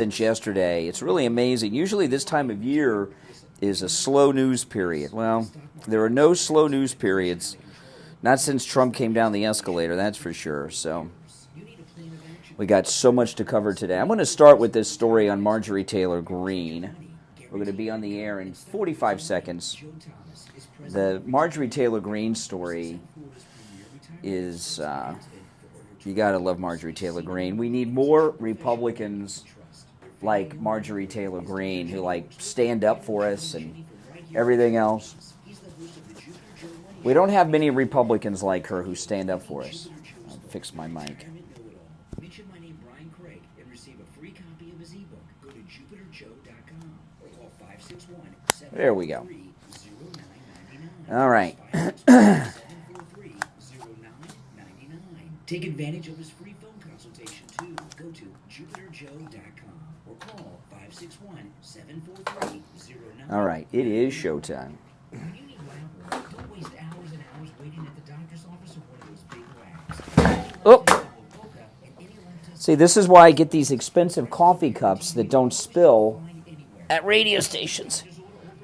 since yesterday. It's really amazing. Usually this time of year is a slow news period. Well, there are no slow news periods, not since Trump came down the escalator, that's for sure. So we got so much to cover today. I'm going to start with this story on Marjorie Taylor Greene. We're going to be on the air in 45 seconds. The Marjorie Taylor Greene story is, you got to love Marjorie Taylor Greene. We need more Republicans like Marjorie Taylor Greene who stand up for us and everything else. We don't have many Republicans like her who stand up for us. I'll fix my mic. There we go. All right. Take advantage of his free phone consultation too. Go to jupiterjoe.com or call 561-743-09. All right, it is showtime. Don't waste hours and hours waiting at the doctor's office or one of those big labs. Oh. See, this is why I get these expensive coffee cups that don't spill at radio stations.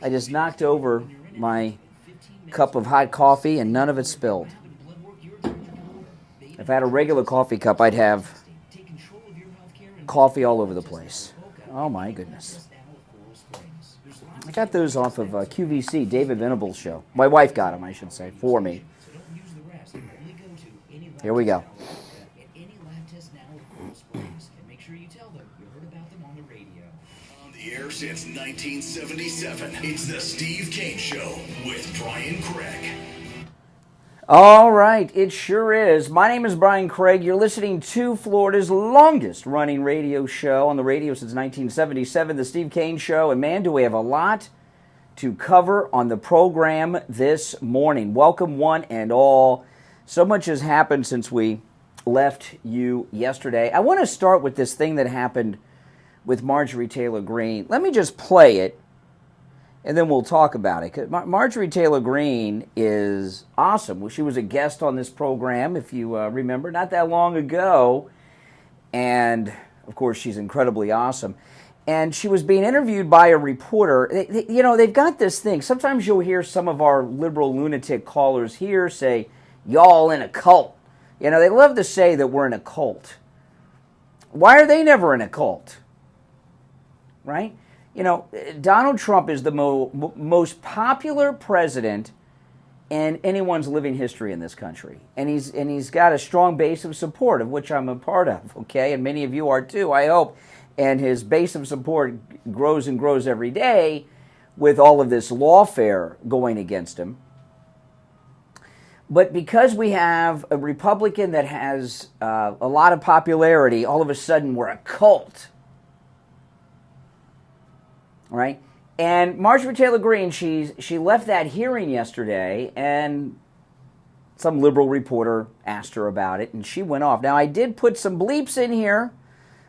I just knocked over my cup of hot coffee and none of it spilled. If I had a regular coffee cup, I'd have coffee all over the place. Oh my goodness. I got those off of QVC, David Venable's show. My wife got them, I should say, for me. Here we go. Here since 1977, it's the Steve Kane Show with Brian Craig. All right, it sure is. My name is Brian Craig. You're listening to Florida's longest running radio show on the radio since 1977, the Steve Kane Show. And man, do we have a lot to cover on the program this morning. Welcome one and all. So much has happened since we left you yesterday. I want to start with this thing that happened with Marjorie Taylor Greene. Let me just play it, and then we'll talk about it. Marjorie Taylor Greene is awesome. She was a guest on this program, if you remember, not that long ago. And, of course, she's incredibly awesome. And she was being interviewed by a reporter. They've got this thing. Sometimes you'll hear some of our liberal lunatic callers here say, y'all in a cult. They love to say that we're in a cult. Why are they never in a cult? Right? Donald Trump is the most popular president in anyone's living history in this country. And he's got a strong base of support, of which I'm a part of, okay? And many of you are too, I hope. And his base of support grows and grows every day with all of this lawfare going against him. But because we have a Republican that has a lot of popularity, all of a sudden we're a cult. Right? And Marjorie Taylor Greene, she left that hearing yesterday, and some liberal reporter asked her about it, and she went off. Now, I did put some bleeps in here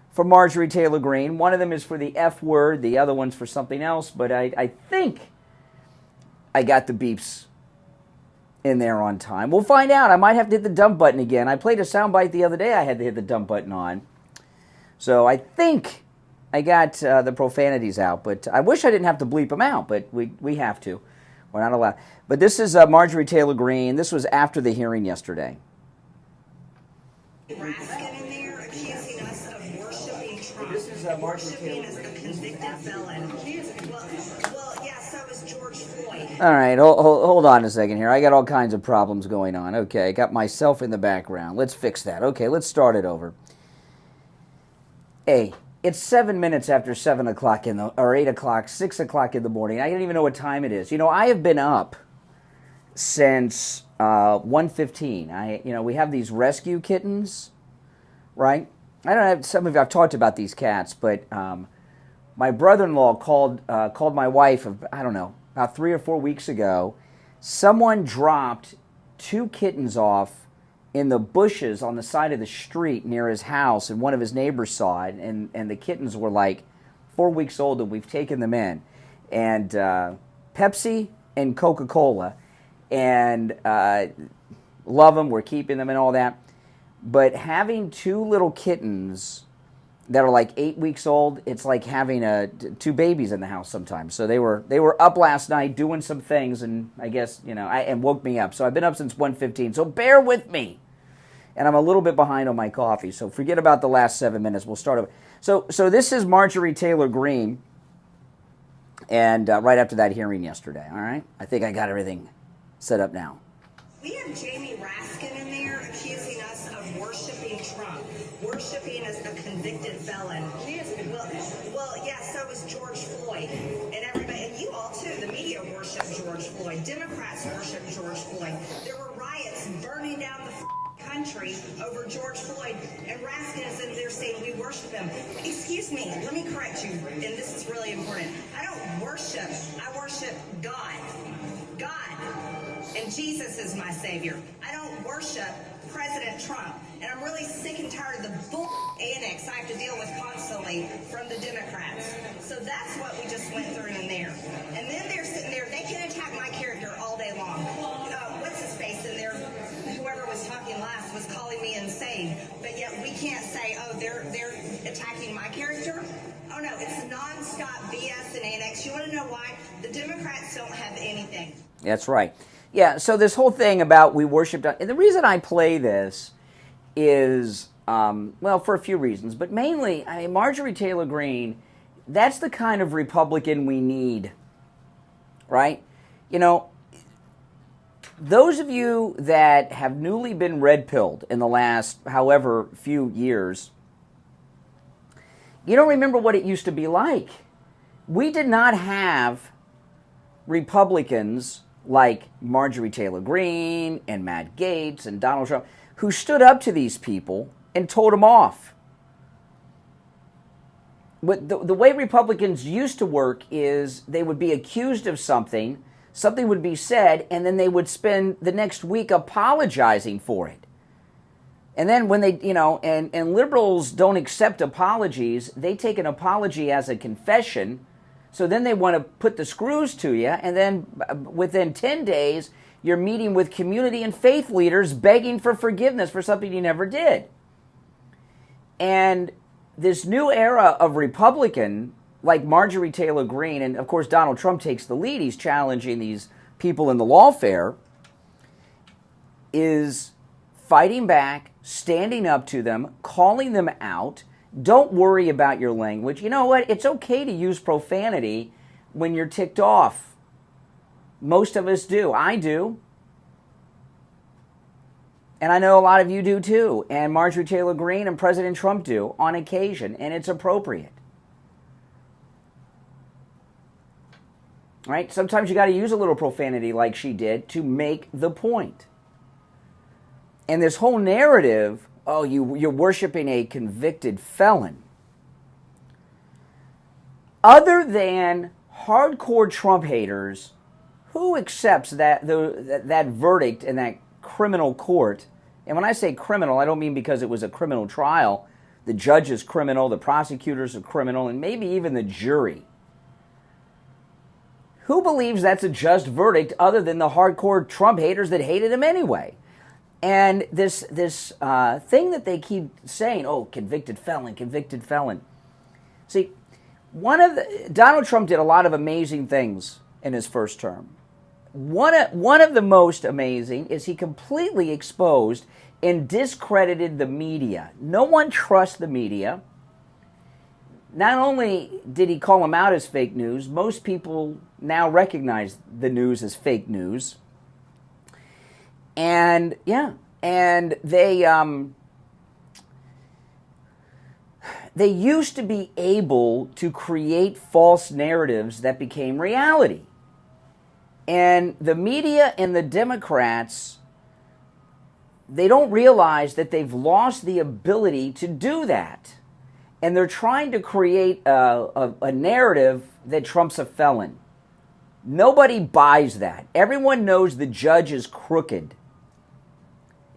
for Marjorie Taylor Greene. One of them is for the F word, the other one's for something else, but I think I got the beeps in there on time. We'll find out. I might have to hit the dump button again. I played a soundbite the other day I had to hit the dump button on. So I think I got the profanities out, but I wish I didn't have to bleep them out, but we have to. We're not allowed. But this is Marjorie Taylor Greene. This was after the hearing yesterday. This is Marjorie Taylor Greene. All right, hold on a second here. I got all kinds of problems going on. Okay, I got myself in the background. Let's fix that. Okay, let's start it over. Hey. It's 7 minutes after 7 o'clock or 8 o'clock, 6 o'clock in the morning. I don't even know what time it is. I have been up since 1:15. We have these rescue kittens, right? I don't have some of you. I've talked about these cats, but my brother-in-law called my wife. I don't know, about 3 or 4 weeks ago. Someone dropped 2 kittens off in the bushes on the side of the street near his house, and one of his neighbors saw it, and the kittens were 4 weeks old, and we've taken them in. And Pepsi and Coca-Cola, and love them, we're keeping them and all that. But having 2 little kittens that are like 8 weeks old. It's like having two babies in the house sometimes. So they were up last night doing some things, and I guess, and woke me up. So I've been up since 1:15. So bear with me. And I'm a little bit behind on my coffee. So forget about the last 7 minutes. We'll start over. So this is Marjorie Taylor Greene, and right after that hearing yesterday. All right, I think I got everything set up now. We have Jamie Raskin in there accusing us of worshiping Trump, worshiping as a convicted felon. Well, yeah, so was George Floyd, and everybody, and you all too. The media worship George Floyd. Democrats worship George Floyd. There were riots burning down the country over George Floyd, and Raskin is in there saying we worship him. Excuse me, let me correct you, and this is really important. I don't worship. I worship God. God. And Jesus is my savior. I don't worship President Trump. And I'm really sick and tired of the bull annex I have to deal with constantly from the Democrats. So that's what we just went through in there. And then they're sitting there, they can attack my character all day long. What's his face in there? Whoever was talking last was calling me insane. But yet we can't say, oh, they're attacking my character. Oh no, it's nonstop BS and annex. You want to know why? The Democrats don't have anything. That's right. Yeah, so this whole thing about we worship, and the reason I play this is, well, for a few reasons, but mainly, Marjorie Taylor Greene, that's the kind of Republican we need, right? Those of you that have newly been red-pilled in the last however few years, you don't remember what it used to be like. We did not have Republicans like Marjorie Taylor Greene and Matt Gaetz and Donald Trump, who stood up to these people and told them off. But the way Republicans used to work is they would be accused of something would be said, and then they would spend the next week apologizing for it. And then when they, and liberals don't accept apologies, they take an apology as a confession. So then they want to put the screws to you, and then within 10 days, you're meeting with community and faith leaders begging for forgiveness for something you never did. And this new era of Republican, like Marjorie Taylor Greene, and of course Donald Trump takes the lead, he's challenging these people in the lawfare, is fighting back, standing up to them, calling them out. Don't worry about your language. You know what? It's okay to use profanity when you're ticked off. Most of us do. I do. And I know a lot of you do too. And Marjorie Taylor Greene and President Trump do on occasion. And it's appropriate. Right? Sometimes you got to use a little profanity like she did to make the point. And this whole narrative, oh, you're worshiping a convicted felon. Other than hardcore Trump haters, who accepts that verdict in that criminal court? And when I say criminal, I don't mean because it was a criminal trial. The judge is criminal, the prosecutors are criminal, and maybe even the jury. Who believes that's a just verdict other than the hardcore Trump haters that hated him anyway? And this thing that they keep saying, oh, convicted felon, convicted felon. See, Donald Trump did a lot of amazing things in his first term. One of the most amazing is he completely exposed and discredited the media. No one trusts the media. Not only did he call them out as fake news, most people now recognize the news as fake news. And they used to be able to create false narratives that became reality. And the media and the Democrats, they don't realize that they've lost the ability to do that. And they're trying to create a narrative that Trump's a felon. Nobody buys that. Everyone knows the judge is crooked.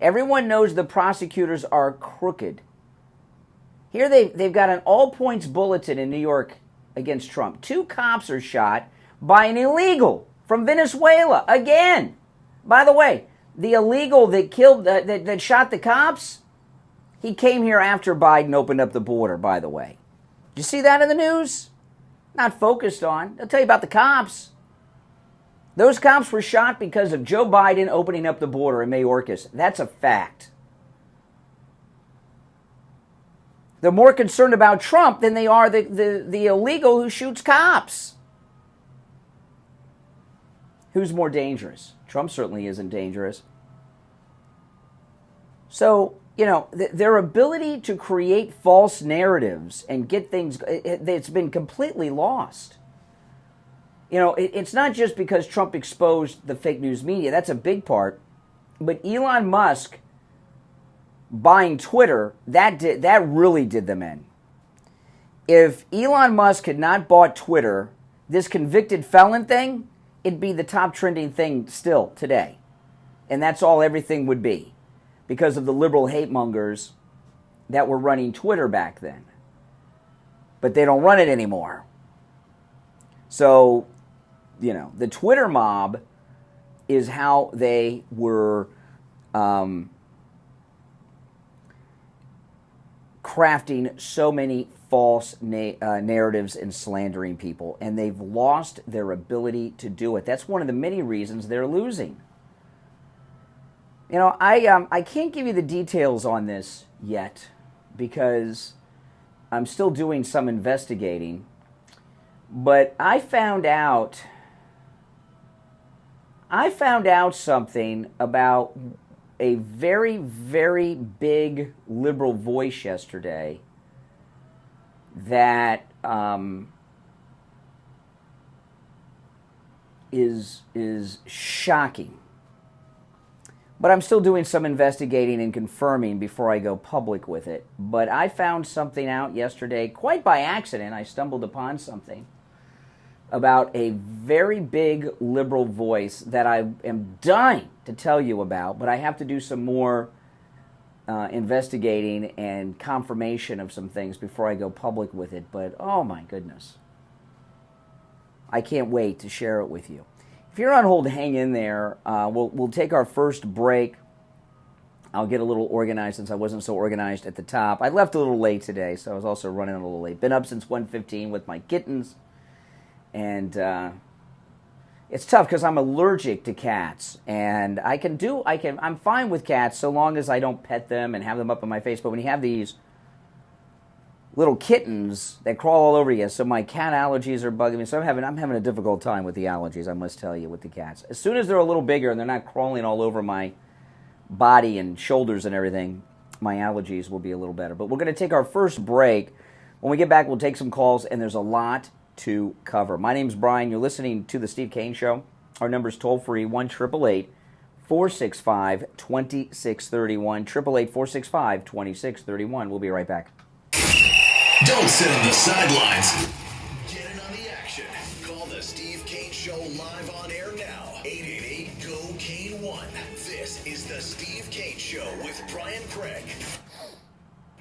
Everyone knows the prosecutors are crooked. Here they've got an all-points bulletin in New York against Trump. 2 cops are shot by an illegal from Venezuela. Again, by the way, the illegal that killed, that shot the cops, He came here after Biden opened up the border, by the way. Did you see that in the news? Not focused on. I'll tell you about the cops. Those cops were shot because of Joe Biden opening up the border in Mayorkas. That's a fact. They're more concerned about Trump than they are the illegal who shoots cops. Who's more dangerous? Trump certainly isn't dangerous. So, you know, their ability to create false narratives and get things, it's been completely lost. You know, it's not just because Trump exposed the fake news media. That's a big part. But Elon Musk buying Twitter, that really did them in. If Elon Musk had not bought Twitter, this convicted felon thing, it'd be the top trending thing still today. And that's all everything would be, because of the liberal hate mongers that were running Twitter back then. But they don't run it anymore. So, you know, the Twitter mob is how they were crafting so many false narratives and slandering people, and they've lost their ability to do it. That's one of the many reasons they're losing. You know, I can't give you the details on this yet because I'm still doing some investigating, but I found out something about a very, very big liberal voice yesterday that is shocking. But I'm still doing some investigating and confirming before I go public with it. But I found something out yesterday, quite by accident. I stumbled upon something about a very big liberal voice that I am dying to tell you about, but I have to do some more investigating and confirmation of some things before I go public with it. But oh my goodness, I can't wait to share it with you. If you're on hold, hang in there. We'll take our first break. I'll get a little organized since I wasn't so organized at the top. I left a little late today, so I was also running a little late. Been up since 1:15 with my kittens. And it's tough because I'm allergic to cats, and I'm fine with cats so long as I don't pet them and have them up on my face. But when you have these little kittens that crawl all over you, so my cat allergies are bugging me. So I'm having a difficult time with the allergies, I must tell you, with the cats. As soon as they're a little bigger and they're not crawling all over my body and shoulders and everything, my allergies will be a little better. But we're going to take our first break. When we get back, we'll take some calls, and there's a lot to cover. My name's Brian. You're listening to The Steve Kane Show. Our number's toll-free, 1-888-465-2631, 888-465-2631. We'll be right back. Don't sit on the sidelines. Get in on the action. Call The Steve Kane Show live on air now. 888-GO-KANE-1. This is The Steve Kane Show with Brian Craig.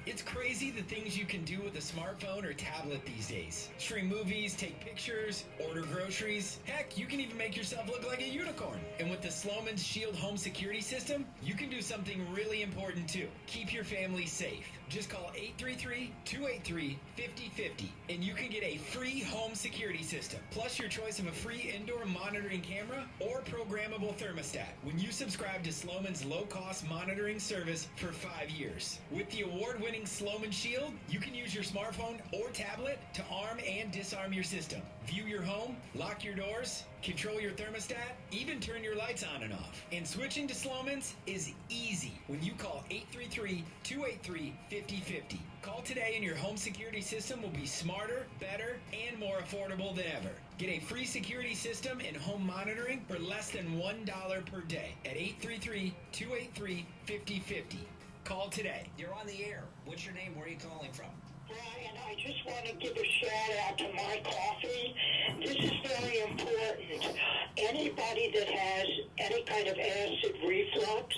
It's crazy the things you can do with a smartphone or tablet these days. Stream movies, take pictures, order groceries. Heck, you can even make yourself look like a unicorn. And with the Sloman's Shield home security system, you can do something really important too. Keep your family safe. Just call 833-283-5050 and you can get a free home security system, plus your choice of a free indoor monitoring camera or programmable thermostat when you subscribe to Sloman's low-cost monitoring service for 5 years. With the award-winning Sloman Shield, you can use your smartphone or tablet to arm and disarm your system, view your home, lock your doors, control your thermostat, even turn your lights on and off. And switching to Sloman's is easy when you call 833-283-5050. Call today and your home security system will be smarter, better, and more affordable than ever. Get a free security system and home monitoring for less than $1 per day at 833-283-5050. Call today. You're on the air. What's your name? Where are you calling from? Brian, I just want to give a shout out to my coffee. This is very important. Anybody that has any kind of acid reflux,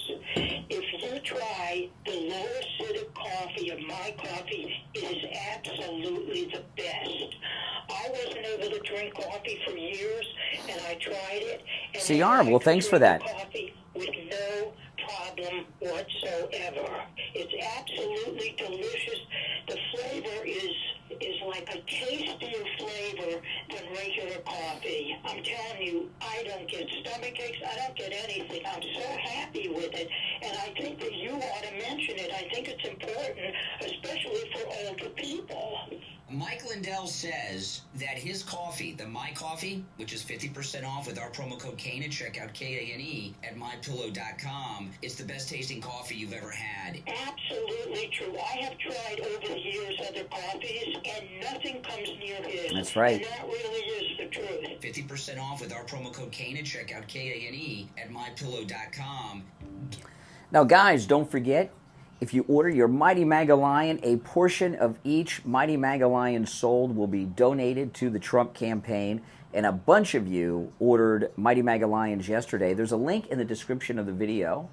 if you try the low acidic coffee of my coffee, it is absolutely the best. I wasn't able to drink coffee for years, and I tried it. And CR, well, thanks for that. Coffee with no problem whatsoever. It's absolutely coffee, I'm telling you, I don't get stomach aches. I don't get anything. I'm so happy with it. And I think that you ought to mention it. I think it's important, especially for older people. Mike Lindell says that his coffee, the My Coffee, which is 50% off with our promo code Kane and check out Kane at mypillow.com, is the best tasting coffee you've ever had. Absolutely true. I have tried over the years other coffees, and nothing comes near his. That's right. And that really is the truth. 50% off with our promo code Kane and check out Kane at mypillow.com. Now, guys, don't forget, if you order your Mighty Maga Lion, a portion of each Mighty Maga Lion sold will be donated to the Trump campaign. And a bunch of you ordered Mighty Maga Lions yesterday. There's a link in the description of the video,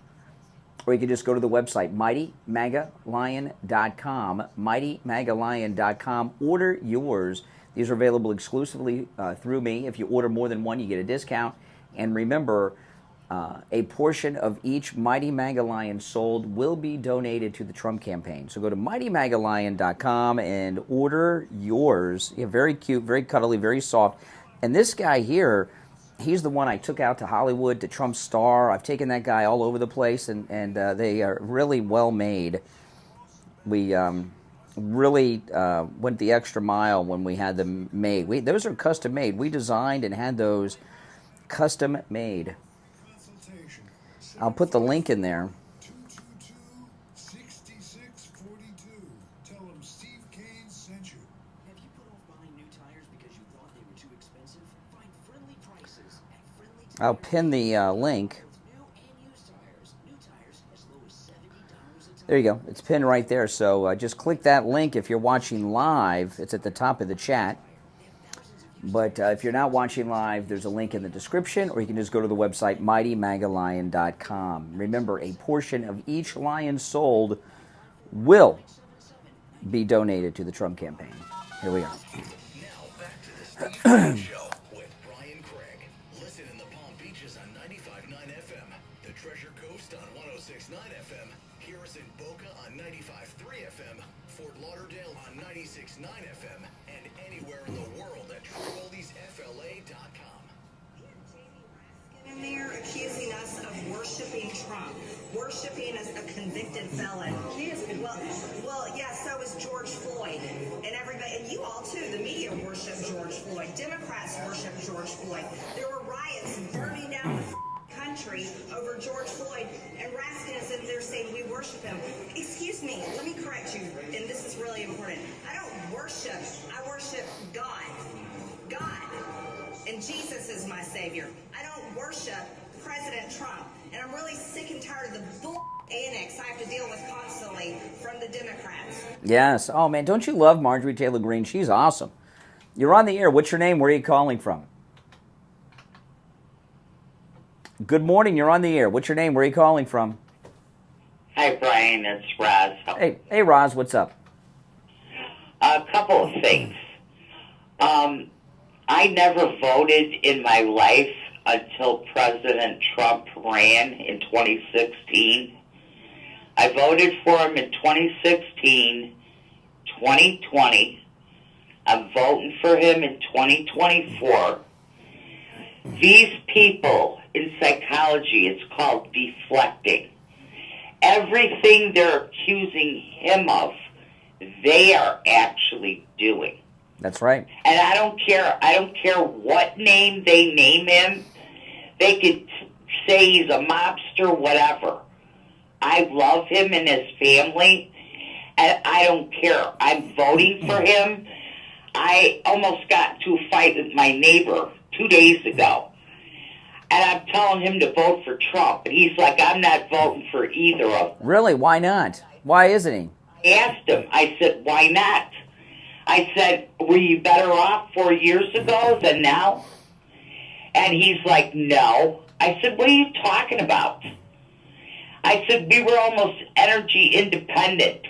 or you can just go to the website, mightymagalion.com, mightymagalion.com. Order yours. These are available exclusively through me. If you order more than one, you get a discount. And remember, a portion of each Mighty Maga Lion sold will be donated to the Trump campaign. So go to mightymagalion.com and order yours. Yeah, very cute, very cuddly, very soft. And this guy here, he's the one I took out to Hollywood, to Trump's star. I've taken that guy all over the place, and they are really well made. We really went the extra mile when we had them made. Those are custom made. We designed and had those custom made. I'll put the link in there. 222-6642. Tell them Steve Kane sent you. Have you put off buying new tires because you thought they were too expensive? Find friendly prices at Friendly Tires. I'll pin the link. New and used tires. New tires as low as $70 a tire. There you go. It's pinned right there. So just click that link if you're watching live. It's at the top of the chat. But if you're not watching live, there's a link in the description, or you can just go to the website, mightymagalion.com. Remember, a portion of each lion sold will be donated to the Trump campaign. Here we are. Now back to the Steve Kane Show with Brian Craig. Listen in the Palm Beaches on 95.9 FM, the Treasure Coast on 106.9 FM, hear us in Boca on 95.3 FM, Fort Lauderdale on 96.9 FM, and anywhere in the world at TrueOldiesFLA.com. In there accusing us of worshiping Trump, worshiping as a convicted felon. Well, yeah, so is George Floyd. And everybody, and you all too, the media worship George Floyd. Democrats worship George Floyd. There were riots burning down the country over George Floyd, and Raskin is in there saying we worship him. Excuse me, let me correct you, and this is really important. I don't worship, I worship God. God. And Jesus is my savior. I don't worship President Trump. And I'm really sick and tired of the bull annex I have to deal with constantly from the Democrats. Yes. Oh, man, don't you love Marjorie Taylor Greene? She's awesome. You're on the air. What's your name? Where are you calling from? Good morning. You're on the air. What's your name? Where are you calling from? Hi, Brian. It's Roz. Hey, Roz. What's up? A couple of things. I never voted in my life until President Trump ran in 2016. I voted for him in 2016, 2020. I'm voting for him in 2024. These people in psychology, it's called deflecting. Everything they're accusing him of, they are actually doing. That's right. And I don't care what name they name him. They could say he's a mobster, whatever. I love him and his family, and I don't care. I'm voting for him. I almost got into a fight with my neighbor 2 days ago, and I'm telling him to vote for Trump, and he's like, I'm not voting for either of them. Really? Why not? Why isn't he? I asked him, I said, why not? I said, were you better off 4 years ago than now? And he's like, no. I said, what are you talking about? I said, we were almost energy independent,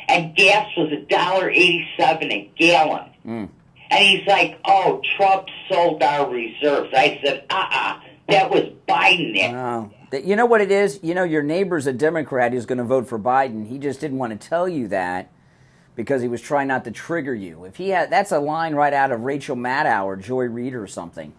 and gas was $1.87 a gallon. And he's like, oh, Trump sold our reserves. I said, that was Biden. Oh. You know what it is? You know, your neighbor's a Democrat who's going to vote for Biden. He just didn't want to tell you that because he was trying not to trigger you. If he had, that's a line right out of Rachel Maddow or Joy Reid or something.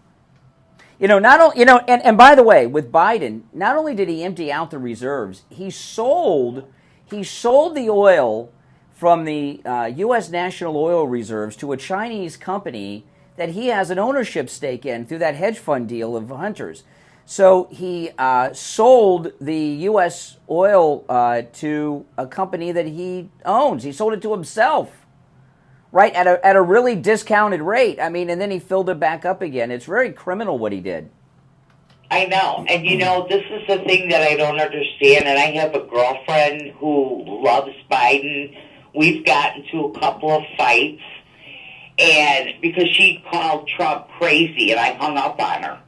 And by the way, with Biden, not only did he empty out the reserves, he sold the oil from the U.S. National Oil Reserves to a Chinese company that he has an ownership stake in through that hedge fund deal of Hunter's. So he sold the U.S. oil to a company that he owns. He sold it to himself, right, at a really discounted rate. I mean, and then he filled it back up again. It's very criminal what he did. I know. And, this is the thing that I don't understand. And I have a girlfriend who loves Biden. We've gotten to a couple of fights. And because she called Trump crazy, and I hung up on her.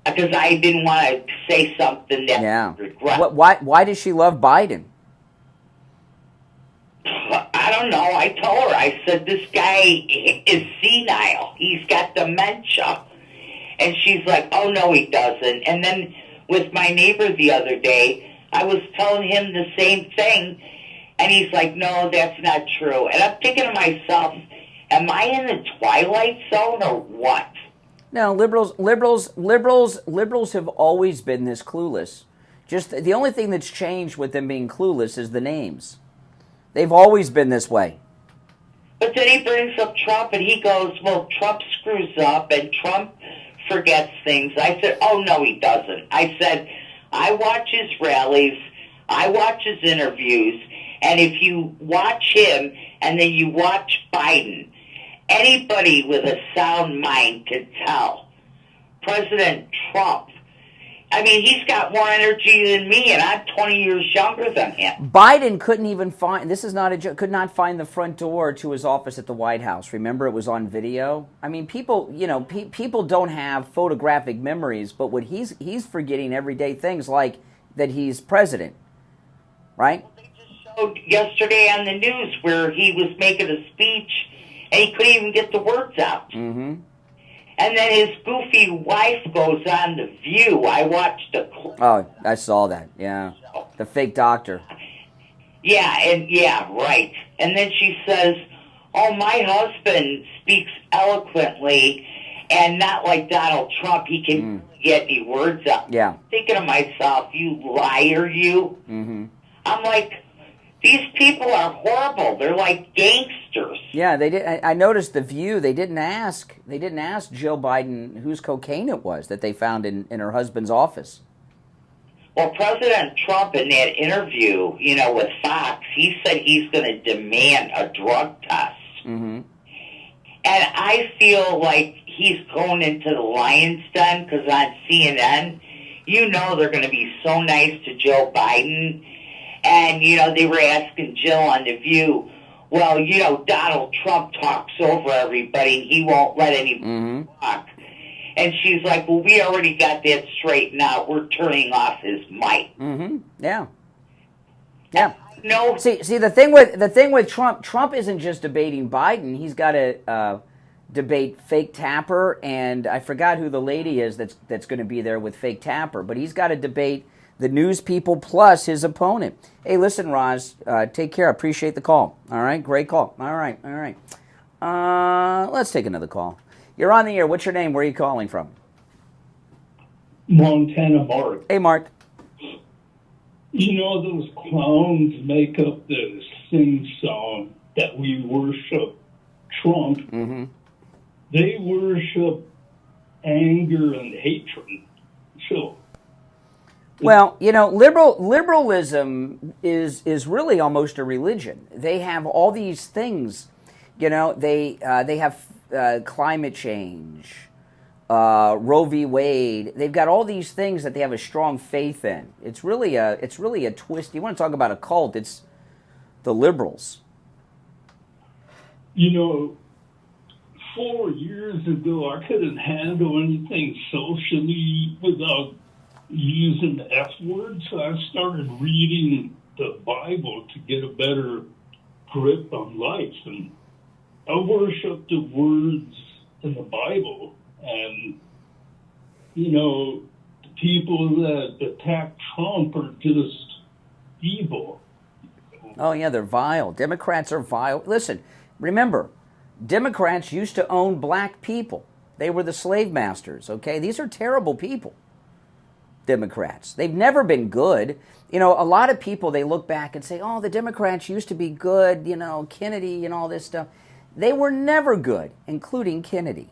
Because I didn't want to say something that I regret. Why does she love Biden? I don't know. I told her. I said, this guy is senile. He's got dementia. And she's like, oh, no, he doesn't. And then with my neighbor the other day, I was telling him the same thing. And he's like, no, that's not true. And I'm thinking to myself, am I in the twilight zone or what? No, liberals have always been this clueless. Just the only thing that's changed with them being clueless is the names. They've always been this way. But then he brings up Trump and he goes, well, Trump screws up and Trump forgets things. I said, oh, no, he doesn't. I said, I watch his rallies, I watch his interviews, and if you watch him and then you watch Biden, anybody with a sound mind can tell. President Trump, I mean, he's got more energy than me, and I'm 20 years younger than him. Biden couldn't even find, this is not a joke, could not find the front door to his office at the White House. Remember, it was on video? I mean, people, people don't have photographic memories, but what he's forgetting everyday things like that he's president, right? Well, they just showed yesterday on the news where he was making a speech, and he couldn't even get the words out. Mm-hmm. And then his goofy wife goes on The View. I watched the clip. Oh, I saw that, yeah. The fake doctor. Yeah, right. And then she says, oh, my husband speaks eloquently and not like Donald Trump. He can get any words out. Yeah. I'm thinking to myself, you liar, you. Mm-hmm. I'm like, these people are horrible. They're like gangsters. Yeah, they did. I noticed The View. They didn't ask Jill Biden whose cocaine it was that they found in her husband's office. Well, President Trump in that interview, with Fox, he said he's going to demand a drug test. Mm-hmm. And I feel like he's going into the lion's den because on CNN, they're going to be so nice to Joe Biden. And, they were asking Jill on The View, well, Donald Trump talks over everybody. He won't let anybody talk. And she's like, well, we already got that straightened out. We're turning off his mic. Mm-hmm. Yeah. Yeah. No. See, the thing with Trump isn't just debating Biden. He's got to debate Fake Tapper, and I forgot who the lady is that's going to be there with Fake Tapper. But he's got to debate the news people plus his opponent. Hey, listen, Roz, take care. Appreciate the call. All right, great call. All right. Let's take another call. You're on the air. What's your name? Where are you calling from? Montana Mark. Hey, Mark. Those clowns make up this sing song that we worship Trump. Mm-hmm. They worship anger and hatred. So. Well, liberalism is really almost a religion. They have all these things. They have climate change, Roe v. Wade. They've got all these things that they have a strong faith in. It's really a twist. You want to talk about a cult? It's the liberals. 4 years ago, I couldn't handle anything socially without using the F word, so I started reading the Bible to get a better grip on life. And I worship the words in the Bible. And, the people that attack Trump are just evil. Oh, yeah, they're vile. Democrats are vile. Listen, remember, Democrats used to own black people. They were the slave masters, okay? These are terrible people, Democrats. They've never been good. You know, a lot of people, they look back and say, oh, the Democrats used to be good, you know, Kennedy and all this stuff. They were never good, including Kennedy,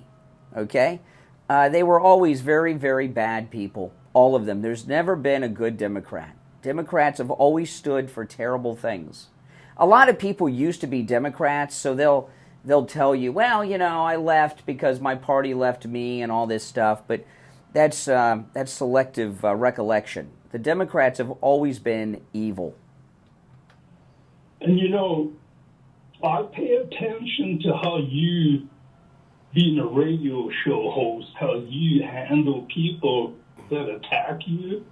okay? They were always very, very bad people, all of them. There's never been a good Democrat. Democrats have always stood for terrible things. A lot of people used to be Democrats, so they'll tell you, well, you know, I left because my party left me and all this stuff, but that's selective recollection. The Democrats have always been evil. And, you know, I pay attention to how you, being a radio show host, how you handle people that attack you.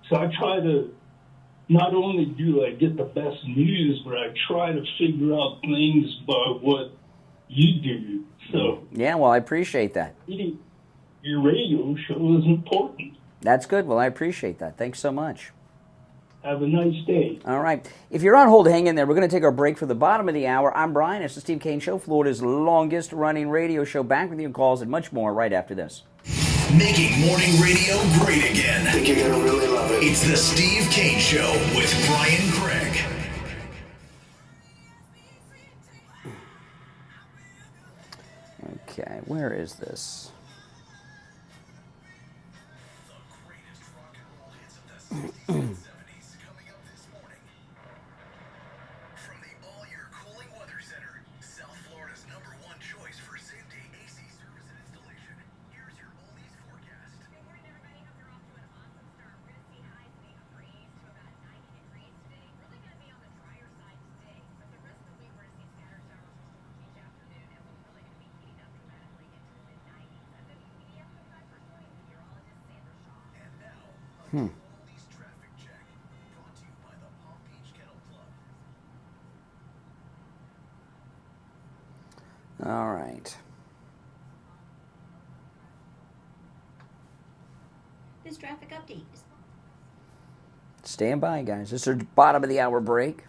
So I try to, not only do I get the best news, but I try to figure out things by what you do. So yeah, well, I appreciate that. Your radio show is important. That's good. Well, I appreciate that. Thanks so much. Have a nice day. All right. If you're on hold, hang in there. We're going to take our break for the bottom of the hour. I'm Brian. It's the Steve Kane Show, Florida's longest running radio show. Back with your calls and much more right after this. Making morning radio great again. I think you're going to really love it. It's the Steve Kane Show with Brian Craig. Okay, where is this? From the All-Year Cooling Weather Center, South Florida's #1 choice for same-day AC service and installation. Here's your oldies forecast. Good morning, everybody. Hope you're off to an awesome start. We're going to see highs stay a breeze to about 90 degrees today. Really going to be on the drier side today, but the rest of the week we're going to see scattered showers or storms each afternoon, and we're really going to be heating up dramatically into the mid-90s. And then the afternoon first morning meteorologist Sandra Shaw. And now, oldies traffic check, brought to you by the Palm Beach Kennel Club. All right. This traffic update. Stand by, guys. This is our bottom of the hour break.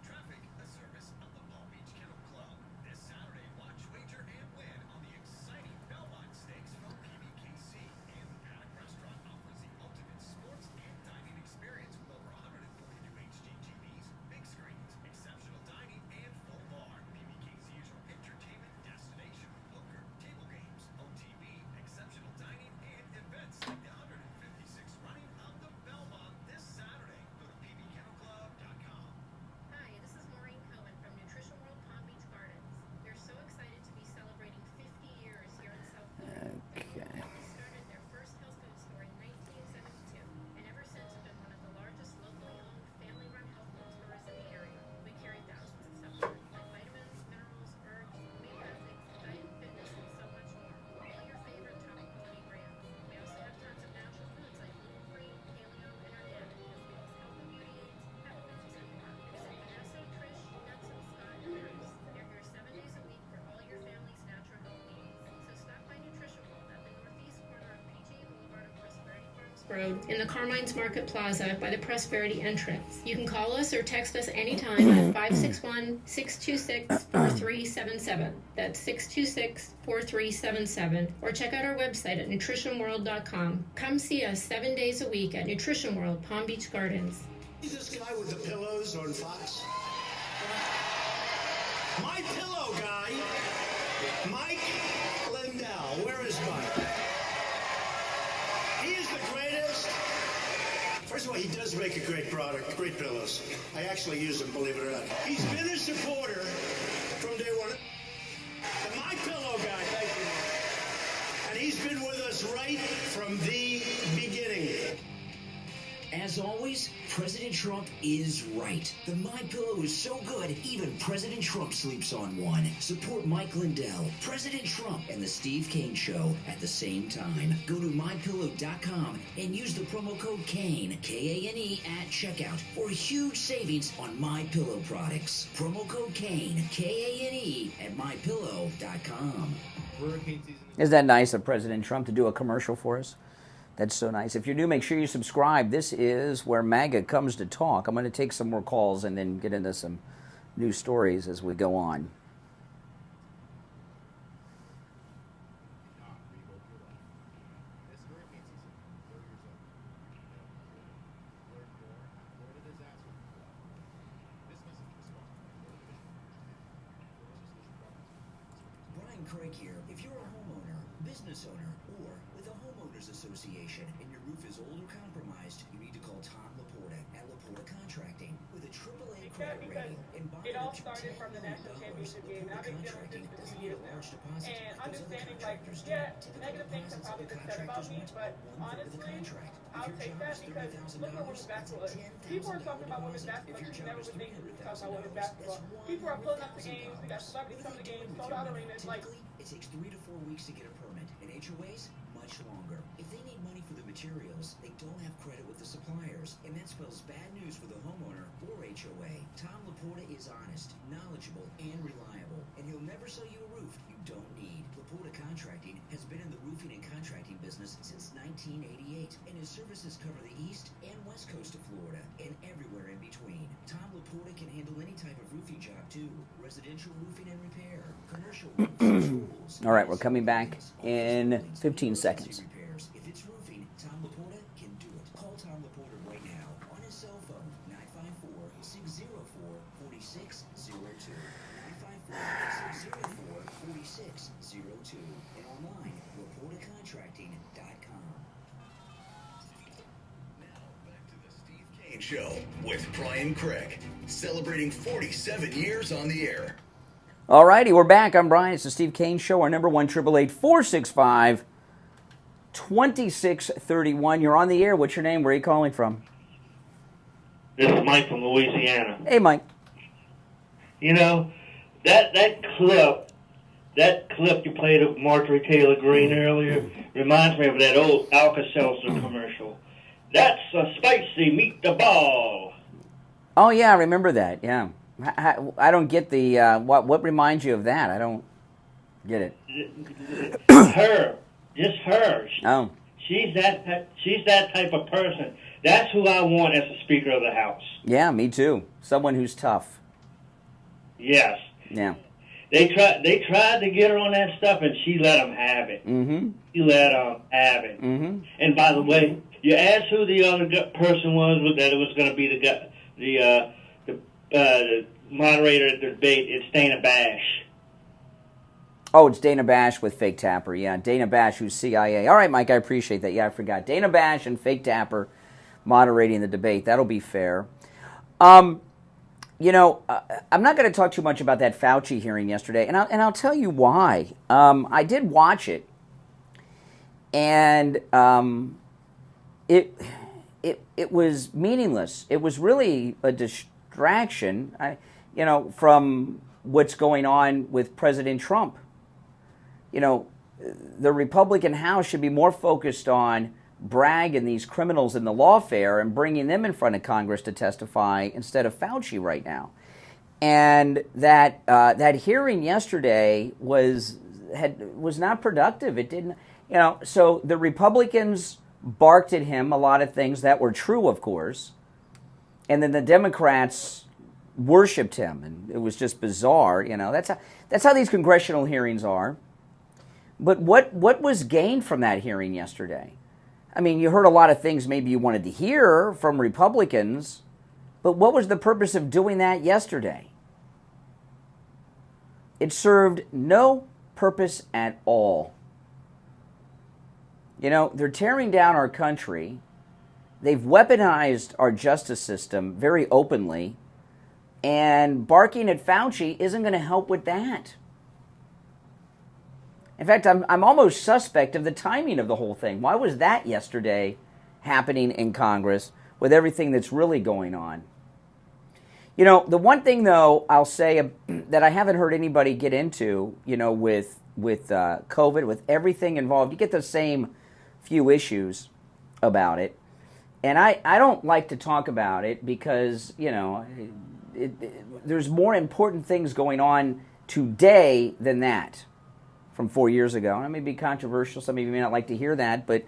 Traffic, a service of the Palm Beach Kennel Club. This Saturday, watch, wager, and win on the exciting Belmont Stakes from PBKC. And the Paddock Restaurant offers the ultimate sports and dining experience with over 142 HGTVs, big screens, exceptional dining, and full bar. PBKC is your entertainment destination. Poker, table games, OTB, exceptional dining, and events like the 156th running of the Belmont this Saturday. Go to pbkennelclub.com. Hi, this is Maureen Cohen from Nutrition World Palm Beach Gardens. They're so excited to be celebrating 50 years here in South Florida. Okay. They started their first health food store in 1972, and ever since have been one of the largest locally owned, family-run health food stores in the area. We carry thousands of supplements like vitamins, minerals, herbs, homeopathics, diet and fitness, and so much more. All your favorite top quality brands. We also have tons of natural foods like gluten-free, paleo, and organic, as well as health and beauty aids, pet foods, and more. Visit Vanessa, Trish, Netzel, Scott, and others. They're here 7 days a week for all your family's natural health needs. So stop by Nutrition World at the northeast corner of PG Boulevard and Prosperity Farms Road in the Carmine's Market Plaza by the Prosperity entrance. You can call us or text us anytime at 561-626-4377. That's 626-4377. Or check out our website at nutritionworld.com. Come see us 7 days a week at Nutrition World Palm Beach Gardens. See this guy with the pillows on Fox? My pillow guy, Mike Lindell. Where is Mike? He is the greatest. First of all, he does make a great product, great pillows. I actually use them, believe it or not. He's been a supporter from day one. The My Pillow guy, thank you. And he's been with us right from the beginning. As always, President Trump Trump is right. The MyPillow is so good, even President Trump sleeps on one. Support Mike Lindell, President Trump, and the Steve Kane Show at the same time. Go to MyPillow.com and use the promo code KANE, K-A-N-E, at checkout for huge savings on MyPillow products. Promo code KANE, K-A-N-E, at MyPillow.com. Isn't that nice of President Trump to do a commercial for us? That's so nice. If you're new, make sure you subscribe. This is where MAGA comes to talk. I'm going to take some more calls and then get into some new stories as we go on. Craig here. If you're a homeowner, business owner, or with a homeowners association and your roof is old or compromised, you need to call Tom Laporta at Laporta Contracting with a AAA credit rating. And it all started from the national championship game. I've been dealing with this for 2 years now. And understanding, like, yeah, negative things have probably been said about me, but honestly, I'll take that because look at women's basketball. People are talking about women's basketball. You never would think we talk about women's basketball. People are pulling up the games. We got celebrities coming to games, sold out arenas. Like, it takes 3 to 4 weeks to get a permit, and HOAs much longer. If they need money for the materials, they don't have credit with the suppliers, and that spells bad news for the homeowner or HOA. Tom Laporta is honest, knowledgeable, and reliable, and he'll never sell you a roof you don't need. Laporta Contracting has been in the roofing and contracting business since 1988, and his services cover the east and west coast of Florida and everywhere in between. Tom Laporta can handle any type of roofing job too: residential roofing and repair, commercial roofs, All right, we're coming back in 15 seconds. If it's roofing, Tom Laporta can do it. Call Tom Laporta right now on his cell phone, 954-604-4602. 954-604-4602. And online, LaportaContracting.com. Now back to the Steve Kane Show with Brian Craig, celebrating 47 years on the air. All righty, we're back. I'm Brian. It's the Steve Kane Show. Our number 1-888-465-2631. You're on the air. What's your name? Where are you calling from? This is Mike from Louisiana. Hey, Mike. You know, that clip you played of Marjorie Taylor Greene earlier reminds me of that old Alka-Seltzer commercial. That's a spicy meatball. Oh, yeah, I remember that. Yeah. I don't get the, what reminds you of that? I don't get it. Her. Just her. Oh. She's that type of person. That's who I want as the Speaker of the House. Yeah, me too. Someone who's tough. Yes. Yeah. They tried to get her on that stuff, and she let them have it. Mm-hmm. She let them have it. Mm-hmm. And by the way, you asked who the other person was that it was going to be the moderator at the debate. It's Dana Bash. Oh, it's Dana Bash with Fake Tapper. Yeah, Dana Bash, who's CIA. All right, Mike, I appreciate that. Yeah, I forgot. Dana Bash and Fake Tapper moderating the debate. That'll be fair. You know, I'm not going to talk too much about that Fauci hearing yesterday, and I'll tell you why. I did watch it, and it was meaningless. It was really a distraction, from what's going on with President Trump. You know, the Republican House should be more focused on Bragg and these criminals in the lawfare and bringing them in front of Congress to testify instead of Fauci right now. And that hearing yesterday was not productive. It didn't, so the Republicans barked at him a lot of things that were true, of course, and then the Democrats worshipped him, and it was just bizarre. That's how these congressional hearings are. But what was gained from that hearing yesterday? I mean, you heard a lot of things maybe you wanted to hear from Republicans, but what was the purpose of doing that yesterday? It served no purpose at all. They're tearing down our country. They've weaponized our justice system very openly, and barking at Fauci isn't going to help with that. In fact, I'm almost suspect of the timing of the whole thing. Why was that yesterday happening in Congress with everything that's really going on. You know, the one thing, though, I'll say that I haven't heard anybody get into, you know, with COVID, with everything involved, you get the same few issues about it. And I don't like to talk about it because, you know, there's more important things going on today than that from 4 years ago. And it may be controversial. Some of you may not like to hear that, but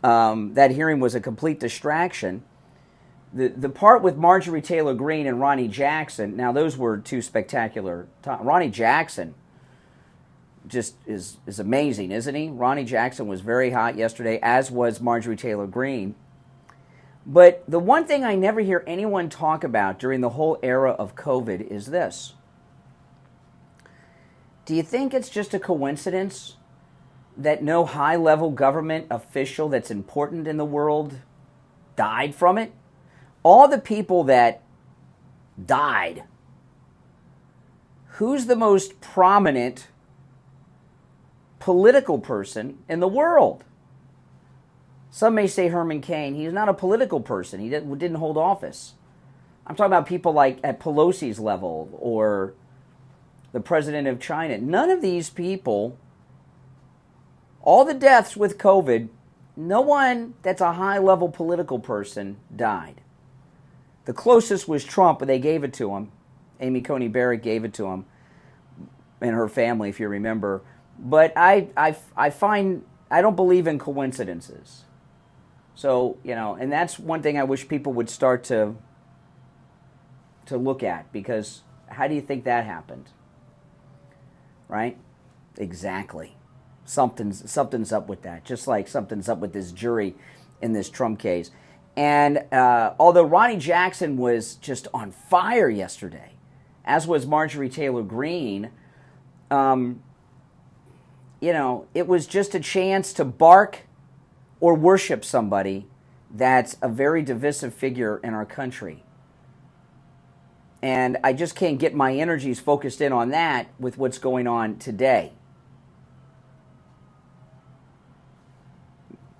that hearing was a complete distraction. The part with Marjorie Taylor Greene and Ronnie Jackson, now those were two spectacular Ronnie Jackson just is amazing, isn't he? Ronnie Jackson was very hot yesterday, as was Marjorie Taylor Greene. But the one thing I never hear anyone talk about during the whole era of COVID is this. Do you think it's just a coincidence that no high-level government official that's important in the world died from it? All the people that died, who's the most prominent political person in the world? Some may say Herman Cain. He's not a political person. He didn't hold office. I'm talking about people like at Pelosi's level or the president of China. None of these people, all the deaths with COVID, no one that's a high-level political person died. The closest was Trump, but they gave it to him. Amy Coney Barrett gave it to him and her family, if you remember. But I find I don't believe in coincidences. So, you know, and that's one thing I wish people would start to look at, because how do you think that happened? Right? Exactly. Something's up with that, just like something's up with this jury in this Trump case. And although Ronnie Jackson was just on fire yesterday, as was Marjorie Taylor Greene, you know, it was just a chance to bark or worship somebody that's a very divisive figure in our country. And I just can't get my energies focused in on that with what's going on today.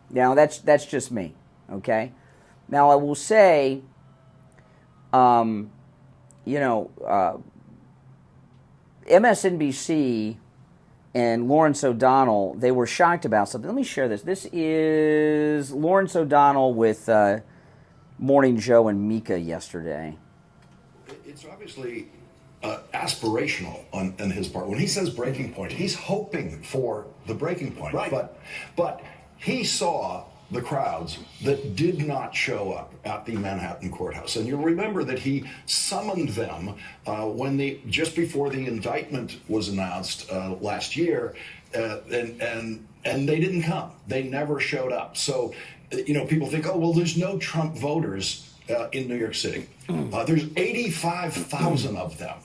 Now, that's just me, okay? Now, I will say, you know, MSNBC and Lawrence O'Donnell, they were shocked about something. Let me share this. This is Lawrence O'Donnell with Morning Joe and Mika yesterday. It's obviously aspirational on his part. When he says breaking point, he's hoping for the breaking point. Right. But he saw the crowds that did not show up at the Manhattan courthouse. And you'll remember that he summoned them just before the indictment was announced last year, and they didn't come. They never showed up. So, you know, people think, oh, well, there's no Trump voters in New York City. There's 85,000 of them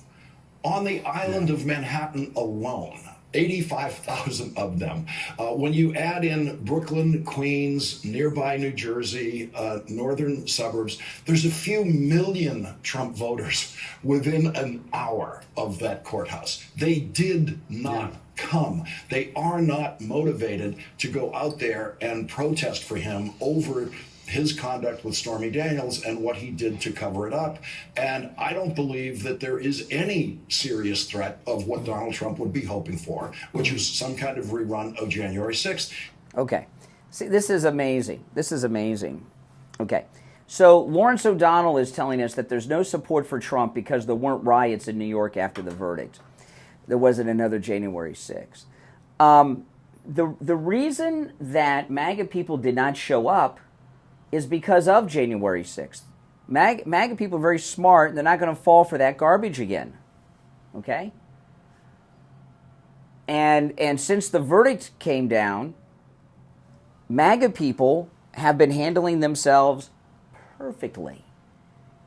on the island of Manhattan alone. 85,000 of them. When you add in Brooklyn, Queens, nearby New Jersey, northern suburbs, there's a few million Trump voters within an hour of that courthouse. They did not come. They are not motivated to go out there and protest for him over his conduct with Stormy Daniels and what he did to cover it up. And I don't believe that there is any serious threat of what Donald Trump would be hoping for, which is some kind of rerun of January 6th. Okay. See, this is amazing. This is amazing. Okay. So Lawrence O'Donnell is telling us that there's no support for Trump because there weren't riots in New York after the verdict. There wasn't another January 6th. The reason that MAGA people did not show up is because of January 6th. MAGA people are very smart, and they're not going to fall for that garbage again. Okay? And since the verdict came down, MAGA people have been handling themselves perfectly.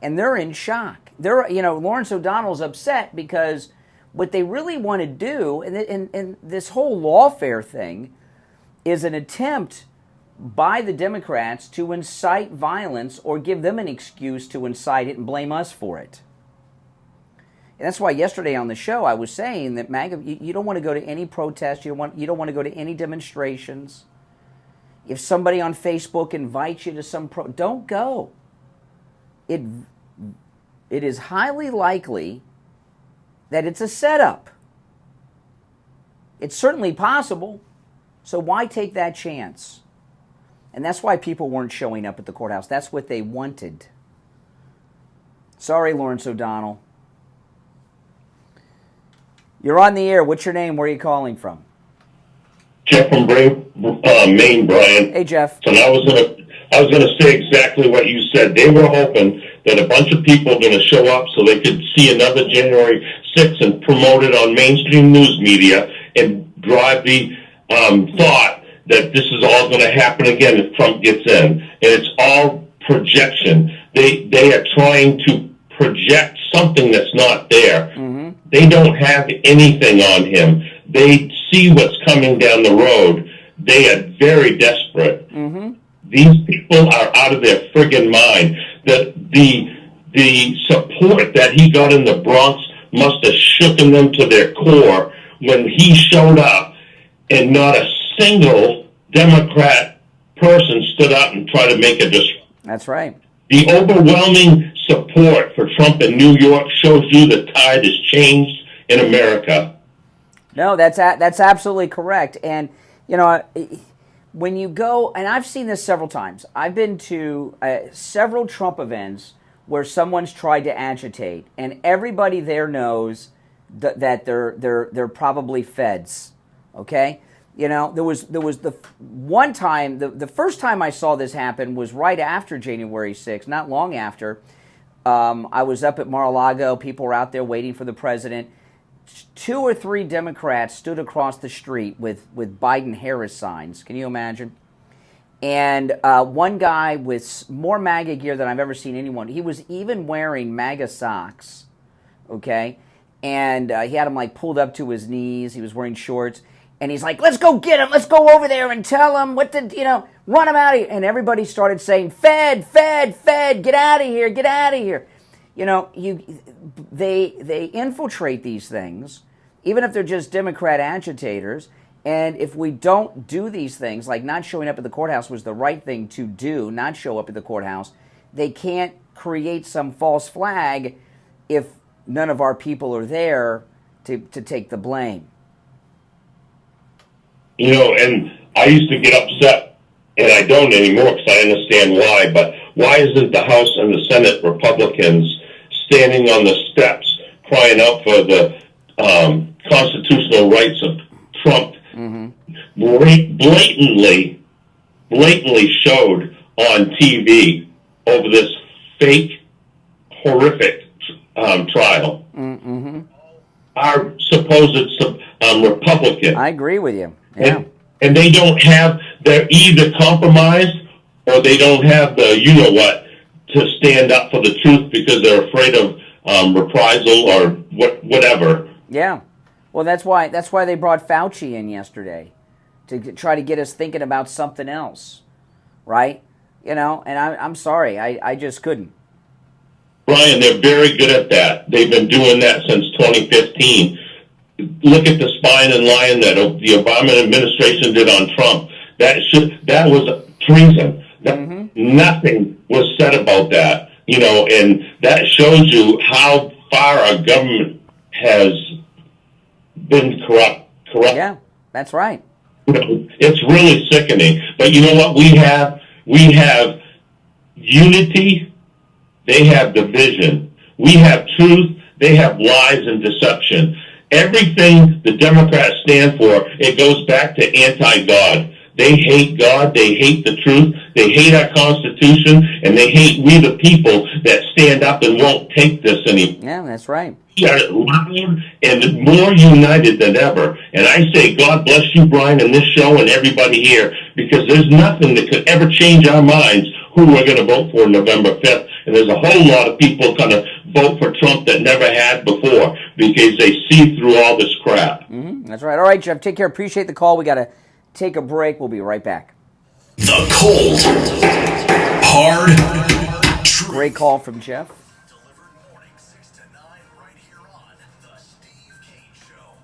And they're in shock. Lawrence O'Donnell's upset because what they really want to do, and this whole lawfare thing, is an attempt by the Democrats to incite violence or give them an excuse to incite it and blame us for it. And that's why yesterday on the show I was saying that MAGA, you don't want to go to any protests, you don't want to go to any demonstrations. If somebody on Facebook invites you to some don't go. it is highly likely that it's a setup. It's certainly possible, so why take that chance? And that's why people weren't showing up at the courthouse. That's what they wanted. Sorry, Lawrence O'Donnell. You're on the air. What's your name? Where are you calling from? Jeff from Maine, Brian. Hey, Jeff. And I was gonna say exactly what you said. They were hoping that a bunch of people were going to show up so they could see another January 6th and promote it on mainstream news media and drive the thought that this is all going to happen again if Trump gets in. And it's all projection. They are trying to project something that's not there. Mm-hmm. They don't have anything on him. They see what's coming down the road. They are very desperate. Mm-hmm. These people are out of their friggin' mind. The support that he got in the Bronx must have shooken them to their core when he showed up, and not a single Democrat person stood up and tried to make a disruption. That's right. The overwhelming support for Trump in New York shows you the tide has changed in America. No, that's absolutely correct. And, you know, when you go, and I've seen this several times, I've been to several Trump events where someone's tried to agitate, and everybody there knows that they're probably feds, okay? You know, there was the one time, the first time I saw this happen was right after January 6th, not long after. I was up at Mar-a-Lago, people were out there waiting for the president. 2 or 3 Democrats stood across the street with Biden-Harris signs. Can you imagine? And one guy with more MAGA gear than I've ever seen anyone. He was even wearing MAGA socks, okay? And he had them like pulled up to his knees. He was wearing shorts. And he's like, let's go get him. Let's go over there and tell him run him out of here. And everybody started saying, Fed, Fed, Fed, get out of here, get out of here. You know, they infiltrate these things, even if they're just Democrat agitators. And if we don't do these things, like not showing up at the courthouse was the right thing to do, not show up at the courthouse, they can't create some false flag if none of our people are there to take the blame. You know, and I used to get upset, and I don't anymore because I understand why, but why isn't the House and the Senate Republicans standing on the steps crying out for the constitutional rights of Trump? Mm-hmm. Blatantly showed on TV over this fake, horrific trial. Mm-hmm. Our supposed Republican. I agree with you. Yeah. And they don't have, they're either compromised or they don't have the you-know-what to stand up for the truth because they're afraid of reprisal or whatever. Yeah. Well, that's why they brought Fauci in yesterday, to try to get us thinking about something else, right? You know, and I'm sorry, I just couldn't. Brian, they're very good at that. They've been doing that since 2015. Look at the spying and lying that the Obama administration did on Trump. That was treason. Nothing was said about that, you know, and that shows you how far our government has been corrupt. Yeah, that's right. You know, it's really sickening. But you know what we have? We have unity. They have division. We have truth. They have lies and deception. Everything the Democrats stand for, it goes back to anti-God. They hate God. They hate the truth. They hate our Constitution, and they hate we the people that stand up and won't take this anymore. Yeah, that's right. We are loud and more united than ever. And I say, God bless you, Brian, and this show and everybody here, because there's nothing that could ever change our minds who we're going to vote for November 5th. And there's a whole lot of people going to vote for Trump that never had before because they see through all this crap. Mm-hmm. That's right. All right, Jeff, take care. Appreciate the call. We got to take a break. We'll be right back. The cold, hard truth. Great call from Jeff. Delivered morning 6 to 9 right here on the Steve Kane Show.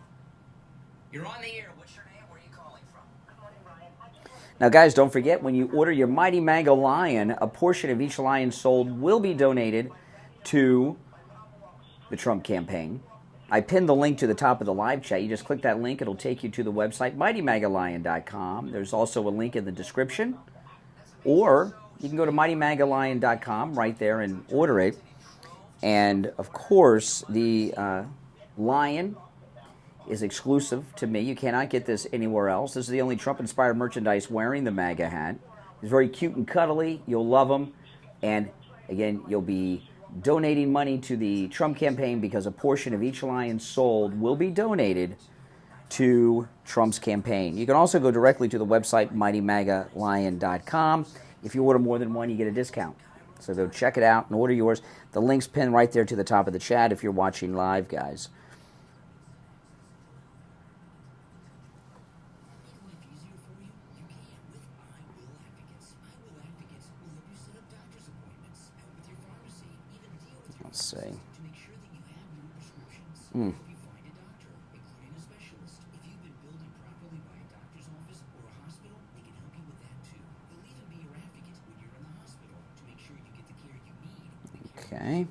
You're on the air. What's your name? Where are you calling from? Now, guys, don't forget, when you order your Mighty Mega Lion, a portion of each lion sold will be donated to the Trump campaign. I pinned the link to the top of the live chat. You just click that link. It'll take you to the website, MightyMegaLion.com. There's also a link in the description. Or you can go to MightyMegaLion.com right there and order it. And, of course, the lion is exclusive to me. You cannot get this anywhere else. This is the only Trump-inspired merchandise wearing the MAGA hat. He's very cute and cuddly. You'll love him. And, again, you'll be donating money to the Trump campaign because a portion of each lion sold will be donated to Trump's campaign. You can also go directly to the website, MightyMegaLion.com. If you order more than one, you get a discount. So go check it out and order yours. The link's pinned right there to the top of the chat if you're watching live, guys. Let's see. Okay.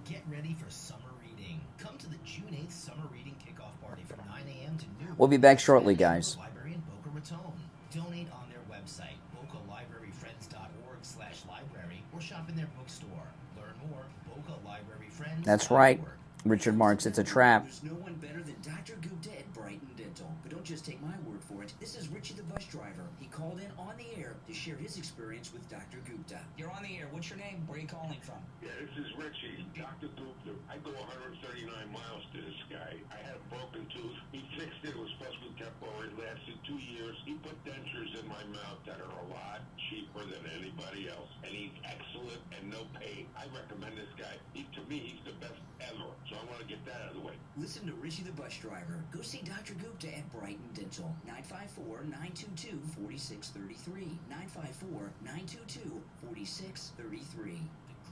Get ready for summer reading. Come to the June 8th summer reading kickoff party from 9 a.m. to noon. We'll be back shortly, guys. Library in Boca Raton. Donate on their website, bocalibraryfriends.org/library, or shop in their bookstore. Learn more, BocaLibraryFriends. That's right. Richard Marks, it's a trap. There's no one better than Dr. Gupta at Brighton Dental. But don't just take my word for it. This is Richie the bus driver. He called in on the air to share his experience with Dr. Gupta. You're on the air. What's your name? Where are you calling from? Yeah, this is Richie. Dr. Gupta. I go 139 miles to this guy. I had a broken tooth. He fixed it. It was supposed to be temporary. It lasted 2 years. He put dentures in my mouth that are a lot cheaper than anybody else. And he's excellent and no pain. I recommend this guy. To me, he's the best ever. So I want to get that out of the way. Listen to Richie the bus driver. Go see Dr. Gupta at Brighton Dental. 954-922-4633. 954-922-4633. The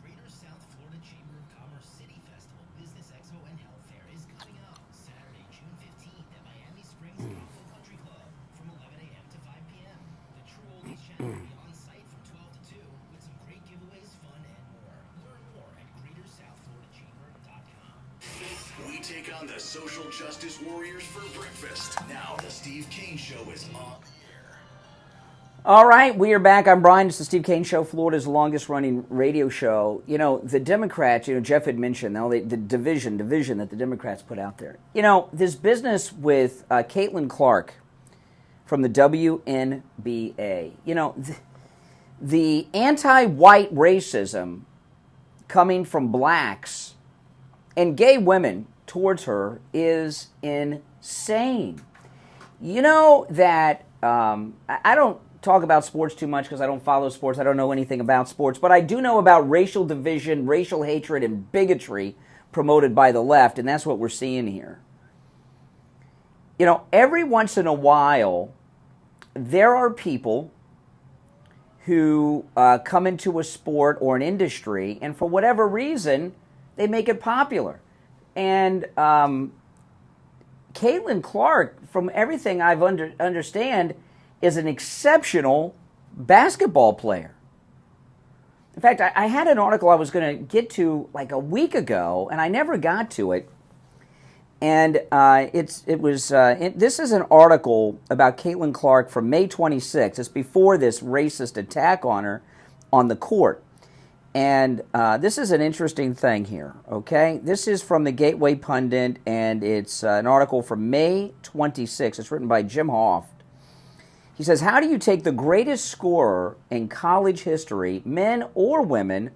Greater South Florida Chamber of Commerce City Festival Business Expo and Health Fair is coming up Saturday, June 15th at Miami Springs Golf Country Club from 11 a.m. to 5 p.m. The True Oldies Channel will be on site from 12 to 2 with some great giveaways, fun, and more. Learn more at GreaterSouthFloridaChamber.com. We take on the social justice warriors for breakfast. Now the Steve Kane Show is on. All right, we are back. I'm Brian. It's the Steve Kane Show, Florida's longest-running radio show. You know, the Democrats, Jeff had mentioned, the division that the Democrats put out there. This business with Caitlin Clark from the WNBA, the anti-white racism coming from blacks and gay women towards her is insane. You know that I don't talk about sports too much because I don't follow sports. I don't know anything about sports. But I do know about racial division, racial hatred, and bigotry promoted by the left, and that's what we're seeing here. Every once in a while, there are people who come into a sport or an industry, and for whatever reason, they make it popular. And Caitlin Clark, from everything I've understand, is an exceptional basketball player. In fact, I had an article I was going to get to like a week ago, and I never got to it. And this is an article about Caitlin Clark from May 26th. It's before this racist attack on her on the court. And this is an interesting thing here, okay? This is from the Gateway Pundit, and it's an article from May 26th. It's written by Jim Hoff. He says, how do you take the greatest scorer in college history, men or women,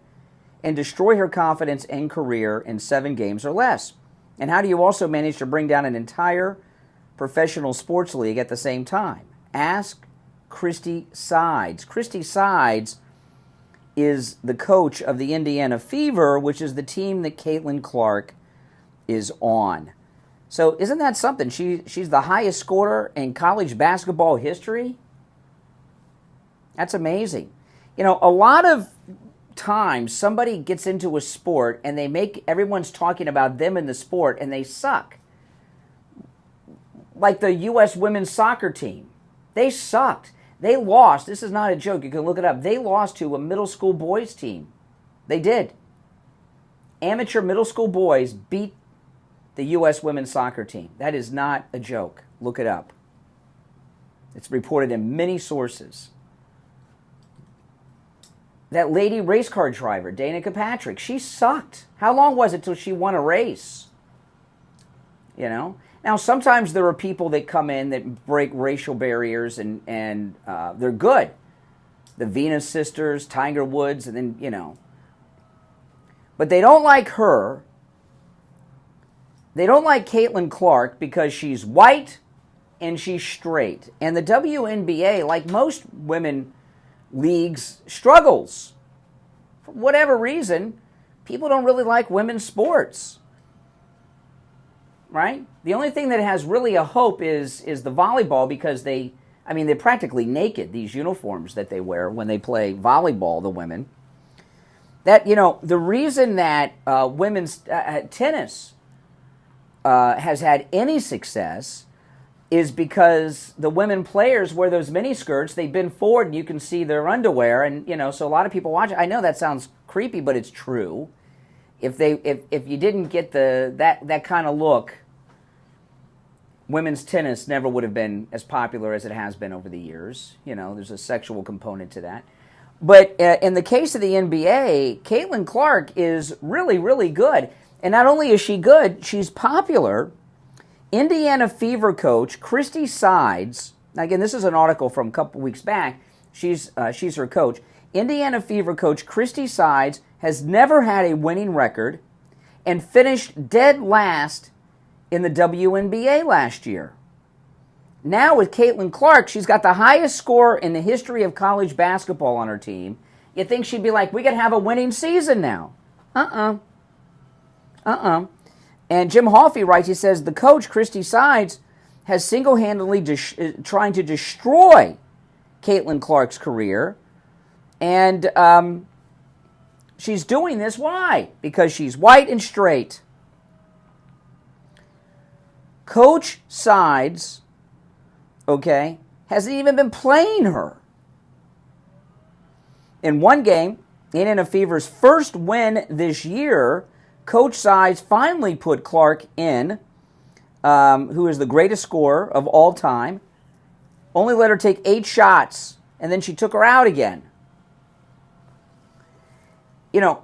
and destroy her confidence and career in 7 games or less? And how do you also manage to bring down an entire professional sports league at the same time? Ask Christy Sides. Christy Sides is the coach of the Indiana Fever, which is the team that Caitlin Clark is on. So isn't that something? She's the highest scorer in college basketball history. That's amazing. You know, a lot of times somebody gets into a sport and everyone's talking about them in the sport and they suck. Like the U.S. women's soccer team. They sucked. They lost. This is not a joke. You can look it up. They lost to a middle school boys team. They did. Amateur middle school boys beat the U.S. women's soccer team. That is not a joke. Look it up. It's reported in many sources. That lady race car driver, Danica Patrick, she sucked. How long was it till she won a race? You know? Now, sometimes there are people that come in that break racial barriers and they're good. The Venus sisters, Tiger Woods, and then, you know. But they don't like her. They don't like Caitlin Clark because she's white and she's straight. And the WNBA, like most women leagues, struggles. For whatever reason, people don't really like women's sports. Right? The only thing that has really a hope is the volleyball because they're practically naked, these uniforms that they wear when they play volleyball, the women. That, you know, the reason that women's tennis has had any success is because the women players wear those mini skirts, they bend forward and you can see their underwear, and, you know, so a lot of people watch it. I know that sounds creepy, but it's true. If you didn't get that kind of look, women's tennis never would have been as popular as it has been over the years. You know, there's a sexual component to that. But in the case of the NBA, Caitlin Clark is really, really good. And not only is she good, she's popular. Indiana Fever coach Christy Sides, again, this is an article from a couple weeks back. She's her coach. Indiana Fever coach Christy Sides has never had a winning record and finished dead last in the WNBA last year. Now with Caitlin Clark, she's got the highest score in the history of college basketball on her team. You'd think she'd be like, we could have a winning season now. And Jim Hoffey writes, he says, the coach, Christy Sides, has single-handedly trying to destroy Caitlin Clark's career. And she's doing this, why? Because she's white and straight. Coach Sides, okay, hasn't even been playing her. In one game, Indiana Fever's first win this year, Coach Sides finally put Clark in, who is the greatest scorer of all time. Only let her take 8 shots, and then she took her out again. You know,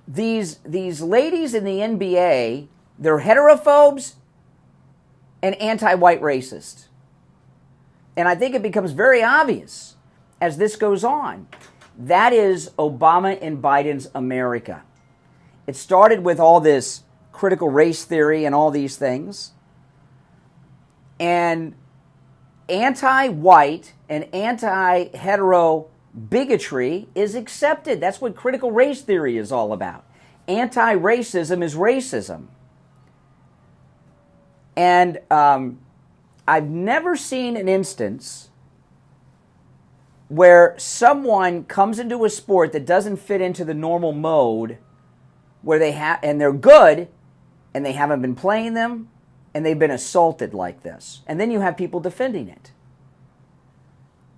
these ladies in the NBA, they're heterophobes and anti-white racist. And I think it becomes very obvious as this goes on. That is Obama and Biden's America. It started with all this critical race theory and all these things. And anti-white and anti-hetero bigotry is accepted. That's what critical race theory is all about. Anti-racism is racism. And I've never seen an instance where someone comes into a sport that doesn't fit into the normal mode where and they're good and they haven't been playing them and they've been assaulted like this. And then you have people defending it.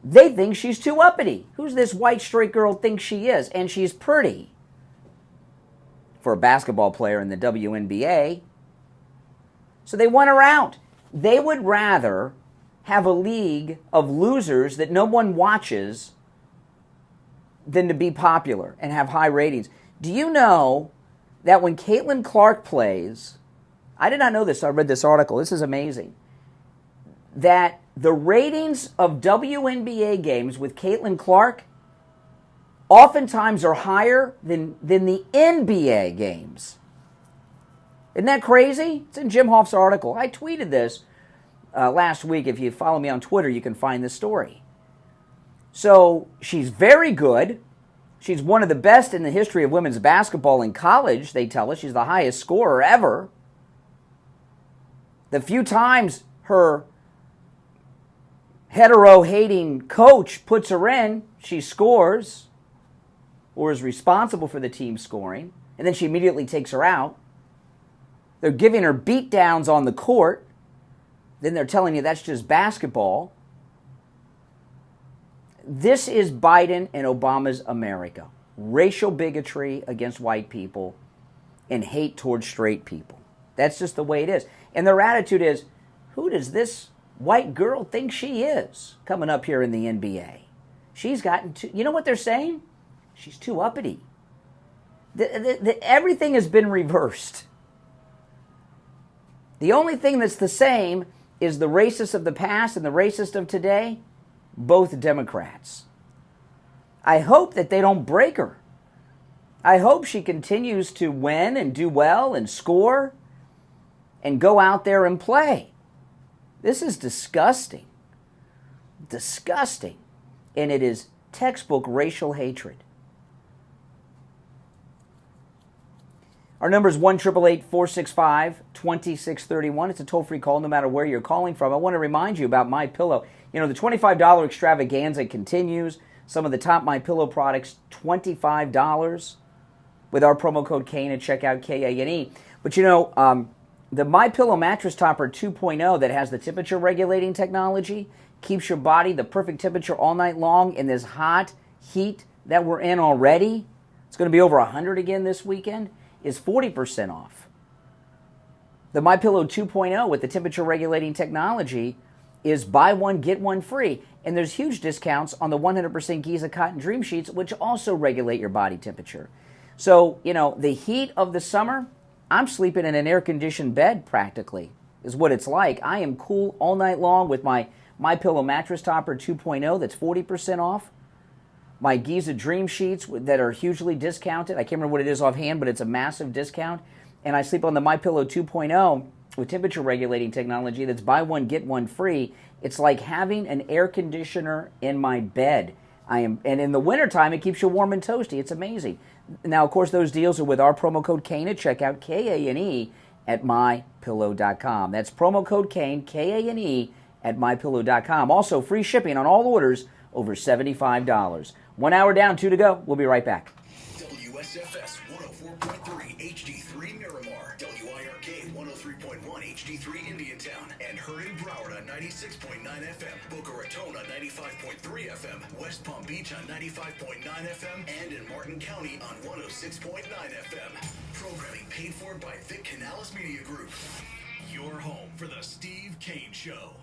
They think she's too uppity. Who's this white straight girl thinks she is? And she's pretty. For a basketball player in the WNBA. So they want her out. They would rather have a league of losers that no one watches than to be popular and have high ratings. Do you know that when Caitlin Clark plays, I did not know this, so I read this article, this is amazing, that the ratings of WNBA games with Caitlin Clark oftentimes are higher than the NBA games. Isn't that crazy? It's in Jim Hoff's article. I tweeted this last week. If you follow me on Twitter, you can find this story. So she's very good. She's one of the best in the history of women's basketball in college, they tell us. She's the highest scorer ever. The few times her hetero-hating coach puts her in, she scores or is responsible for the team scoring, and then she immediately takes her out. They're giving her beatdowns on the court. Then they're telling you that's just basketball. This is Biden and Obama's America. Racial bigotry against white people and hate towards straight people. That's just the way it is. And their attitude is, who does this white girl think she is coming up here in the NBA? She's gotten too... You know what they're saying? She's too uppity. Everything has been reversed. The only thing that's the same is the racist of the past and the racist of today, both Democrats. I hope that they don't break her. I hope she continues to win and do well and score and go out there and play. This is disgusting. Disgusting. And it is textbook racial hatred. Our number is 1-888-465-2631. It's a toll-free call no matter where you're calling from. I want to remind you about MyPillow. You know, the $25 extravaganza continues. Some of the top MyPillow products, $25 with our promo code KANE at checkout, KANE. But you know, the MyPillow Mattress Topper 2.0 that has the temperature regulating technology keeps your body the perfect temperature all night long in this hot heat that we're in already. It's going to be over 100 again this weekend. Is 40% off. The MyPillow 2.0 with the temperature regulating technology is buy one, get one free. And there's huge discounts on the 100% Giza Cotton Dream Sheets, which also regulate your body temperature. So, you know, the heat of the summer, I'm sleeping in an air-conditioned bed practically, is what it's like. I am cool all night long with my MyPillow Mattress Topper 2.0 that's 40% off. My Giza Dream Sheets that are hugely discounted. I can't remember what it is offhand, but it's a massive discount. And I sleep on the MyPillow 2.0 with temperature regulating technology that's buy one, get one free. It's like having an air conditioner in my bed. And in the wintertime, it keeps you warm and toasty. It's amazing. Now, of course, those deals are with our promo code KANE at checkout, KANE at mypillow.com. That's promo code KANE, KANE at mypillow.com. Also, free shipping on all orders over $75. 1 hour down, 2 to go. We'll be right back. WSFS 104.3 HD3 Miramar, WIRK 103.1 HD3 Indiantown, and heard in Broward on 96.9 FM, Boca Raton on 95.3 FM, West Palm Beach on 95.9 FM, and in Martin County on 106.9 FM. Programming paid for by Vic Canales Media Group. Your home for the Steve Kane Show.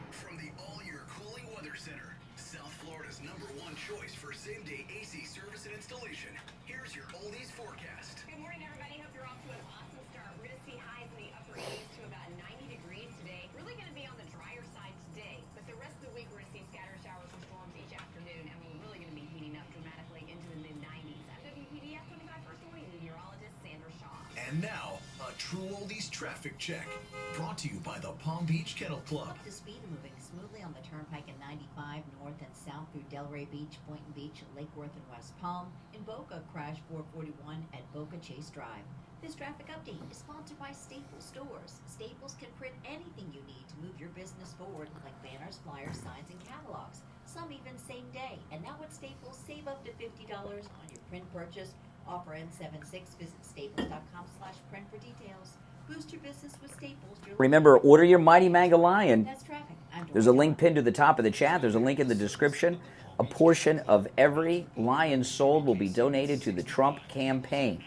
From the All-Year Cooling Weather Center, South Florida's #1 choice for same-day AC service and installation. Here's your oldies forecast. Good morning, everybody. Hope you're off to an awesome start. We're going to see highs in the upper 80s to about 90 degrees today. Really going to be on the drier side today, but the rest of the week we're going to see scattered showers and storms each afternoon, and we're really going to be heating up dramatically into the mid-90s. I'm WPDF 25 First Warning meteorologist Sandra Shaw. And now, a true oldies traffic check. Brought to you by the Palm Beach Kennel Club. Up to speed, moving smoothly on the Turnpike in 95 north and south through Delray Beach, Boynton Beach, Lake Worth, and West Palm. In Boca, crash 441 at Boca Chase Drive. This traffic update is sponsored by Staples Stores. Staples can print anything you need to move your business forward, like banners, flyers, signs, and catalogs. Some even same day. And now at Staples, save up to $50 on your print purchase. Offer ends 7/6. Visit staples.com/print for details. Boost your business with Staples. Remember, order your Mighty Manga Lion. That's traffic. There's a link pinned to the top of the chat. There's a link in the description. A portion of every lion sold will be donated to the Trump campaign.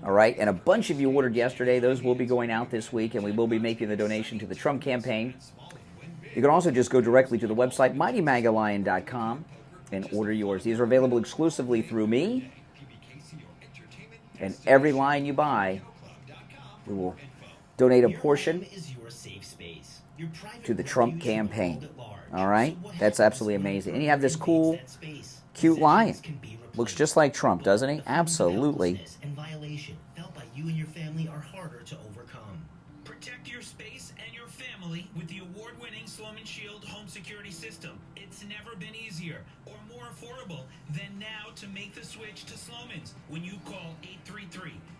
All right, and a bunch of you ordered yesterday. Those will be going out this week, and we will be making the donation to the Trump campaign. You can also just go directly to the website, MightyMagaLion.com, and order yours. These are available exclusively through me, and every lion you buy, we will donate a portion to the Trump campaign. All right? That's absolutely amazing. And you have this cool, cute lion. Looks just like Trump, doesn't he? Absolutely. And violation felt by you and your family are harder to overcome. Protect your space and your family with the award-winning Sloman Shield home security system. It's never been easier or more affordable than now to make the switch to Sloman's. When you call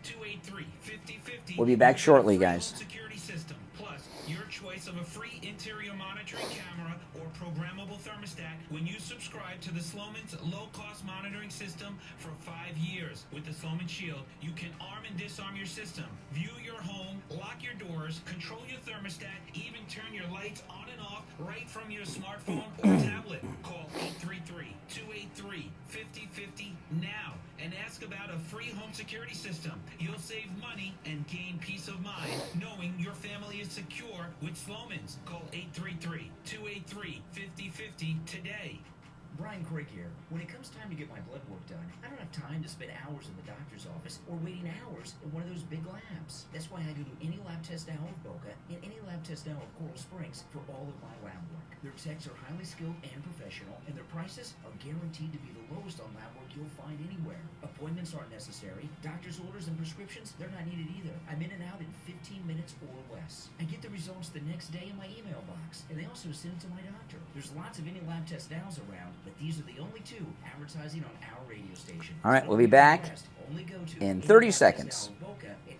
833-283-5050. We'll be back shortly, guys. Security system, plus your choice of a free interior monitoring camera or programmable thermostat when you subscribe to the Sloman's low-cost monitoring system for 5 years. With the Sloman Shield, you can arm and disarm your system, view your home, lock your doors, control your thermostat, even turn your lights on and off right from your smartphone or tablet. Call 833-283-5050 now and ask about a free home security system. You'll save money and gain peace of mind knowing your family is secure with Sloman's. Call 833-283-5050 today. Brian Craig here. When it comes time to get my blood work done, I don't have time to spend hours in the doctor's office or waiting hours in one of those big labs. That's why I go to Any Lab Test Now of Boca and Any Lab Test Now of Coral Springs for all of my lab work. Their techs are highly skilled and professional, and their prices are guaranteed to be the lowest on lab work you'll find anywhere. Appointments aren't necessary. Doctor's orders and prescriptions, they're not needed either. I'm in and out in 15 minutes or less. I get the results the next day in my email box, and they also send it to my doctor. There's lots of Any Lab Test Nows around, but these are the only two advertising on our radio station. All right, we'll be back in 30 seconds.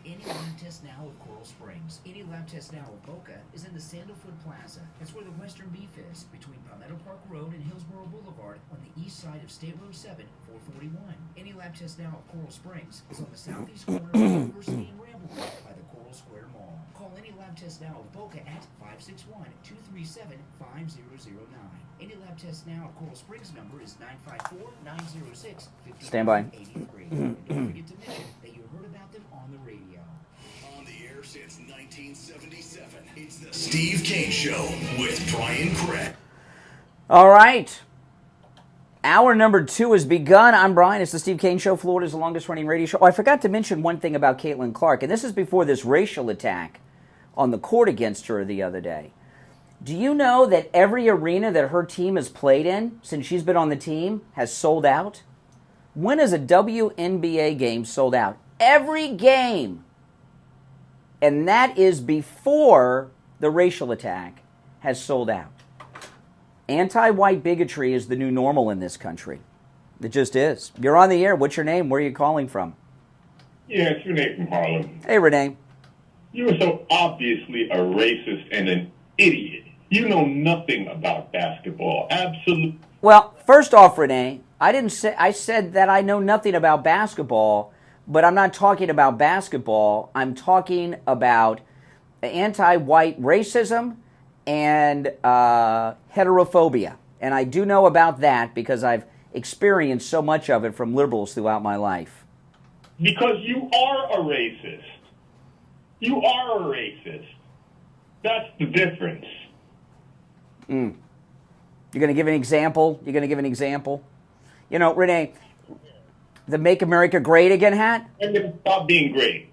Any Lab Test Now of Coral Springs. Any Lab Test Now of Boca is in the Sandalwood Plaza. That's where the Western Beef is, between Palmetto Park Road and Hillsborough Boulevard on the east side of State Road 7, 441. Any Lab Test Now of Coral Springs is on the southeast corner of University and Ramblewood by the Coral Square Mall. Call Any Lab Test Now of Boca at 561-237-5009. Any Lab Test Now of Coral Springs number is 954-906-5383. Stand by. And don't forget to mention that you heard about them on the radio. On the air since 1977, it's the Steve Kane Show with Brian Craig. All right. Hour number 2 has begun. I'm Brian. It's the Steve Kane Show, Florida's longest-running radio show. Oh, I forgot to mention one thing about Caitlin Clark, and this is before this racial attack on the court against her the other day. Do you know that every arena that her team has played in since she's been on the team has sold out? When has a WNBA game sold out? Every game. And that is before the racial attack has sold out. Anti-white bigotry is the new normal in this country. It just is. You're on the air. What's your name? Where are you calling from? Yeah, it's Renee from Harlem. Hey, Renee. You are so obviously a racist and an idiot. You know nothing about basketball. Absolutely. Well, first off, Renee, I said that I know nothing about basketball, but I'm not talking about basketball. I'm talking about anti-white racism and heterophobia. And I do know about that because I've experienced so much of it from liberals throughout my life. Because you are a racist. You are a racist. That's the difference. You're going to give an example? You're going to give an example? You know, Renee, the Make America Great Again hat? When did it stop being great?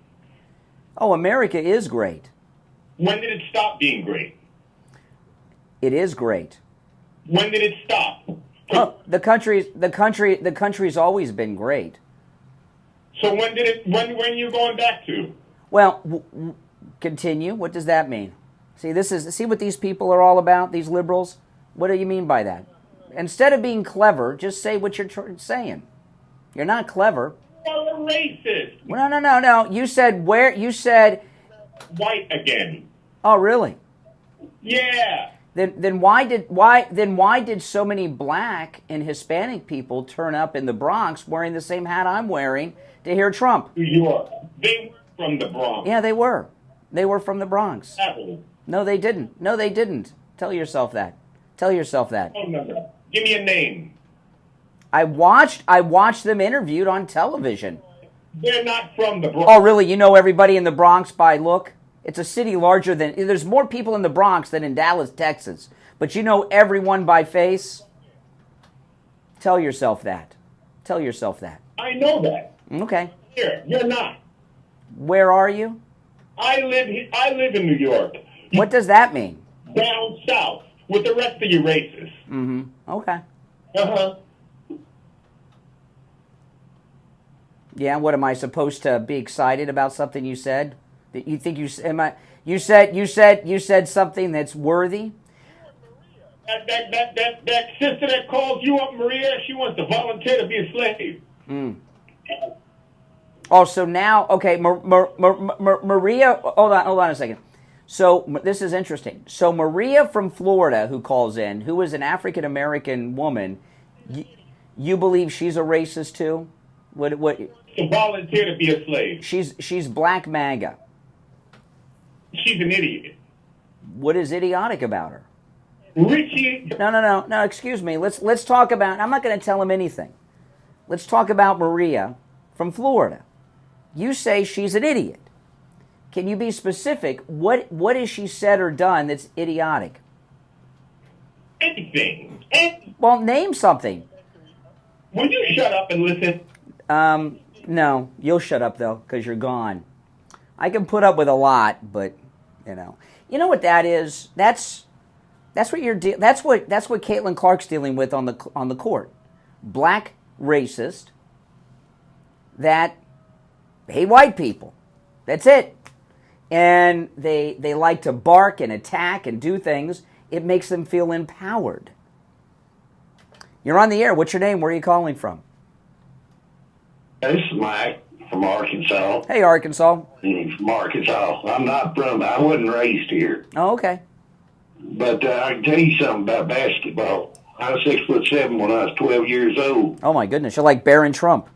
Oh, America is great. When did it stop being great? It is great. When did it stop? Oh, the country's always been great. So when are you going back to? Well, continue. What does that mean? See what these people are all about, these liberals? What do you mean by that? Instead of being clever, just say what you're saying. You're not clever. You're a racist. No. You said white again. Oh, really? Yeah. Then why did so many black and Hispanic people turn up in the Bronx wearing the same hat I'm wearing to hear Trump? New York. They were from the Bronx. Yeah, they were. They were from the Bronx. Apple. No, they didn't. Tell yourself that. Phone number. Give me a name. I watched them interviewed on television. They're not from the Bronx. Oh, really? You know everybody in the Bronx by look? It's a city larger than... There's more people in the Bronx than in Dallas, Texas. But you know everyone by face? Tell yourself that. I know that. Okay. Here, you're not. Where are you? I live in New York. What does that mean? Down south with the rest of you racists. Mm-hmm. Okay. Uh-huh. Yeah, what am I supposed to be excited about something you said? You think you said something that's worthy? That sister that called you up, Maria, she wants to volunteer to be a slave. Oh, so now, okay, Maria, hold on a second. So this is interesting. So Maria from Florida, who calls in, who is an African American woman, you believe she's a racist too? What? To volunteer to be a slave. She's black MAGA. She's an idiot. What is idiotic about her? Richie. No. Excuse me. Let's talk about. I'm not going to tell him anything. Let's talk about Maria from Florida. You say she's an idiot. Can you be specific? What has she said or done that's idiotic? Anything. Well, name something. Will you shut up and listen? No, you'll shut up though, because you're gone. I can put up with a lot, but you know what that is. That's what you're. That's what Caitlin Clark's dealing with on the court. Black racist that hate white people. That's it. And they like to bark and attack and do things. It makes them feel empowered. You're on the air. What's your name? Where are you calling from? This is Mike from Arkansas. Hey, Arkansas. From Arkansas. I wasn't raised here. Oh, okay. But I can tell you something about basketball. I was 6'7" when I was 12 years old. Oh my goodness, you're like Barron Trump.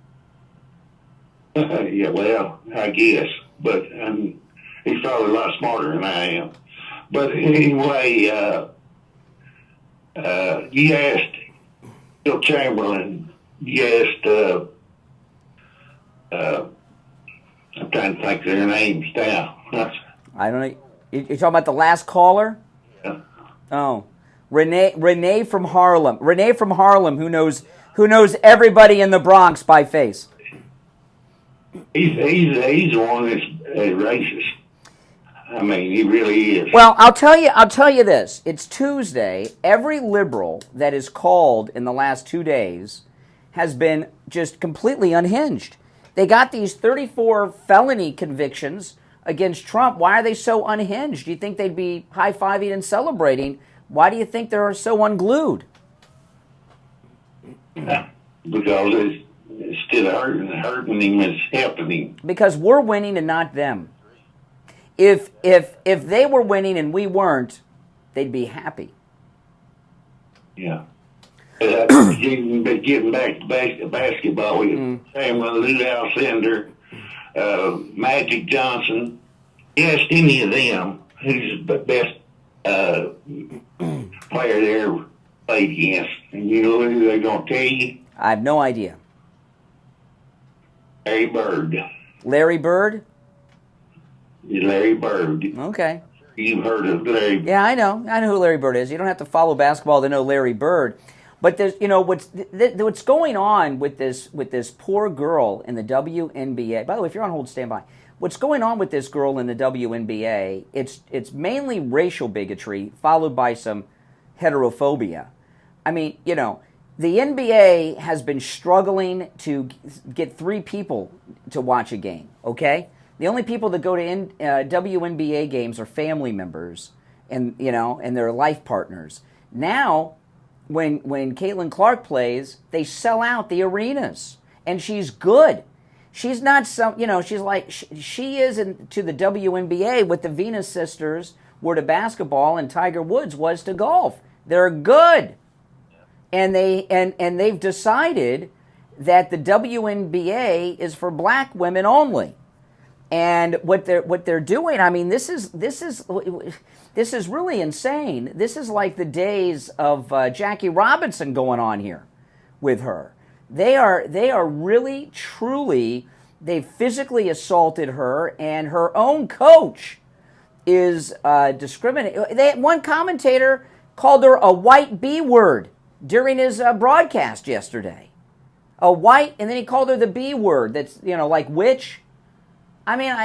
Yeah, well, I guess. But he's probably a lot smarter than I am. But anyway, you asked Bill Chamberlain, you asked, I'm trying to think of their names now. I don't know. You're talking about the last caller? Yeah. Oh, Renee from Harlem. Renee from Harlem, who knows everybody in the Bronx by face. He's the one that's racist. I mean, he really is. Well, I'll tell you this. It's Tuesday. Every liberal that is called in the last 2 days has been just completely unhinged. They got these 34 felony convictions against Trump. Why are they so unhinged? Do you think they'd be high-fiving and celebrating? Why do you think they're so unglued? Because instead of hurting him, it's helping him. Because we're winning and not them. If they were winning and we weren't, they'd be happy. Yeah. Getting back to basketball, we Pamela, Lou Alcindor, Magic Johnson. Ask any of them who's the best player they ever played against, and you know who they're going to tell you? I have no idea. Larry Bird. Larry Bird? Larry Bird. Okay. You've heard of Larry Bird. Yeah, I know who Larry Bird is. You don't have to follow basketball to know Larry Bird. But there's, what's going on with this poor girl in the WNBA. By the way, if you're on hold, stand by. What's going on with this girl in the WNBA? It's mainly racial bigotry followed by some heterophobia. I mean, the NBA has been struggling to get 3 people to watch a game. Okay, the only people that go to WNBA games are family members and their life partners. Now, when Caitlin Clark plays, they sell out the arenas, and she's good. She's not she's like she is to the WNBA what the Venus sisters were to basketball and Tiger Woods was to golf. They're good, and they've decided that the WNBA is for black women only. And what they're doing, I mean, this is really insane. This is like the days of Jackie Robinson going on here with her. They are really, truly, they physically assaulted her, and her own coach is discriminating. One commentator called her a white B word during his broadcast yesterday. A white, and then he called her the B word. That's like witch. I mean,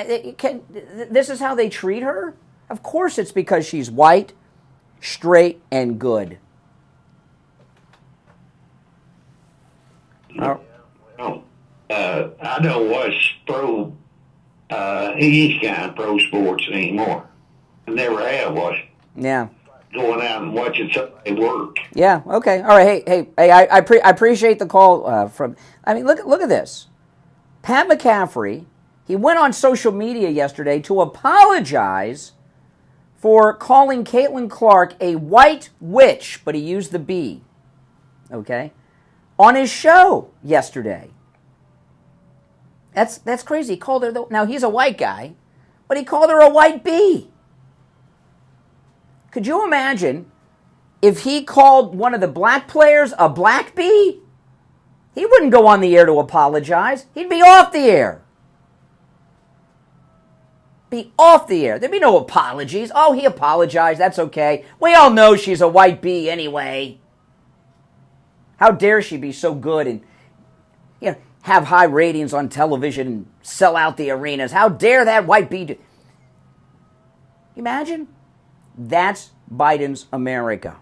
this is how they treat her? Of course it's because she's white, straight, and good. I don't watch any kind of pro sports anymore. I never have watched. Yeah. going out and watching somebody work. Yeah. Okay. All right. Hey. I appreciate the call from. I mean, look at this. Pat McCaffrey. He went on social media yesterday to apologize for calling Caitlin Clark a white witch, but he used the B. Okay, on his show yesterday. That's crazy. He called her. Now he's a white guy, but he called her a white bee. Could you imagine if he called one of the black players a black bee? He wouldn't go on the air to apologize. He'd be off the air. Be off the air. There'd be no apologies. Oh, he apologized. That's okay. We all know she's a white bee anyway. How dare she be so good and have high ratings on television and sell out the arenas? How dare that white bee do? Imagine? That's Biden's America.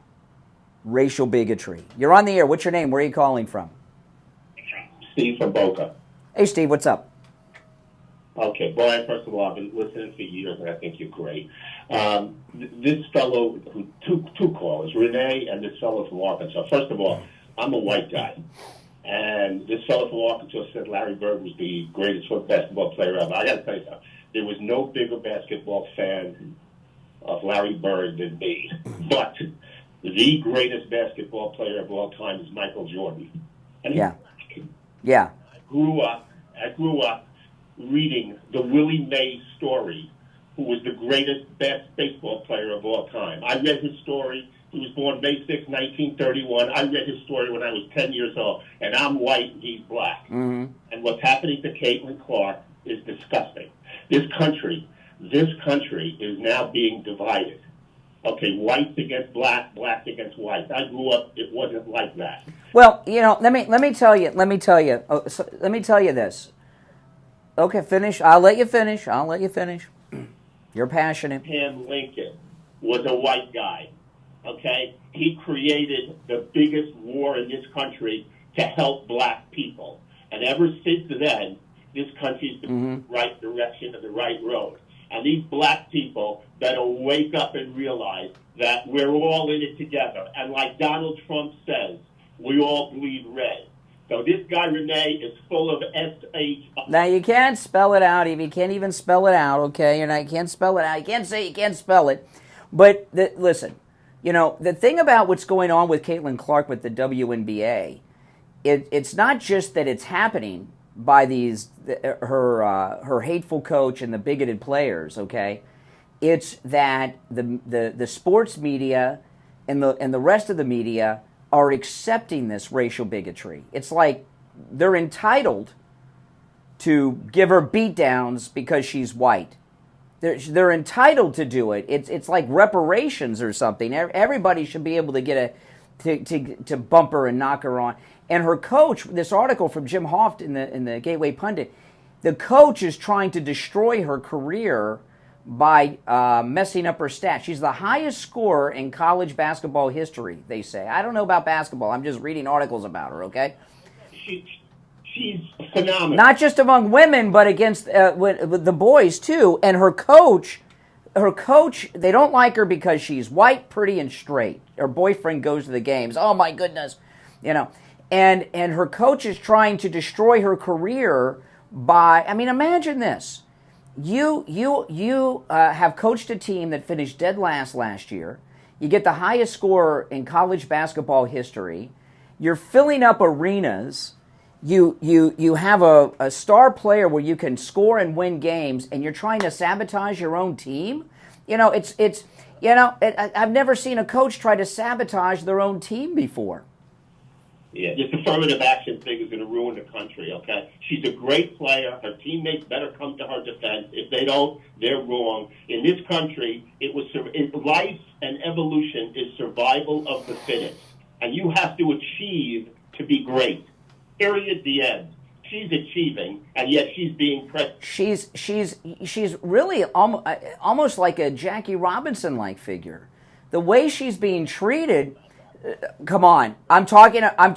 Racial bigotry. You're on the air. What's your name? Where are you calling from? Steve from Boca. Hey, Steve. What's up? Okay, Brian, first of all, I've been listening for years, and I think you're great. This fellow, two callers, Renee and this fellow from Arkansas. First of all, I'm a white guy, and this fellow from Arkansas said Larry Bird was the greatest basketball player ever. I got to tell you something. There was no bigger basketball fan of Larry Bird than me, but the greatest basketball player of all time is Michael Jordan. And yeah. Yeah. I grew up reading the Willie Mays story, who was the greatest baseball player of all time. I read his story. He was born May 6, 1931. I read his story when I was 10 years old, and I'm white and he's black. Mm-hmm. And what's happening to Caitlin Clark is disgusting. This country is now being divided. Okay, whites against black, blacks against whites. I grew up; it wasn't like that. Well, let me tell you this. Okay, finish. I'll let you finish. You're passionate. Abraham Lincoln was a white guy. Okay, he created the biggest war in this country to help black people, and ever since then, this country's been in the right direction and the right road. And these black people better wake up and realize that we're all in it together. And like Donald Trump says, we all bleed red. So this guy, Renee, is full of SH. Now, you can't spell it out. If you can't even spell it out, okay? You can't spell it out. You can't say you can't spell it. But listen, the thing about what's going on with Caitlin Clark with the WNBA, it's not just that it's happening by her hateful coach and the bigoted players, okay? It's that the sports media and the rest of the media are accepting this racial bigotry. It's like they're entitled to give her beatdowns because she's white. They're entitled to do it. It's like reparations or something. Everybody should be able to get to bump her and knock her on. And her coach, this article from Jim Hoft in the Gateway Pundit, the coach is trying to destroy her career by messing up her stats. She's the highest scorer in college basketball history, they say. I don't know about basketball. I'm just reading articles about her, okay? She's phenomenal. Not just among women, but against with the boys, too. And her coach, they don't like her because she's white, pretty, and straight. Her boyfriend goes to the games. Oh, my goodness. And her coach is trying to destroy her career by, imagine this. You have coached a team that finished dead last year. You get the highest score in college basketball history. You're filling up arenas. You have a star player where you can score and win games, and you're trying to sabotage your own team. I've never seen a coach try to sabotage their own team before. Yeah, this affirmative action thing is going to ruin the country, okay? She's a great player. Her teammates better come to her defense. If they don't, they're wrong. In this country, life and evolution is survival of the fittest. And you have to achieve to be great. Period, the end. She's achieving, and yet she's being pressed. She's really almost like a Jackie Robinson-like figure. The way she's being treated... Come on. I'm not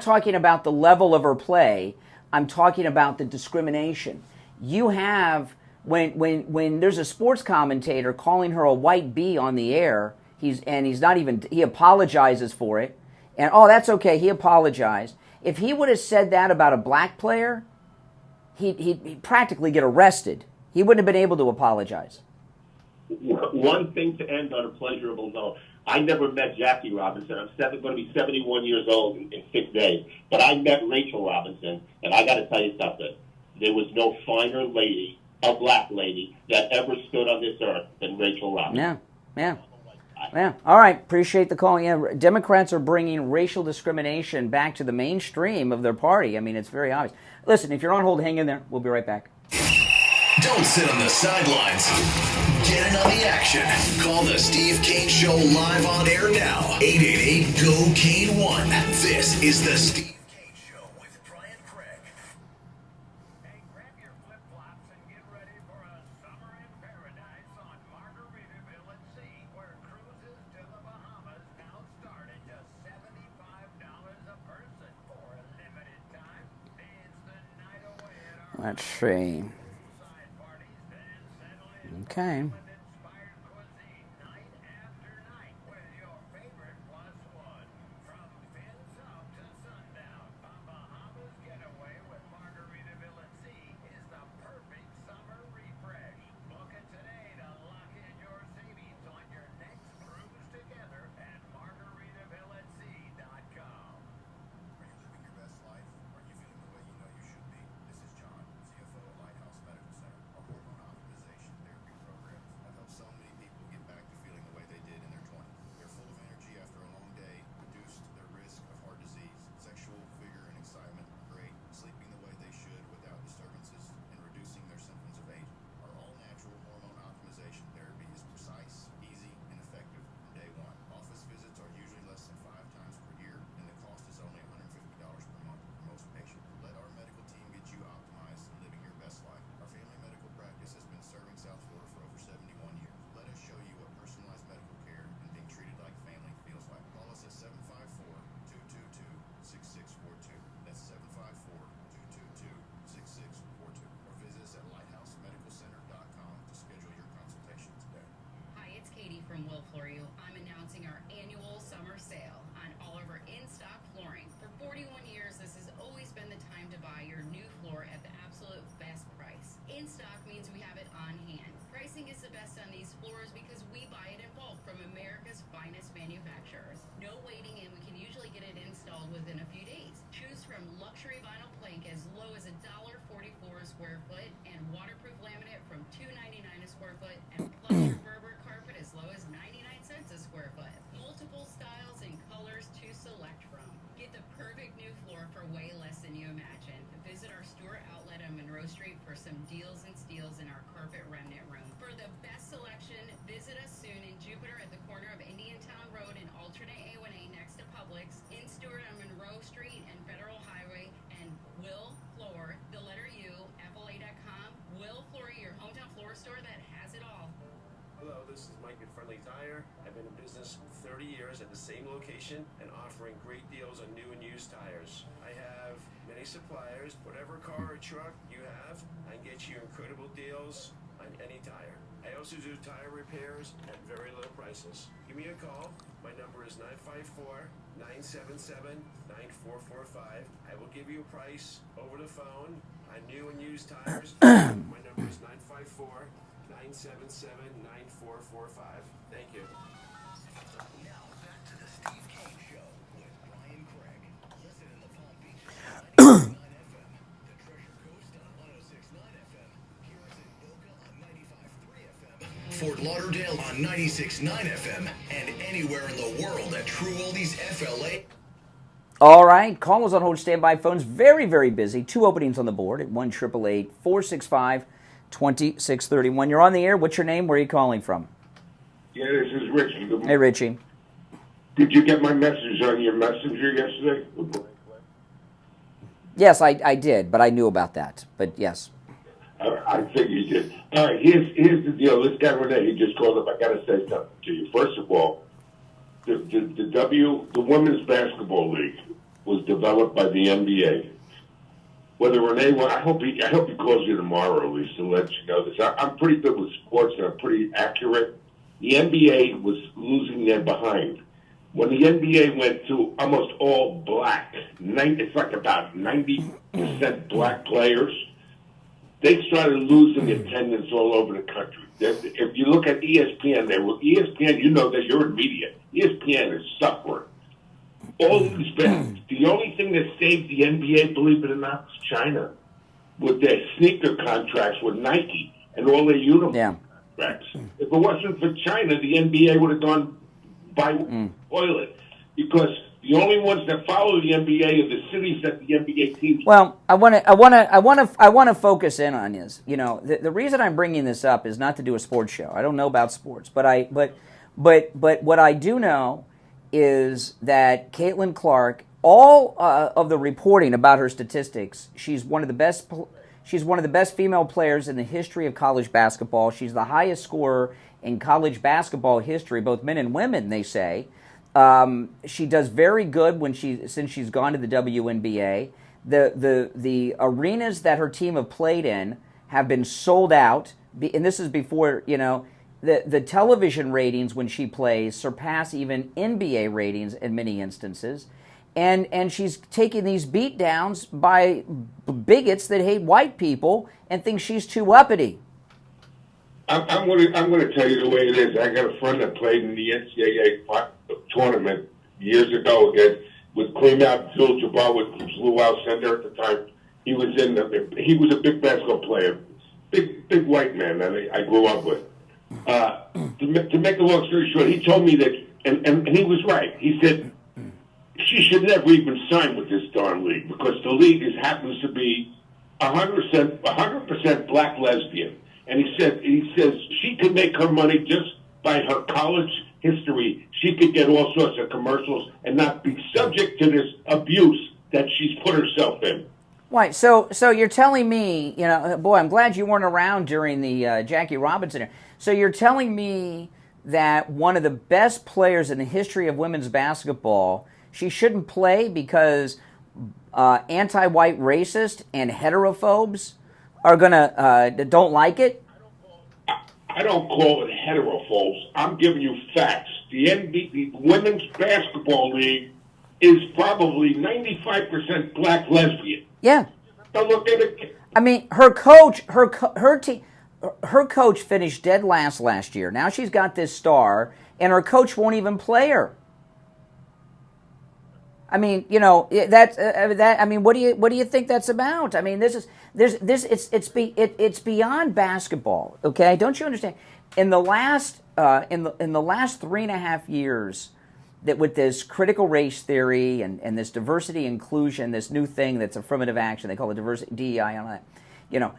talking about the level of her play. I'm talking about the discrimination. You have when there's a sports commentator calling her a white bee on the air, he apologizes for it, and that's okay, he apologized. If he would have said that about a black player, he'd practically get arrested. He wouldn't have been able to apologize. One thing to end on a pleasurable note. I never met Jackie Robinson. I'm going to be 71 years old in 6 days. But I met Rachel Robinson, and I got to tell you something. There was no finer lady, a black lady, that ever stood on this earth than Rachel Robinson. Yeah. All right. Appreciate the call. Yeah, Democrats are bringing racial discrimination back to the mainstream of their party. I mean, it's very obvious. Listen, if you're on hold, hang in there. We'll be right back. Don't sit on the sidelines. Get in on the action. Call the Steve Kane Show live on air now. 888-GO-KANE-1. This is the Steve Kane Show with Brian Craig. Hey, grab your flip-flops and get ready for a summer in paradise on Margaritaville at Sea, where cruises to the Bahamas now start at just $75 a person for a limited time. Dance the night away at our Let's see. Okay. From Will For You, I'm announcing our annual summer sale on all of our in-stock flooring. For 41 years, this has always been the time to buy your new floor at the absolute best price. In stock means we have it on hand. Pricing is the best on these floors because we buy it in bulk from America's finest manufacturers. No waiting, and we can usually get it installed within a few days. Choose from luxury vinyl plank as low as $1.44 a square foot and waterproof laminate from $2.99 a square foot and plush Berber carpet as low as 99 cents a square foot. Multiple styles and colors to select from. Get the perfect new floor for way less than you imagine. Visit our store outlet on Monroe Street for some deals and steals in our carpet remnant room. For the best selection, visit us soon in Jupiter at the corner of Indiantown Road and alternate A1A next to Publix, in Stewart on Monroe Street and Federal Highway, and Will Floor, the letter U, FLA.com. Will Floor, your hometown floor store that has it all. Hello, this is Mike at Friendly Tire. I've been in business 30 years at the same location and offering great deals on new and used tires. I have many suppliers. Whatever car or truck you have, I can get you incredible deals on any tire. I also do tire repairs at very low prices. Give me a call. My number is 954-977-9445. I will give you a price over the phone on new and used tires. My number is 954-977-9445. Thank you. Now back to the Steve Kane Show with Brian Craig. Listen in the Palm Beach on 99 FM, the Treasure Coast on 106.9 FM, Kearns and Boca on 95.3 FM, Fort Lauderdale on 96.9 FM, and anywhere in the world at True Oldies FLA. All right, callers on hold, standby phones, very, very busy. 2 openings on the board at 1-888-465-2631. You're on the air. What's your name? Where are you calling from? Yeah, this is Richie. Good morning. Hey, Richie. Did you get my message on your messenger yesterday? Yes, I did, but I knew about that. But yes. I think you did. All right, here's the deal. This guy Renee, he just called up. I got to say something to you. First of all, the Women's Basketball League was developed by the NBA. whether Renee, I hope he calls you tomorrow, at least, to let you know this. I'm pretty good with sports, and I'm pretty accurate. The NBA was losing their behind. When the NBA went to almost all black, it's like about 90% black players, they started losing attendance all over the country. If you look at ESPN, ESPN, you know that you're in media. ESPN is suffering. All these bands. The only thing that saved the NBA, believe it or not, was China, with their sneaker contracts with Nike and all their uniform contracts. If it wasn't for China, the NBA would have gone by toilet, because the only ones that follow the NBA are the cities that the NBA teams. Well, I want to focus in on this. You know, the reason I'm bringing this up is not to do a sports show. I don't know about sports, but what I do know is that Caitlin Clark, all of the reporting about her statistics, she's one of the best. She's one of the best female players in the history of college basketball. She's the highest scorer in college basketball history, both men and women, they say. She does very good since she's gone to the WNBA. The arenas that her team have played in have been sold out, and this is before, you know, the television ratings when she plays surpass even NBA ratings in many instances. And she's taking these beat downs by bigots that hate white people and think she's too uppity. I'm going to tell you the way it is. I got a friend that played in the NCAA tournament years ago again with Kareem Abdul-Jabbar, with Lou Alcindor at the time. He was a big basketball player, big white man that I grew up with. To make a long story short, he told me that, and he was right. He said she should never even sign with this darn league, because the league happens to be 100% black lesbian. And he says she could make her money just by her college history. She could get all sorts of commercials and not be subject to this abuse that she's put herself in. Right. So you're telling me, you know, boy, I'm glad you weren't around during the Jackie Robinson era. So you're telling me that one of the best players in the history of women's basketball, she shouldn't play because anti-white racist and heterophobes are don't like it? I don't call it heterophobes. I'm giving you facts. The Women's Basketball League is probably 95% black lesbian. Yeah. Don't look at it. I mean, her coach finished dead last year. Now she's got this star, and her coach won't even play her. I mean, you know, I mean, what do you think that's about? I mean, it's beyond basketball. Okay, don't you understand? In the last in the last 3.5 years, that with this critical race theory and this diversity inclusion, this new thing that's affirmative action, they call it diversity, DEI, and all that. You know,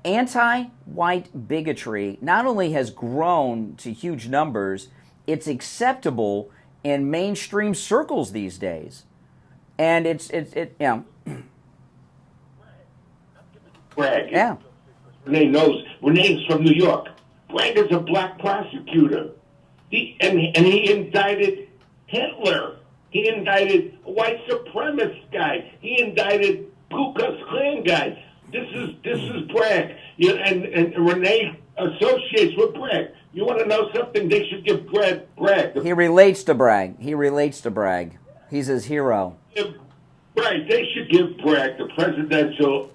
anti-white bigotry not only has grown to huge numbers, it's acceptable in mainstream circles these days. And it's you know. Bragg. Yeah. Renee knows. Renee's from New York. Bragg is a black prosecutor. He indicted Hitler. He indicted a white supremacist guy. He indicted Ku Klux Klan guys. This is Bragg. And Renee associates with Bragg. You want to know something? They should give Bragg. He relates to Bragg. He's his hero. Right. They should give Bragg the Presidential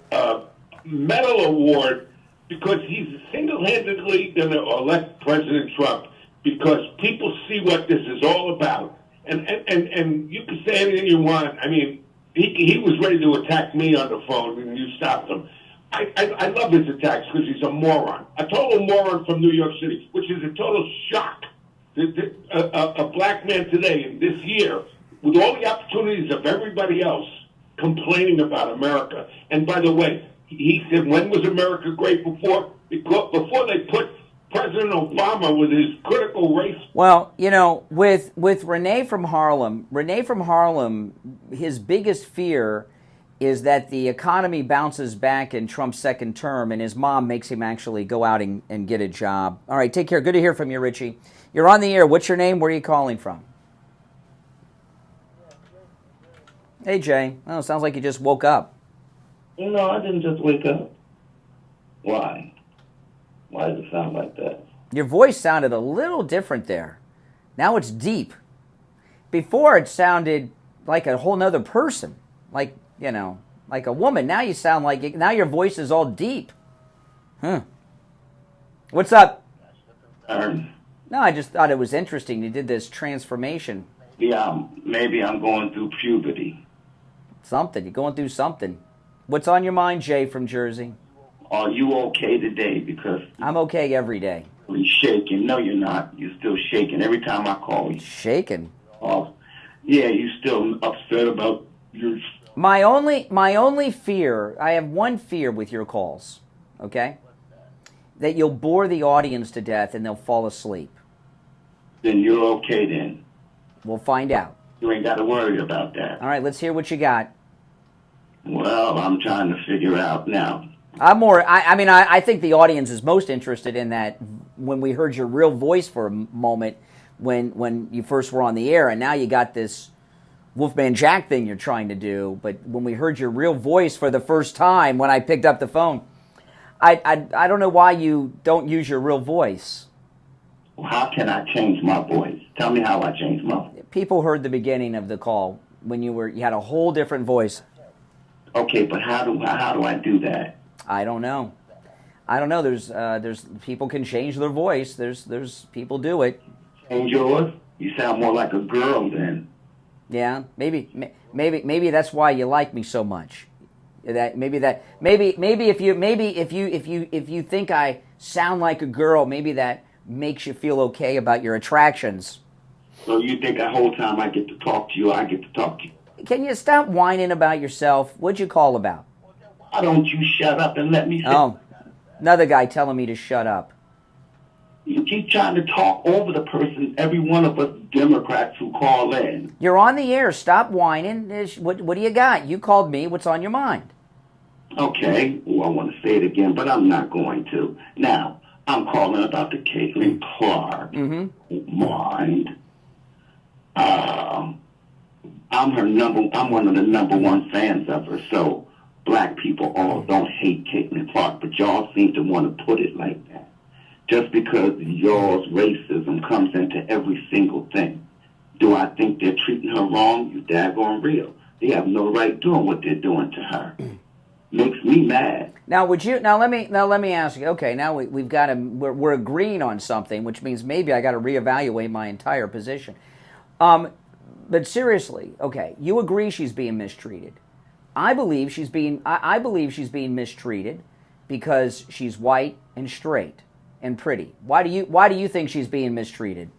Medal Award, because he's single-handedly going to elect President Trump, because people see what this is all about. And you can say anything you want. I mean, he was ready to attack me on the phone, and you stopped him. I love his attacks because he's a moron. A total moron from New York City, which is a total shock. A black man today, in this year, with all the opportunities of everybody else complaining about America. And by the way, he said, when was America great before? Before they put President Obama with his critical race. Well, you know, with Renee from Harlem, his biggest fear is that the economy bounces back in Trump's second term, and his mom makes him actually go out and get a job. All right, take care. Good to hear from you, Richie. You're on the air. What's your name? Where are you calling from? Hey, Jay. Oh, sounds like you just woke up. No, I didn't just wake up. Why? Why does it sound like that? Your voice sounded a little different there. Now it's deep. Before it sounded like a whole nother person, like, you know, like a woman. Now you sound like, now your voice is all deep. What's up? No, I just thought it was interesting. You did this transformation. Yeah, maybe I'm going through puberty. Something. You're going through something. What's on your mind, Jay from Jersey? Are you okay today? Because I'm okay every day. you're shaking. No, you're not. You're still shaking every time I call you. Shaking? Yeah, you're still upset about your... My only fear, I have one fear with your calls, okay? That you'll bore the audience to death and they'll fall asleep. Then you're okay then. We'll find out. You ain't got to worry about that. All right, let's hear what you got. Well, I'm trying to figure out now. I think the audience is most interested in that when we heard your real voice for a moment when you first were on the air, and now you got this Wolfman Jack thing you're trying to do. But when we heard your real voice for the first time when I picked up the phone, I don't know why you don't use your real voice. Well, how can I change my voice? Tell me how I change my voice. People heard the beginning of the call when you had a whole different voice. Okay, but how do I do that? I don't know. There's people can change their voice. There's people do it. Change yours? You sound more like a girl then. Yeah, maybe that's why you like me so much. Maybe if you think I sound like a girl, maybe that makes you feel okay about your attractions. So you think the whole time I get to talk to you, I get to talk to you? Can you stop whining about yourself? What'd you call about? Why don't you shut up and let me say? Oh, another guy telling me to shut up. You keep trying to talk over the person, every one of us Democrats who call in. You're on the air. Stop whining. What do you got? You called me. What's on your mind? Okay, well, I want to say it again, but I'm not going to. Now, I'm calling about the Caitlin Clark. Mind. I'm one of the number one fans of her, so black people all don't hate Caitlin Clark, but y'all seem to want to put it like that. Just because y'all's racism comes into every single thing. Do I think they're treating her wrong? You daggone real. They have no right doing what they're doing to her. Makes me mad. Now, let me ask you. Okay, now we've got we're agreeing on something, which means maybe I got to reevaluate my entire position. But seriously, okay, you agree she's being mistreated. I believe she's being mistreated because she's white and straight and pretty. Why do you think she's being mistreated?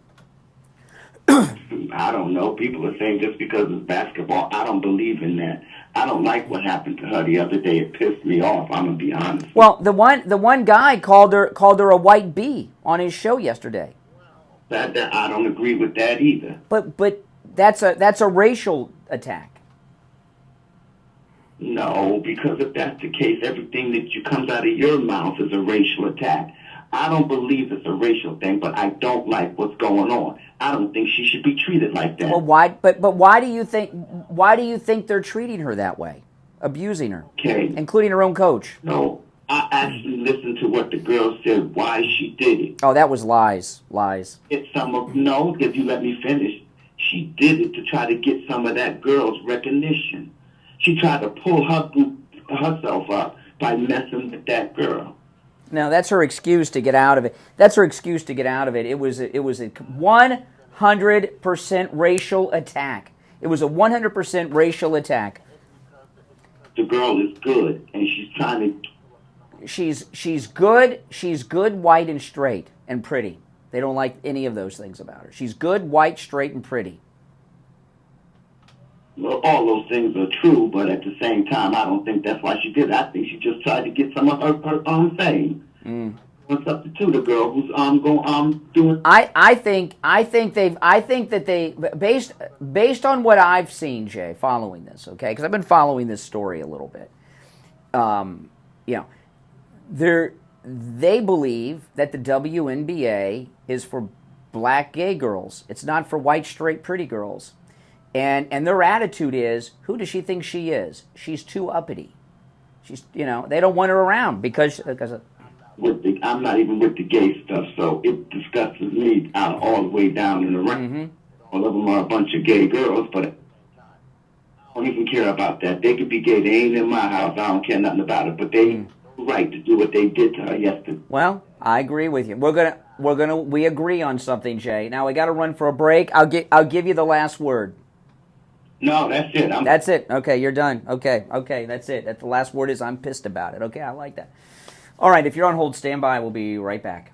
I don't know. People are saying just because it's basketball. I don't believe in that. I don't like what happened to her the other day. It pissed me off. I'm gonna be honest. Well, the one guy called her a white bee on his show yesterday. That I don't agree with that either. But that's a racial attack. No, because if that's the case, everything that comes out of your mouth is a racial attack. I don't believe it's a racial thing, but I don't like what's going on. I don't think she should be treated like that. Well, why? But why do you think they're treating her that way, abusing her, including her own coach? No, I actually listened to what the girl said. Why she did it? Oh, that was lies. It's no. If you let me finish, she did it to try to get some of that girl's recognition. She tried to pull herself up by messing with that girl. No, that's her excuse to get out of it. It was a 100% racial attack. It was a 100% racial attack. The girl is good, and she's trying to... She's good, white, and straight, and pretty. They don't like any of those things about her. She's good, white, straight, and pretty. Well, all those things are true, but at the same time, I don't think that's why she did it. I think she just tried to get some of her own fame. What's up to the girl who's doing? I think that they based on what I've seen, Jay, following this, okay, because I've been following this story a little bit. They believe that the WNBA is for black gay girls. It's not for white, straight, pretty girls. And their attitude is, who does she think she is? She's too uppity. She's, they don't want her around because I'm not even with the gay stuff, so it disgusts me out all the way down and around. All of them are a bunch of gay girls, but I don't even care about that. They could be gay. They ain't in my house. I don't care nothing about it, but they have the right to do what they did to her yesterday. Well, I agree with you. We agree on something, Jay. Now we got to run for a break. I'll give you the last word. No, that's it. That's it. Okay, you're done. Okay, that's it. The last word is I'm pissed about it. Okay, I like that. All right, if you're on hold, stand by. We'll be right back.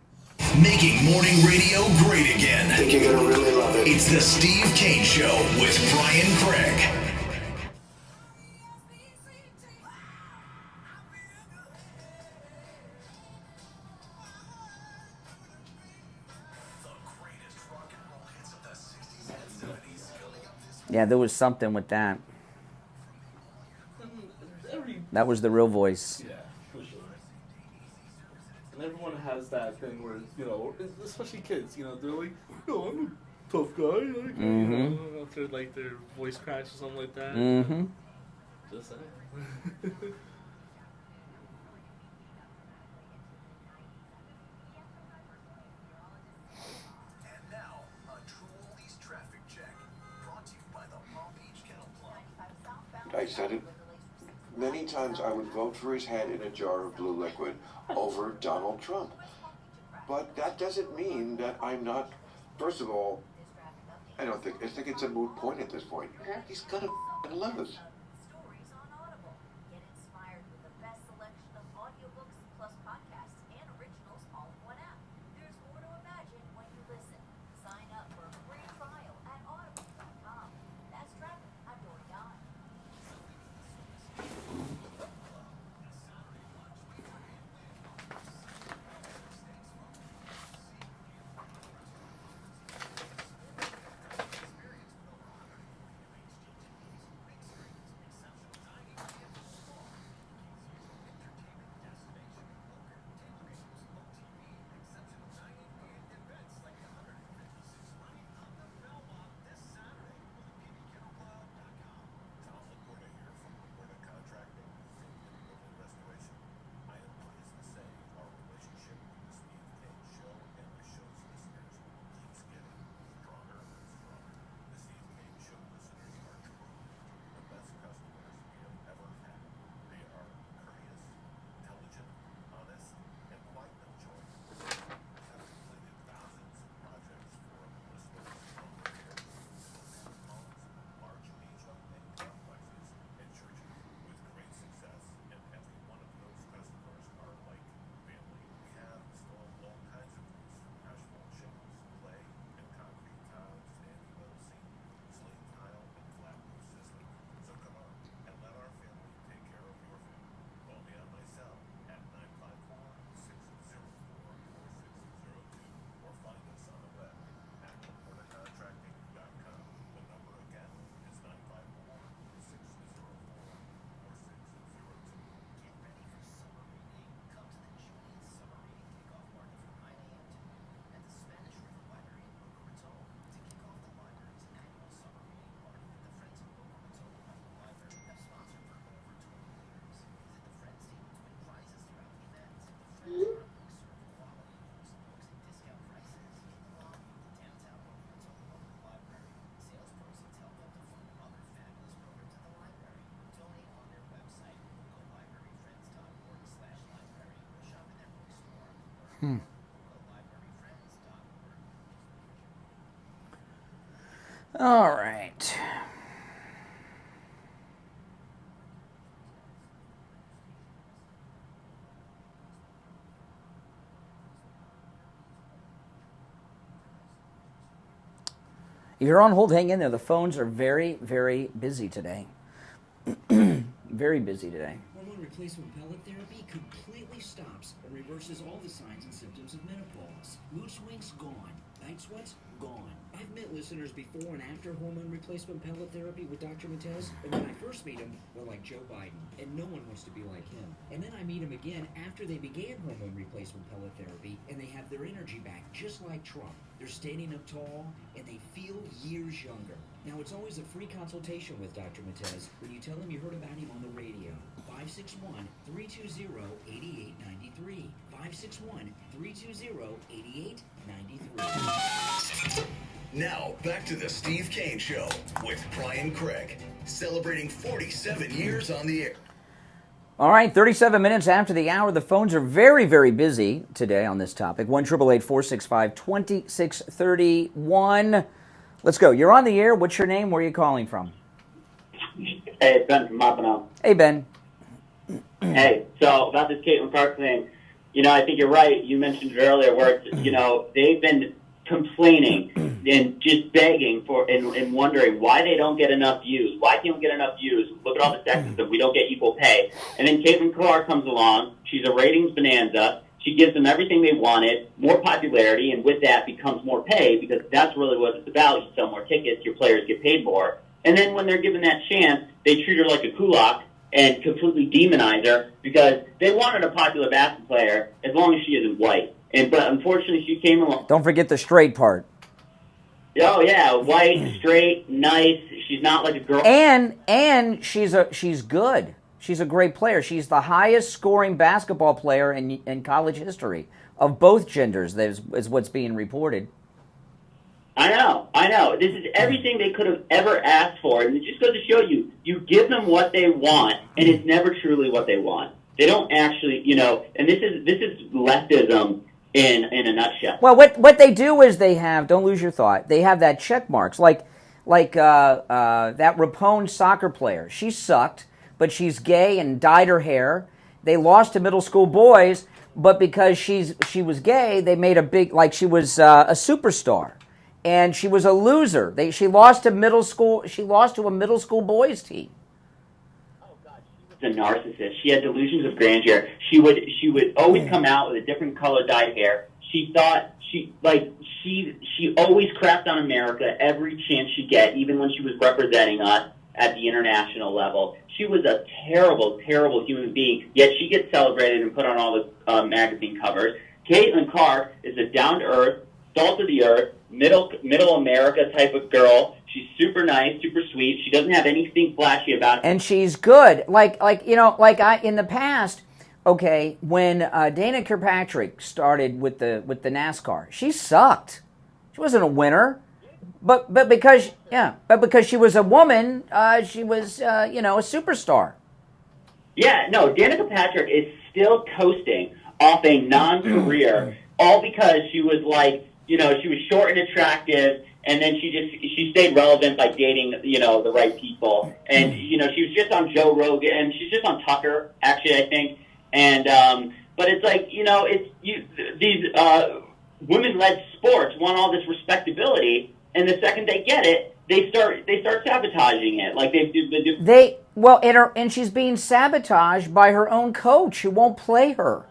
Making morning radio great again. I think you're going to really love it. It's the Steve Kane Show with Brian Craig. Yeah, there was something with that. That was the real voice. Yeah, for sure. And everyone has that thing where, especially kids, they're like, I'm a tough guy. After, their voice cracks or something like that. Just saying. I said it many times. I would vote for his head in a jar of blue liquid over Donald Trump. But that doesn't mean that I'm not. First of all, I think it's a moot point at this point. He's gonna lose. All right. If you're on hold, hang in there. The phones are very, very busy today. Very busy today. Hormone replacement pellet therapy completely stops and reverses all the signs and symptoms of menopause. Mood swings gone. Night sweats? Gone. I've met listeners before and after hormone replacement pellet therapy with Dr. Matez, and when I first meet him, they're like Joe Biden, and no one wants to be like him. And then I meet him again after they began hormone replacement pellet therapy, and they have their energy back, just like Trump. They're standing up tall, and they feel years younger. Now, it's always a free consultation with Dr. Matez when you tell him you heard about him on the radio. 561-320-8893. 561-320-8893. Now, back to the Steve Kane Show with Brian Craig, celebrating 47 years on the air. All right, 37 minutes after the hour. The phones are very, very busy today on this topic. 1-888-465-2631. Let's go. You're on the air. What's your name? Where are you calling from? Hey, it's Ben from Mappano. Hey, Ben. Hey, so about this Caitlin Clark thing, I think you're right. You mentioned it earlier where, it's, they've been complaining and just begging for and wondering why they don't get enough views. Why can't we get enough views? Look at all the sexism. We don't get equal pay. And then Caitlin Clark comes along. She's a ratings bonanza. She gives them everything they wanted, more popularity, and with that becomes more pay because that's really what it's about. You sell more tickets, your players get paid more. And then when they're given that chance, they treat her like a kulak and completely demonize her because they wanted a popular basketball player as long as she isn't white. But unfortunately, she came along. Don't forget the straight part. Oh yeah, white, straight, nice. She's not like a girl. And she's good. She's a great player. She's the highest scoring basketball player in college history of both genders. Is what's being reported. I know. This is everything they could have ever asked for, and it just goes to show you give them what they want, and it's never truly what they want. They don't actually, and this is leftism in a nutshell. Well, what they do is they have, don't lose your thought, they have that check marks, like that Rapone soccer player. She sucked, but she's gay and dyed her hair. They lost to middle school boys, but because she was gay, they made a big, like she was a superstar. And she was a loser. She lost to a middle school boys team. A narcissist. She had delusions of grandeur. She would always come out with a different color dyed hair. She thought she always crapped on America every chance she get, even when she was representing us at the international level. She was a terrible, terrible human being, yet she gets celebrated and put on all the magazine covers. Caitlin Clark is a down-to-earth, salt-of-the-earth, middle America type of girl. She's super nice, super sweet. She doesn't have anything flashy about her. And she's good. Like I in the past, okay, when Dana Kirkpatrick started with the NASCAR, she sucked. She wasn't a winner. But because she was a woman, she was a superstar. Yeah, no, Dana Kirkpatrick is still coasting off a non-career, all because she was she was short and attractive, and then she stayed relevant by dating, the right people. And, she was just on Joe Rogan, and she's just on Tucker, actually, I think. And, but it's these women-led sports want all this respectability, and the second they get it, they start sabotaging it, like they do. And she's being sabotaged by her own coach who won't play her.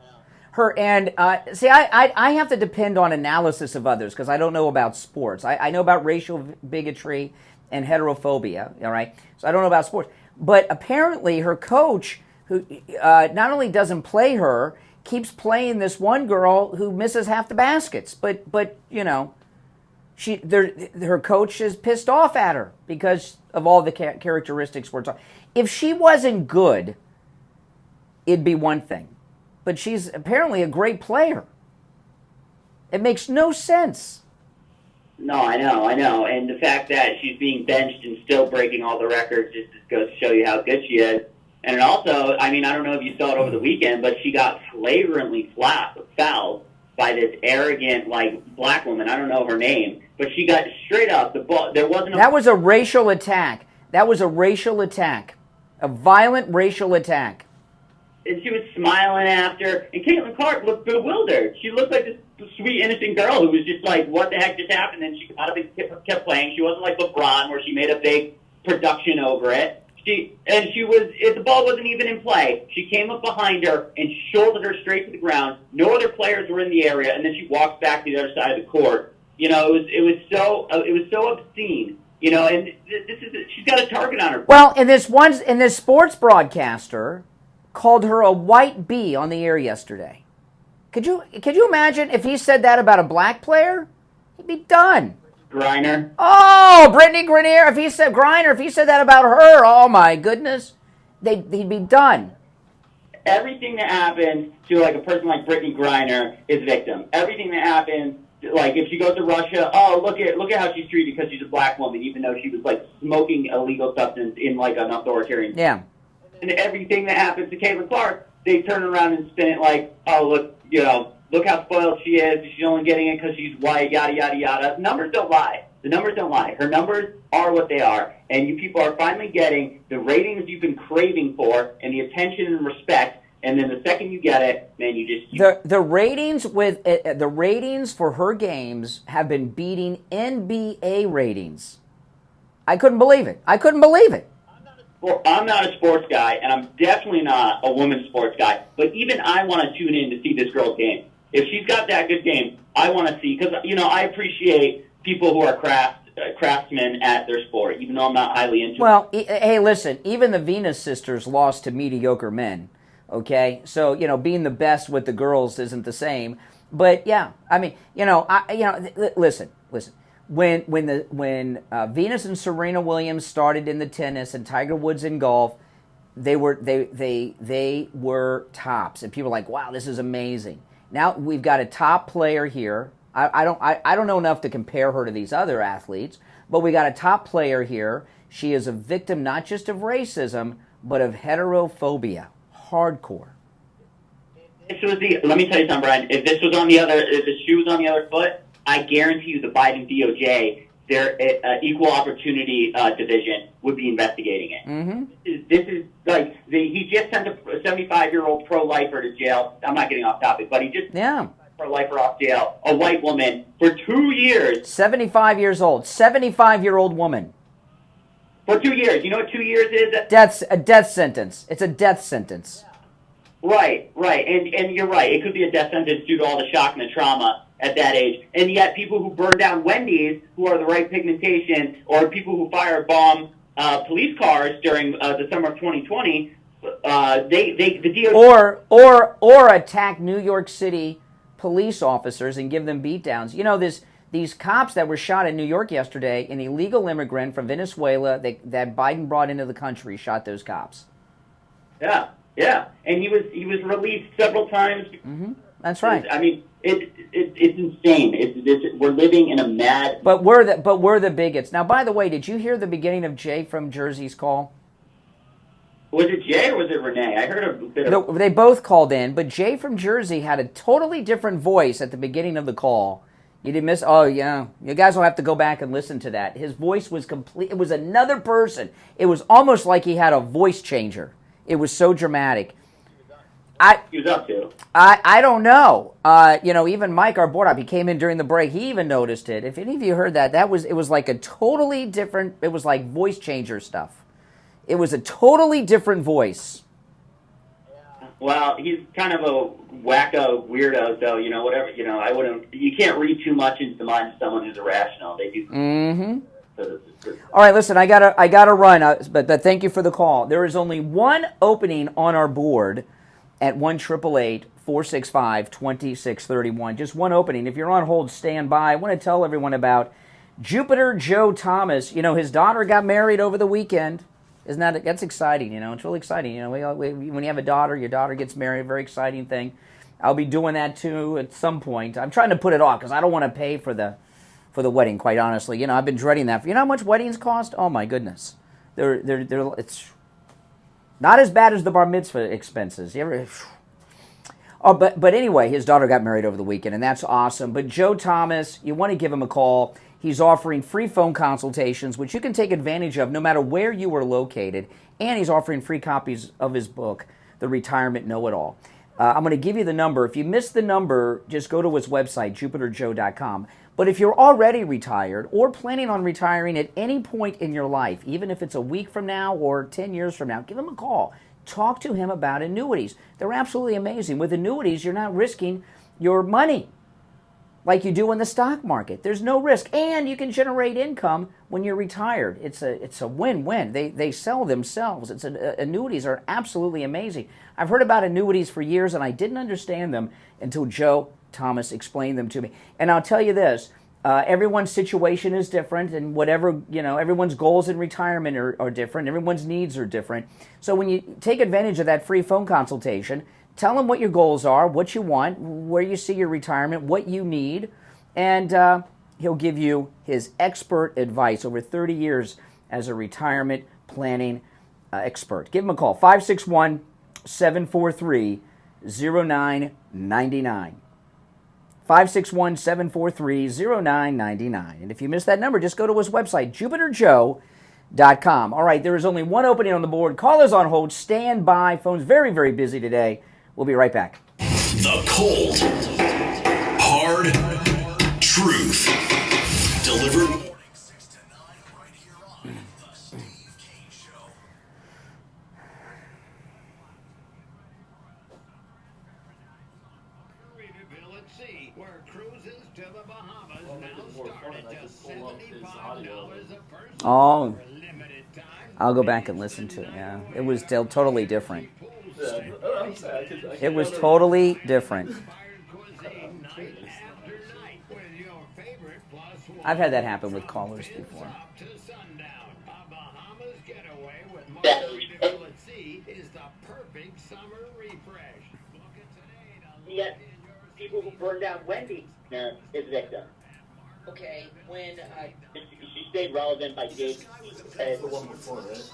I have to depend on analysis of others because I don't know about sports. I know about racial bigotry and heterophobia, all right? So I don't know about sports. But apparently her coach, who not only doesn't play her, keeps playing this one girl who misses half the baskets. But her coach is pissed off at her because of all the characteristics we're talking. If she wasn't good, it'd be one thing. But she's apparently a great player. It makes no sense. No, I know. And the fact that she's being benched and still breaking all the records just goes to show you how good she is. And also, I don't know if you saw it over the weekend, but she got flagrantly fouled by this arrogant, black woman. I don't know her name, but she got straight up the ball. That was a racial attack. A violent racial attack. And she was smiling after, and Caitlin Clark looked bewildered. She looked like this sweet, innocent girl who was just like, what the heck just happened? And she got up and kept playing. She wasn't like LeBron, where she made a big production over it. The ball wasn't even in play. She came up behind her and shouldered her straight to the ground. No other players were in the area, and then she walks back to the other side of the court You know, it was so obscene. You know, and she's got a target on her. Well, and this sports broadcaster called her a white bee on the air yesterday. Could you imagine if he said that about a black player? He'd be done. Griner. Oh, Brittany Griner. If he said that about her, oh my goodness, he'd be done. Everything that happens to like a person like Brittany Griner is victim. Everything that happens, like if she goes to Russia, oh look at how she's treated because she's a black woman, even though she was like smoking illegal substance in like an authoritarian. Yeah. And everything that happens to Caitlin Clark, they turn around and spin it like, oh look how spoiled she is. She's only getting it because she's white, yada yada yada. Numbers don't lie. The numbers don't lie. Her numbers are what they are, and you people are finally getting the ratings you've been craving for, and the attention and respect. And then the second you get it, man, the ratings for her games have been beating NBA ratings. I couldn't believe it. Well, I'm not a sports guy, and I'm definitely not a women's sports guy. But even I want to tune in to see this girl's game. If she's got that good game, I want to see, because I appreciate people who are craftsmen at their sport, even though I'm not highly into it. Well, hey, listen, even the Venus sisters lost to mediocre men. Okay, so being the best with the girls isn't the same, but yeah, I mean, listen. When Venus and Serena Williams started in the tennis and Tiger Woods in golf, they were tops, and people were like, wow, this is amazing. Now we've got a top player here. I don't know enough to compare her to these other athletes, but we got a top player here. She is a victim not just of racism, but of heterophobia. Hardcore. Let me tell you something, Brian. If the shoe was on the other foot, I guarantee you the Biden DOJ, their equal opportunity division, would be investigating it. Mm-hmm. This is like he just sent a 75-year-old pro-lifer to jail. I'm not getting off topic, but he just sent a pro-lifer off jail, a white woman, for 2 years. 75 years old. 75-year-old woman. For 2 years. You know what 2 years is? A death sentence. It's a death sentence. Right. And you're right. It could be a death sentence due to all the shock and the trauma at that age. And yet people who burn down Wendy's, who are the right pigmentation, or people who firebomb police cars during the summer of 2020, the DOJ... Or attack New York City police officers and give them beatdowns. These cops that were shot in New York yesterday, an illegal immigrant from Venezuela that Biden brought into the country, shot those cops. Yeah, and he was released several times. Mm-hmm. That's right. I mean, it's insane. We're living in a mad. But we're the bigots. Now, by the way, did you hear the beginning of Jay from Jersey's call? Was it Jay or was it Renee? I heard a bit of. They both called in, but Jay from Jersey had a totally different voice at the beginning of the call. You didn't miss? Oh, yeah. You guys will have to go back and listen to that. His voice was complete. It was another person. It was almost like he had a voice changer. It was so dramatic. He was up to? I don't know. Even Mike, our board op, he came in during the break. He even noticed it. If any of you heard that, it was like a totally different, it was like voice changer stuff. It was a totally different voice. Well, he's kind of a wacko weirdo, so, whatever, you can't read too much into the mind of someone who's irrational. They do. Mm-hmm. All right, listen, I gotta run, but thank you for the call. There is only one opening on our board at 1-888-465-2631. Just one opening. If you're on hold, stand by. I want to tell everyone about Jupiter Joe Thomas. His daughter got married over the weekend. That's exciting, It's really exciting. When you have a daughter, your daughter gets married, very exciting thing. I'll be doing that too at some point. I'm trying to put it off because I don't want to pay for the wedding, quite honestly. I've been dreading that. You know how much weddings cost? Oh my goodness. It's not as bad as the bar mitzvah expenses. But anyway, his daughter got married over the weekend, and that's awesome. But Joe Thomas, you want to give him a call. He's offering free phone consultations, which you can take advantage of no matter where you are located. And he's offering free copies of his book, The Retirement Know-It-All. I'm going to give you the number. If you missed the number, just go to his website, jupiterjoe.com. But if you're already retired or planning on retiring at any point in your life, even if it's a week from now or 10 years from now, give him a call. Talk to him about annuities. They're absolutely amazing. With annuities, you're not risking your money. like you do in the stock market. There's no risk, and you can generate income when you're retired. It's a win-win. They sell themselves. Annuities are absolutely amazing. I've heard about annuities for years, and I didn't understand them until Joe Thomas explained them to me. And I'll tell you this. Everyone's situation is different, and whatever, everyone's goals in retirement are different. Everyone's needs are different. So when you take advantage of that free phone consultation, tell him what your goals are, what you want, where you see your retirement, what you need, and he'll give you his expert advice over 30 years as a retirement planning expert. Give him a call, 561-743-0999. 561-743-0999. And if you missed that number, just go to his website, JupiterJoe.com. All right, there is only one opening on the board. Callers on hold. Stand by. Phone's very, very busy today. We'll be right back. The cold, hard truth. Delivered morning 6 to 9 right here on The Steve Kane Show. Margaritaville at Sea, where cruises to the Bahamas now start at just $75 a person. Oh, I'll go back and listen to it. Yeah, it was totally different. It was totally different. I've had that happen with callers before. Yet, people who burned down Wendy is victim. Okay, when she stayed relevant by dates. The one before, right?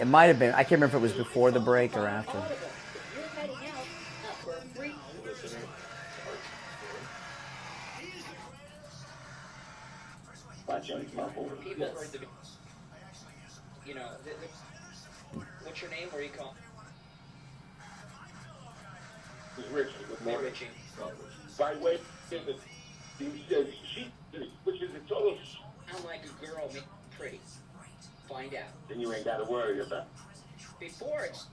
It might have been. I can't remember if it was before the break or after. People heard the, what's your name? Where are you calling? It's Richie. Hey, Richie. By the way, which is a total. I'm like a girl, pretty. Find out. Then you ain't got to worry about it. Before it's...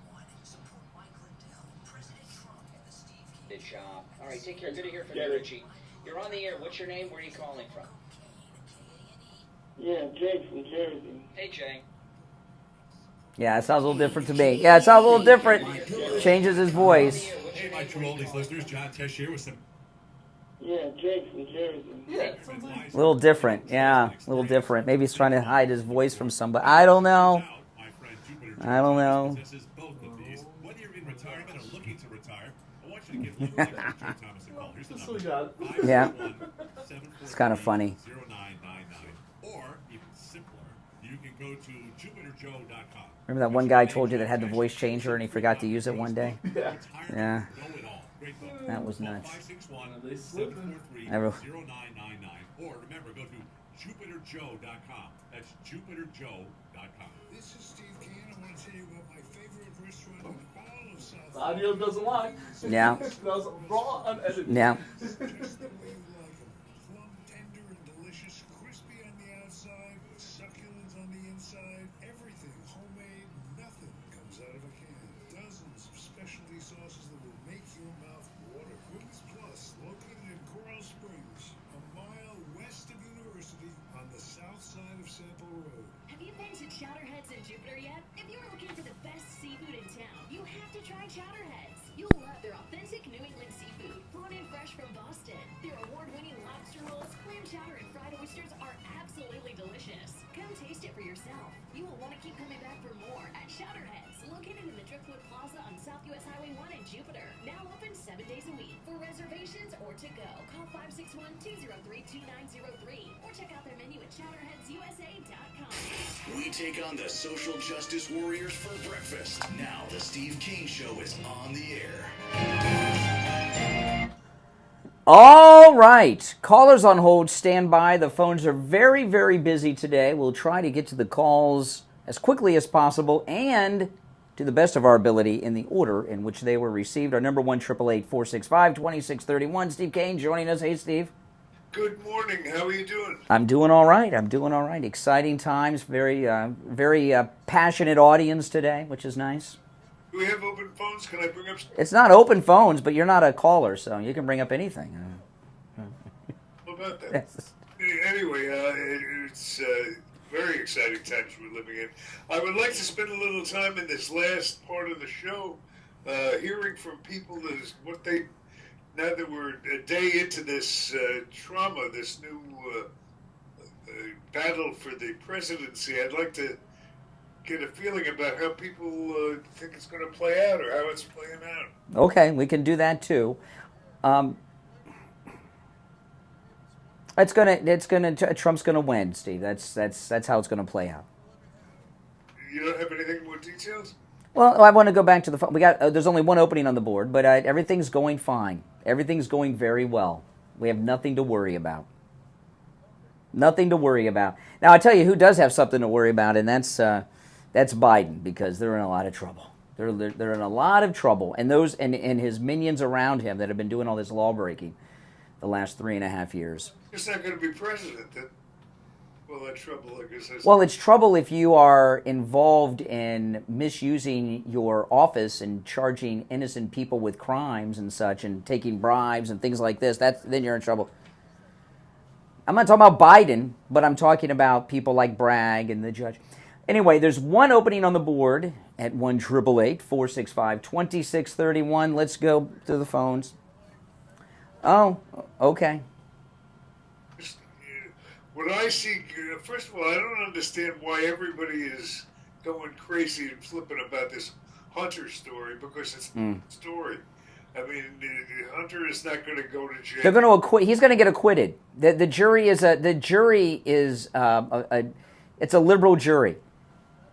Good job. All right, take care. Good to hear from you, Richie. You're on the air. What's your name? Where are you calling from? Yeah, Jay from Jersey. Hey, Jay. Yeah, it sounds a little different to me. Yeah, it sounds a little different. Changes his voice. Hey, my true oldies listeners, John Tesh here with some... Yeah, Jay from Jersey. A little different, yeah, a little different. Maybe he's trying to hide his voice from somebody. I don't know. I don't know. Whether you're in retirement or looking to retire, I want you to give Joe Thomas a call. Here's the number. Yeah, it's kind of funny. 0999. Or, even simpler, you can go to JupiterJoe.com. Remember that one guy told you that had the voice changer and he forgot to use it one day? Yeah. That was nuts. 561-743-0999. Or remember, go to JupiterJoe.com. That's JupiterJoe.com. This is Steve Kane. I want to tell you about my favorite restaurant in all of South. The audio doesn't lie. Yeah. That was raw, unedited. Yeah. Just the way you like them. Plum tender and delicious, crispy on the outside, succulent on the inside. Everything homemade. Nothing comes out of a can. Dozens of specialty sauces that will make your mouth water. Queens Plus, located in Coral Springs, a mile west of University on the south side of Sample Road. Have you been to Chowderheads in Jupiter yet? If you're looking for the best seafood in town, you have to try Chowderheads. You'll love their authentic New England seafood, flown in fresh from Boston. Their award-winning lobster rolls, clam chowder, and fried oysters are absolutely delicious. Come taste it for yourself. You will want to keep coming back for more at Chowderheads, located in the Driftwood Plaza on South US Highway 1 in Jupiter. Now open 7 days a week. For reservations or to go, call 561-203-2903 or check out their menu at chowderheadsusa.com. We take on the social justice warriors for breakfast. Now the Steve Kane Show is on the air. All right. Callers on hold, stand by. The phones are very, very busy today. We'll try to get to the calls as quickly as possible and to the best of our ability in the order in which they were received. Our number 1-888-465-2631. Steve Kane joining us. Hey, Steve. Good morning. How are you doing? I'm doing all right. Exciting times. Very, very passionate audience today, which is nice. Do we have open phones? Can I bring up... It's not open phones, but you're not a caller, so you can bring up anything. about that? Anyway, it's very exciting times we're living in. I would like to spend a little time in this last part of the show hearing from people as what they, now that we're a day into this trauma, this new battle for the presidency, I'd like to get a feeling about how people think it's going to play out or how it's playing out. Okay, we can do that too. Trump's gonna win, Steve. That's how it's gonna play out. You don't have anything more details? Well, I want to go back to the phone. We got there's only one opening on the board, but everything's going fine. Everything's going very well. We have nothing to worry about. Nothing to worry about. Now, I tell you who does have something to worry about, and that's Biden, because they're in a lot of trouble. They're in a lot of trouble, and those and his minions around him that have been doing all this law breaking the last 3.5 years. He's not going to be president. That trouble, I guess. Well, it's trouble if you are involved in misusing your office and charging innocent people with crimes and such, and taking bribes and things like this. Then you're in trouble. I'm not talking about Biden, but I'm talking about people like Bragg and the judge. Anyway, there's one opening on the board at 1-888-465-2631. Let's go to the phones. Oh, okay. What I see, first of all, I don't understand why everybody is going crazy and flipping about this Hunter story, because it's a story. I mean, Hunter is not going to go to jail. They're going to acquit. He's going to get acquitted. The jury is it's a liberal jury.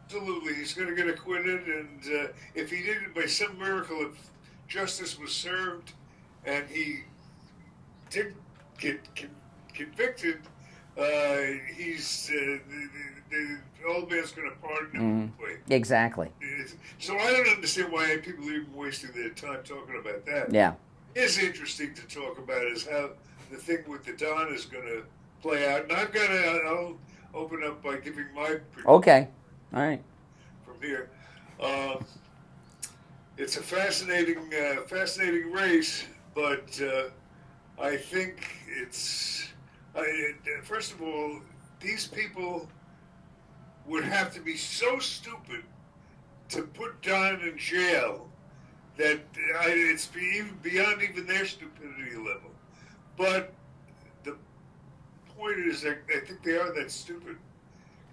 Absolutely, he's going to get acquitted, and if he didn't, by some miracle, if justice was served and he did get convicted, he's the old man's going to pardon him. Anyway. Exactly. So I don't understand why people are even wasting their time talking about that. Yeah. It's interesting to talk about is how the thing with the Don is going to play out, and I'll open up by giving my prediction. Okay. All right. From here, it's a fascinating race, but I think it's. First of all, these people would have to be so stupid to put Don in jail that it's beyond even their stupidity level. But the point is that I think they are that stupid.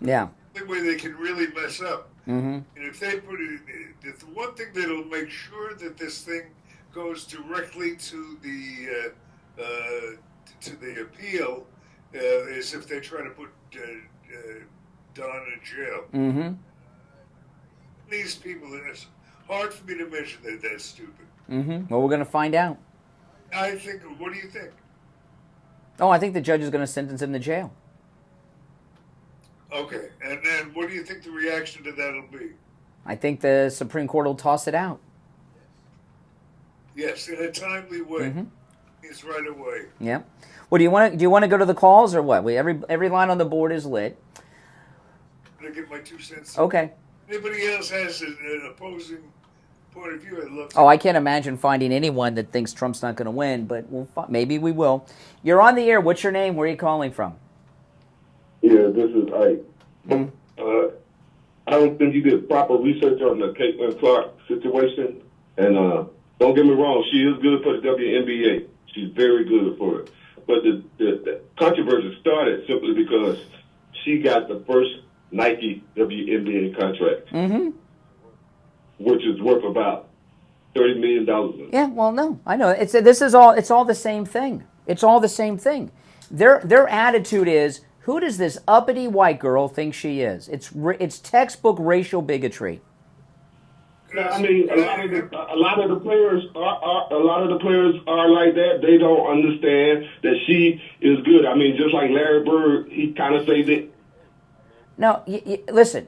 Yeah. The way they can really mess up. Mm-hmm. And if they put it, the one thing that'll make sure that this thing goes directly to the appeal is if they try to put Don in jail. Mm-hmm. These people, it's hard for me to mention that that's stupid. Mm-hmm. Well, we're going to find out. I think. What do you think? Oh, I think the judge is going to sentence him to jail. Okay, and then what do you think the reaction to that will be? I think the Supreme Court will toss it out. Yes, in a timely way. Mm-hmm. It's right away. Yeah. Well, do you want to go to the calls or what? Every line on the board is lit. I'm going to get my 2 cents. Okay. Anybody else has an opposing point of view, I'd love to. Oh, I can't imagine finding anyone that thinks Trump's not going to win, but maybe we will. You're on the air. What's your name? Where are you calling from? Yeah, this is Ike. I don't think you did proper research on the Caitlin Clark situation. And don't get me wrong, she is good for the WNBA. She's very good for it. But the controversy started simply because she got the first Nike WNBA contract, which is worth about $30 million. Yeah, well, no, I know. It's all the same thing. It's all the same thing. Their attitude is, who does this uppity white girl think she is? It's textbook racial bigotry. I mean, a lot of the players are like that. They don't understand that she is good. I mean, just like Larry Bird, he kind of says it. No, listen.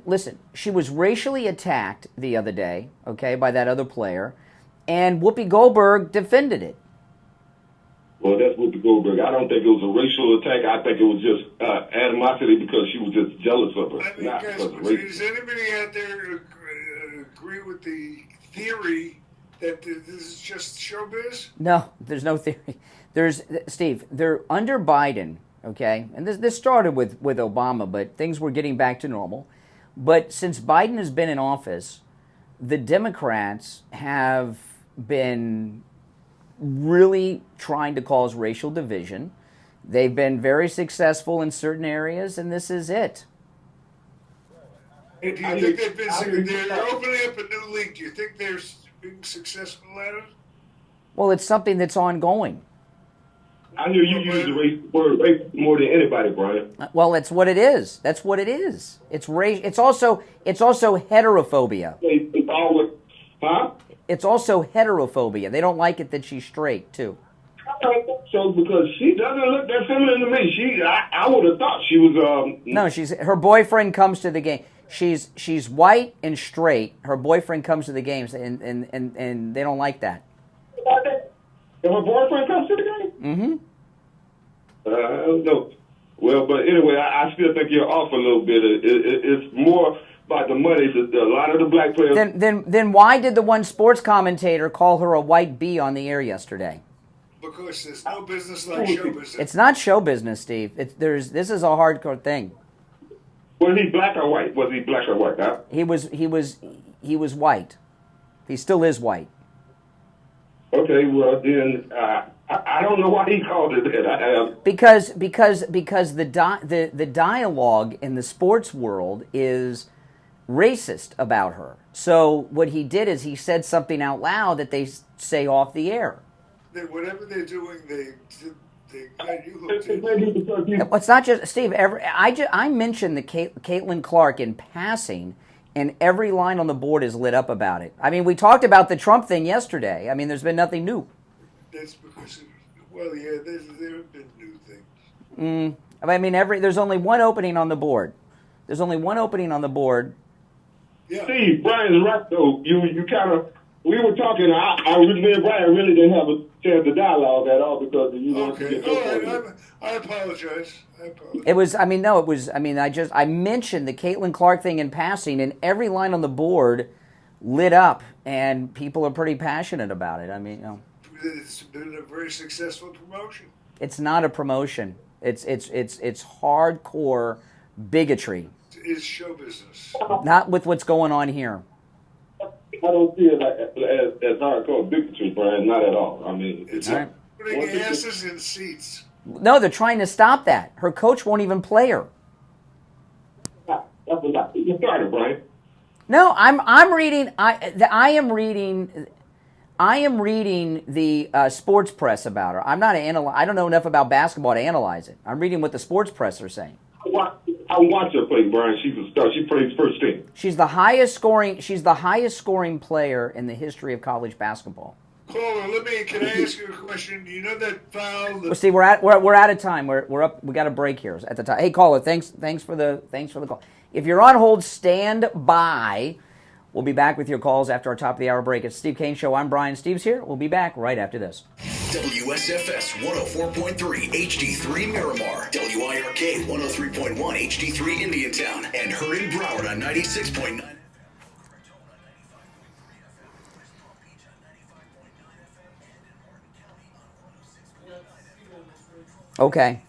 She was racially attacked the other day, okay, by that other player, and Whoopi Goldberg defended it. Well, that's Whoopi Goldberg. I don't think it was a racial attack. I think it was just animosity because she was just jealous of her. I mean, guys, does anybody out there agree with the theory That this is just showbiz? No, there's no theory. Steve, they're under Biden, okay? And this started with Obama, but things were getting back to normal. But since Biden has been in office, the Democrats have been really trying to cause racial division. They've been very successful in certain areas, and this is it. And do you think they're opening up a new league? Do you think they're being successful at it? Well, it's something that's ongoing. I hear you use the word race more than anybody, Brian. Well, that's what it is. That's what it is. It's race. It's also heterophobia. It's always, huh? It's also heterophobia. They don't like it that she's straight too. So because she doesn't look that feminine to me, I would have thought she was. No, her boyfriend comes to the game. She's white and straight. Her boyfriend comes to the games, and they don't like that. If her boyfriend comes to the game? Mm-hmm. I don't know. Well, but anyway, I still think you're off a little bit. It's more about the money. A lot of the black players. Then why did the one sports commentator call her a white bee on the air yesterday? Because there's no business like show business. It's not show business, Steve. This is a hardcore thing. Was he black or white? Was he black or white? Huh? He was white. He still is white. Okay, well then I don't know why he called it that. Because the dialogue in the sports world is racist about her. So what he did is he said something out loud that they say off the air. Whatever they're doing, they got you hooked in. It's not just Steve. I mentioned the Caitlin Clark in passing, and every line on the board is lit up about it. I mean, we talked about the Trump thing yesterday. I mean, there's been nothing new. That's because, there have been new things. I mean, there's only one opening on the board. There's only one opening on the board. Yeah. Steve, Brian's right though. You kind of. We were talking. Me and Brian really didn't have a chance to dialogue at all because you know. Okay. All right. I apologize. It was. I mean, no. It was. I mean, I mentioned the Caitlin Clark thing in passing, and every line on the board lit up, and people are pretty passionate about it. I mean, It's been a very successful promotion. It's not a promotion. It's hardcore bigotry. It's show business. Not with what's going on here. I don't see it as hardcore bigotry, Brian. Not at all. I mean, it's putting asses in seats. No, they're trying to stop that. Her coach won't even play her. That's a lot. You started, Brian. No, I'm reading. I am reading the sports press about her. I'm not I don't know enough about basketball to analyze it. I'm reading what the sports press are saying. I watch her play, Brian. She's a star. She plays first team. She's the highest scoring player in the history of college basketball. Caller, can I ask you a question? You know that foul? Well, see, we're out of time. We're up. We got a break here at the time. Hey, caller, thanks for the call. If you're on hold, stand by. We'll be back with your calls after our top of the hour break. It's Steve Kane Show. I'm Brian. Steve's here. We'll be back right after this. WSFS 104.3 HD3 Miramar, WIRK 103.1 HD3 Indiantown, and her in Broward on 96.9. Okay.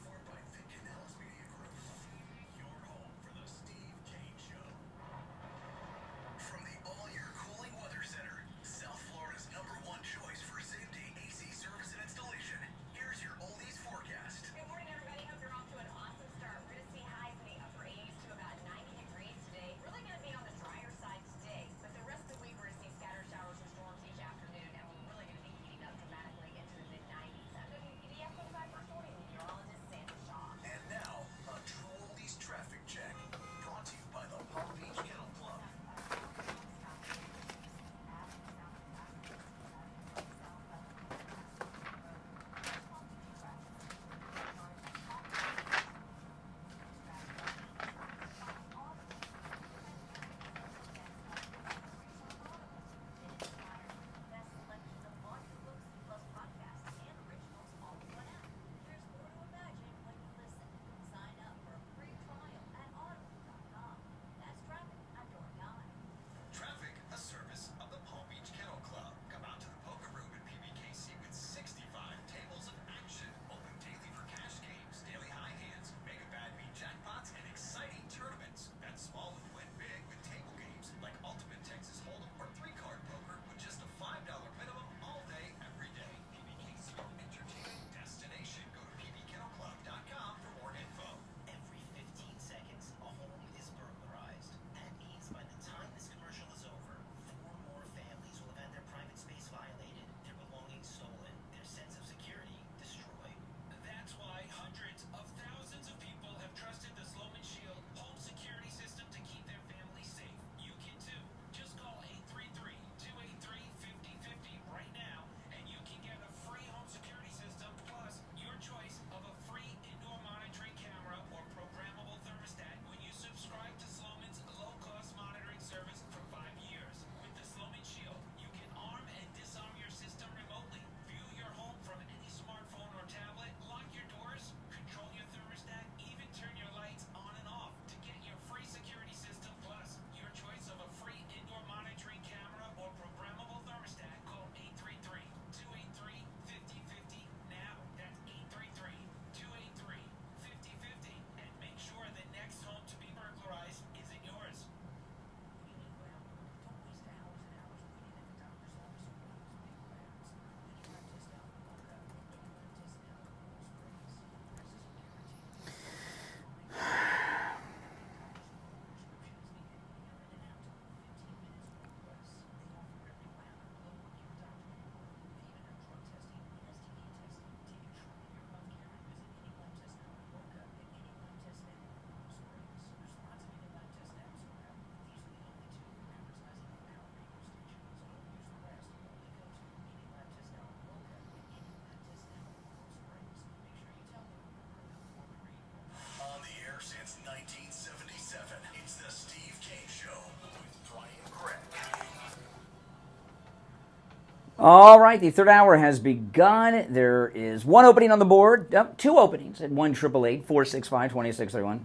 All right, the third hour has begun. There is one opening on the board. Two openings at 1-888-465-2631.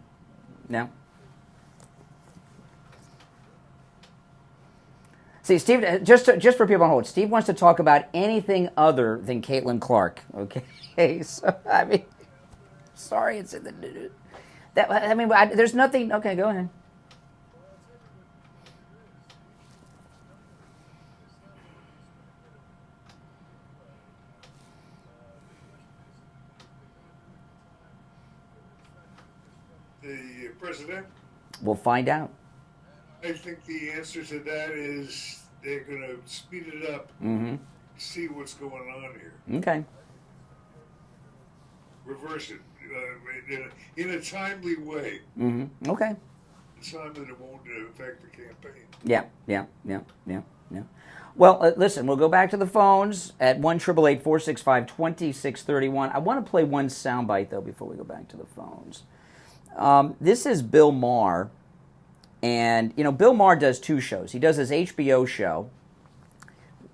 Now. See, Steve, just for people on hold, Steve wants to talk about anything other than Caitlin Clark. Okay, so I mean, sorry, it's in the that. I mean, there's nothing. Okay, go ahead. The president? We'll find out. I think the answer to that is they're going to speed it up, see what's going on here. Okay. Reverse it in a timely way. Okay. A time that it won't affect the campaign. Yeah. Well, listen, we'll go back to the phones at 1-888-465-2631. I want to play one soundbite, though, before we go back to the phones. This is Bill Maher. And, you know, Bill Maher does two shows. He does his HBO show,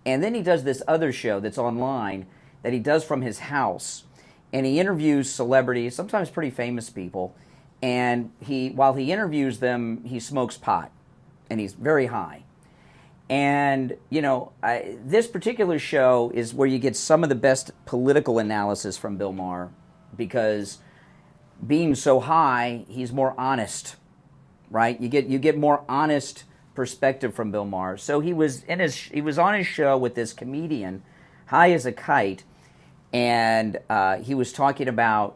and then he does this other show that's online that he does from his house. And he interviews celebrities, sometimes pretty famous people, and while he interviews them, he smokes pot, and he's very high. And, you know, this particular show is where you get some of the best political analysis from Bill Maher, because being so high, he's more honest. Right, you get more honest perspective from Bill Maher. So he was on his show with this comedian, high as a kite, and he was talking about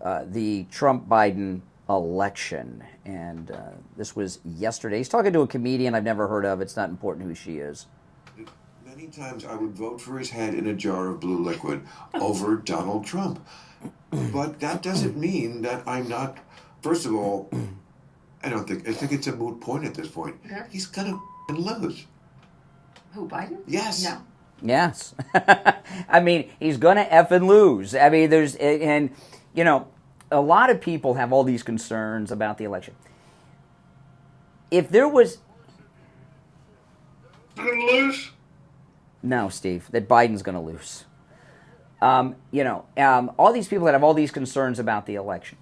the Trump-Biden election. And this was yesterday. He's talking to a comedian I've never heard of. It's not important who she is. Many times I would vote for his head in a jar of blue liquid over Donald Trump, but that doesn't mean that I'm not. First of all, I think it's a moot point at this point. Yeah. He's gonna lose. Who, Biden? Yes. No. Yes. I mean, he's gonna effing lose. I mean, and you know, a lot of people have all these concerns about the election. If there was gonna lose? No, Steve, that Biden's gonna lose. You know, all these people that have all these concerns about the election.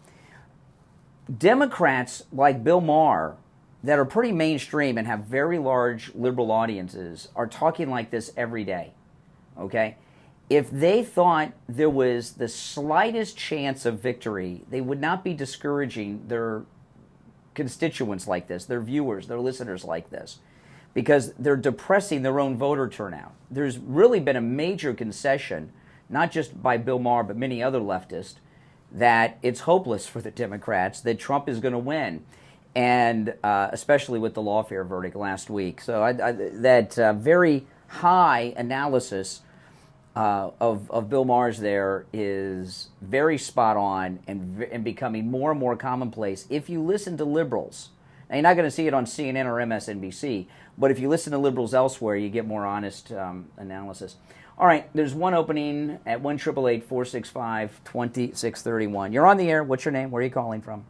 Democrats like Bill Maher, that are pretty mainstream and have very large liberal audiences, are talking like this every day, okay? If they thought there was the slightest chance of victory, they would not be discouraging their constituents like this, their viewers, their listeners like this, because they're depressing their own voter turnout. There's really been a major concession, not just by Bill Maher, but many other leftists, that it's hopeless for the Democrats, that Trump is going to win, and especially with the lawfare verdict last week. So that very high analysis of Bill Maher's there is very spot on and becoming more and more commonplace. If you listen to liberals, now you're not going to see it on CNN or MSNBC, but if you listen to liberals elsewhere, you get more honest analysis. All right, there's one opening at 1-888-465-2631. You're on the air. What's your name? Where are you calling from?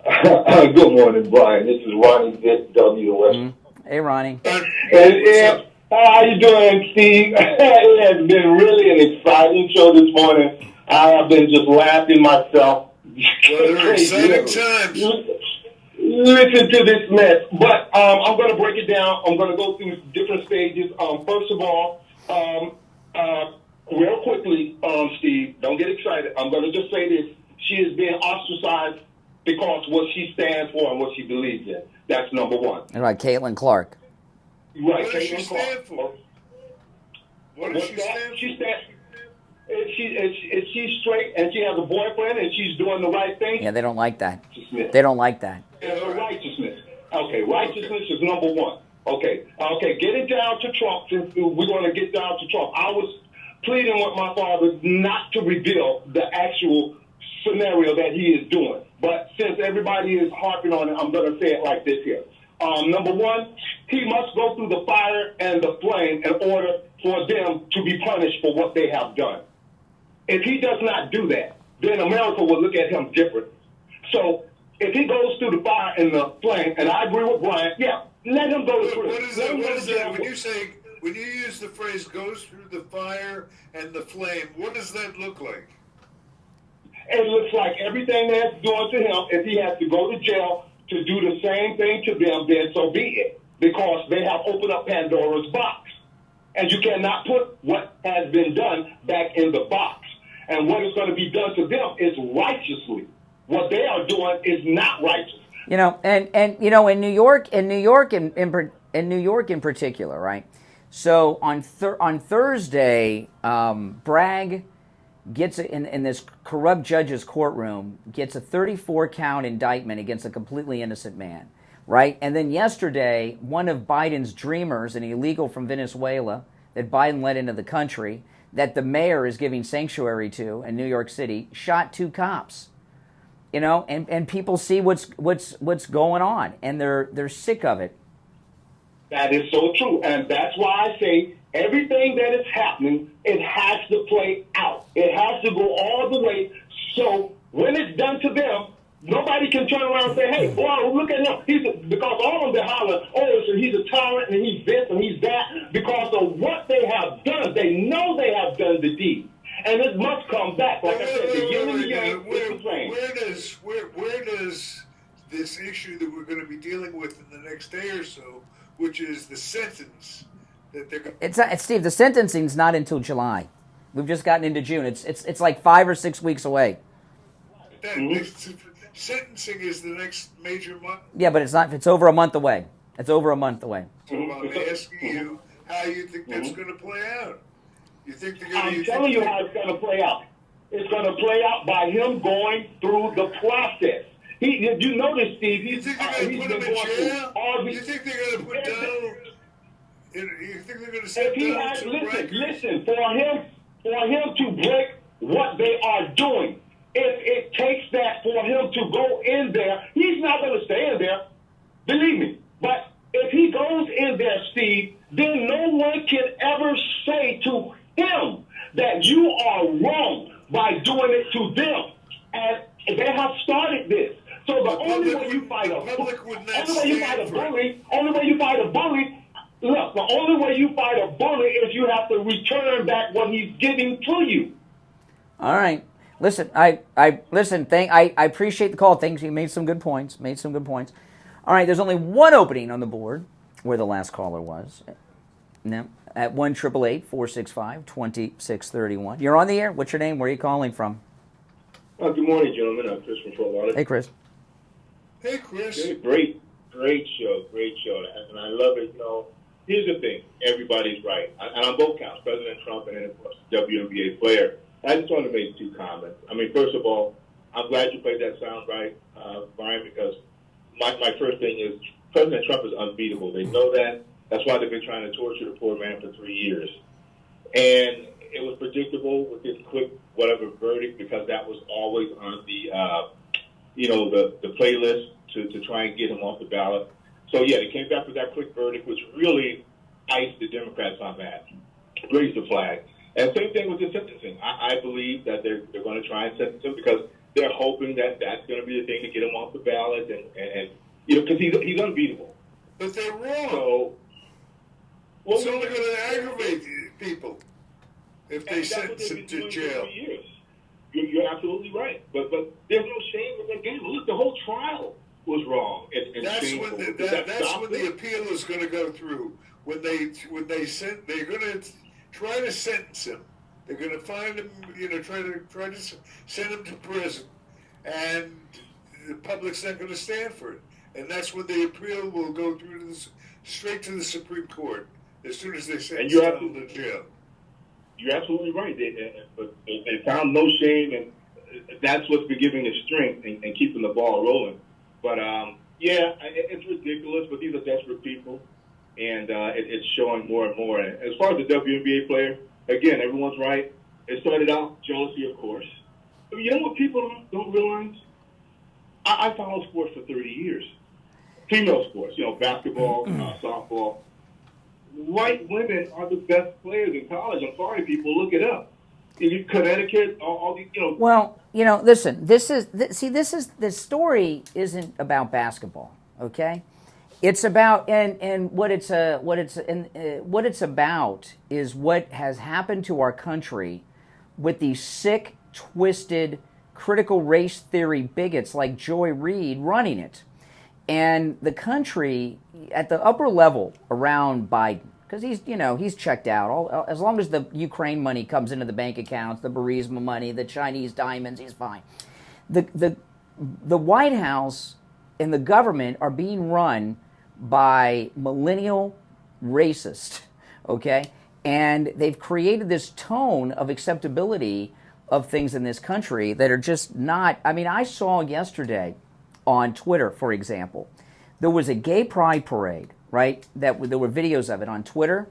Good morning, Brian. This is Ronnie Vitt, WS. Hey, Ronnie. And how you doing, Steve? It has been really an exciting show this morning. I have been just laughing myself. They're exciting times. Listen to this mess. But I'm going to break it down. I'm going to go through different stages. First of all, real quickly, Steve, don't get excited. I'm going to just say this. She is being ostracized because what she stands for and what she believes in. That's number one. All right, Caitlin Clark. Right, what does she stand for? What does she stand for? She's straight and she has a boyfriend and she's doing the right thing. Yeah, they don't like that. They don't like that. Righteousness. Okay, righteousness is number one. Okay, getting down to Trump, since we're going to get down to Trump. I was pleading with my father not to reveal the actual scenario that he is doing. But since everybody is harping on it, I'm going to say it like this here. Number one, he must go through the fire and the flame in order for them to be punished for what they have done. If he does not do that, then America will look at him different. So if he goes through the fire and the flame, and I agree with Brian, yeah, let him go through. What is that? When you say when you use the phrase "goes through the fire and the flame," what does that look like? It looks like everything that's doing to him, if he has to go to jail to do the same thing to them, then so be it. Because they have opened up Pandora's box. And you cannot put what has been done back in the box. And what is going to be done to them is righteously. What they are doing is not righteous. You know, and you know, in New York in New York in particular, right? So on Thursday, Bragg gets in this corrupt judge's courtroom, gets a 34-count indictment against a completely innocent man, right? And then yesterday, one of Biden's dreamers, an illegal from Venezuela that Biden let into the country, that the mayor is giving sanctuary to in New York City, shot 2 cops. You know, and people see what's going on, and they're sick of it. That is so true, and that's why I say everything that is happening, it has to play out. It has to go all the way. So when it's done to them, nobody can turn around and say, "Hey, boy, look at him." Because all of them holler, "Oh, so he's a tyrant and he's this and he's that," because of what they have done. They know they have done the deed. And it must come back. Like I said, the yin and the yang is the same. Where does this issue that we're going to be dealing with in the next day or so, which is the sentence that they're going to... It's Steve, the sentencing's not until July. We've just gotten into June. It's like 5 or 6 weeks away. Sentencing is the next major month. Yeah, but it's not. It's over a month away. It's over a month away. So I'm asking you how you think that's going to play out. You think they're going to... I'm telling you how it's going to play out. It's going to play out by him going through the process. You notice, Steve, you think they're going to put him in jail? You think they're going to put Donald... You think they're going to send Donald to... Listen, for him to break what they are doing, if it takes that for him to go in there, he's not going to stay in there. Believe me. But if he goes in there, Steve, then no one can ever say to him that you are wrong by doing it to them. And they have started this. So the only way you fight a bully, look, the only way you fight a bully is you have to return back what he's giving to you. All right. Listen, I appreciate the call. Thanks. You made some good points. All right, there's only one opening on the board where the last caller was. No, at 1-888-465-2631. You're on the air. What's your name? Where are you calling from? Good morning, gentlemen. I'm Chris from Fort Lauderdale. Hey, Chris. Hey, Chris. Great show. And I love it. You know, here's the thing. Everybody's right. And on both counts, President Trump and then, of course, WNBA player. I just want to make 2 comments. I mean, first of all, I'm glad you played that soundbite, Brian, because my first thing is President Trump is unbeatable. They know that. That's why they've been trying to torture the poor man for 3 years. And it was predictable with this quick whatever verdict because that was always on the, the playlist to try and get him off the ballot. So, yeah, they came back with that quick verdict, which really iced the Democrats on that, raised the flag. And same thing with the sentencing. I believe that they're going to try and sentence him because they're hoping that that's going to be the thing to get him off the ballot, and because he's unbeatable. But they're wrong. So, it's only going to aggravate people if they sentence him to jail. You're absolutely right. But there's no shame in that game. Look, the whole trial was wrong. That's when the appeal is going to go through. When they're going to try to sentence him. They're going to find him, try to send him to prison, and the public's not going to stand for it. And that's when the appeal will go through straight to the Supreme Court as soon as they send him to jail. You're absolutely right. They found no shame, and that's what's been giving it strength and keeping the ball rolling. But it's ridiculous. But these are desperate people. And it's showing more and more. And as far as the WNBA player, again, everyone's right. It started out jealousy, of course. But you know what people don't realize? I followed sports for 30 years. Female sports, basketball, softball. White women are the best players in college. I'm sorry, people, look it up. Connecticut, all these, Well, listen. This story isn't about basketball, okay? It's about and what it's about is what has happened to our country with these sick, twisted, critical race theory bigots like Joy Reid running it, and the country at the upper level around Biden, because he's checked out. As long as the Ukraine money comes into the bank accounts, the Burisma money, the Chinese diamonds, he's fine. The White House and the government are being run by millennial racists, okay? And they've created this tone of acceptability of things in this country that are just not. I mean, I saw yesterday on Twitter, for example, there was a gay pride parade, right? There were videos of it on Twitter.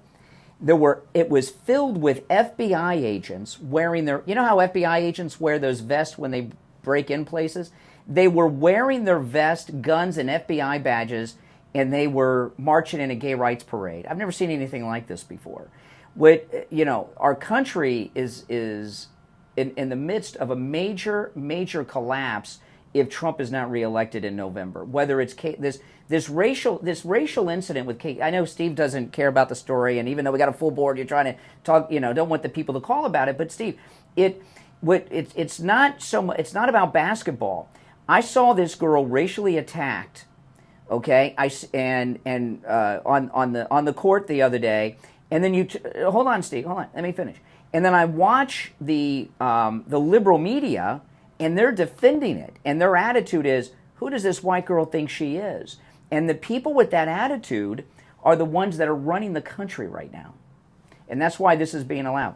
It was filled with FBI agents wearing their, you know how FBI agents wear those vests when they break in places? They were wearing their vest, guns, and FBI badges, and they were marching in a gay rights parade. I've never seen anything like this before. Our country is in the midst of a major collapse if Trump is not reelected in November. Whether it's this racial incident with Kate. I know Steve doesn't care about the story, and even though we got a full board, you're trying to talk. Don't want the people to call about it. But Steve, it's not so much. It's not about basketball. I saw this girl racially attacked. Okay, on the court the other day, and then hold on, Steve, hold on, let me finish. And then I watch the liberal media, and they're defending it, and their attitude is, who does this white girl think she is? And the people with that attitude are the ones that are running the country right now, and that's why this is being allowed.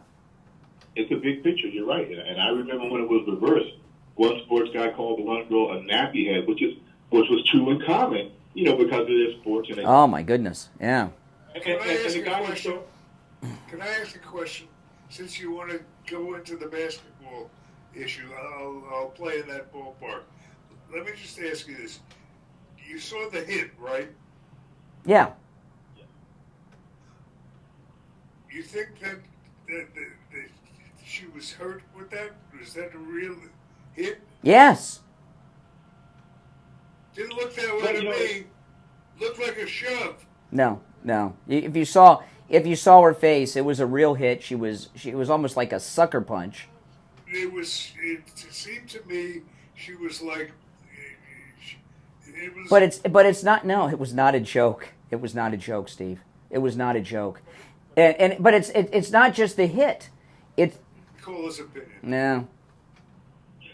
It's a big picture. You're right, and I remember when it was reversed. One sports guy called the one girl a nappy head, which was true and common. Because of their sports. Oh, my goodness. Yeah. Can I ask a question? Since you want to go into the basketball issue, I'll play in that ballpark. Let me just ask you this. You saw the hit, right? Yeah. You think that she was hurt with that? Was that a real hit? Yes. Didn't look that way to me. Looked like a shove. No. If you saw her face, it was a real hit. She was almost like a sucker punch. It seemed to me she was like. But it's not. No, it was not a joke. It was not a joke, Steve. It was not a joke. But it's not just the hit. Call his opinion. No.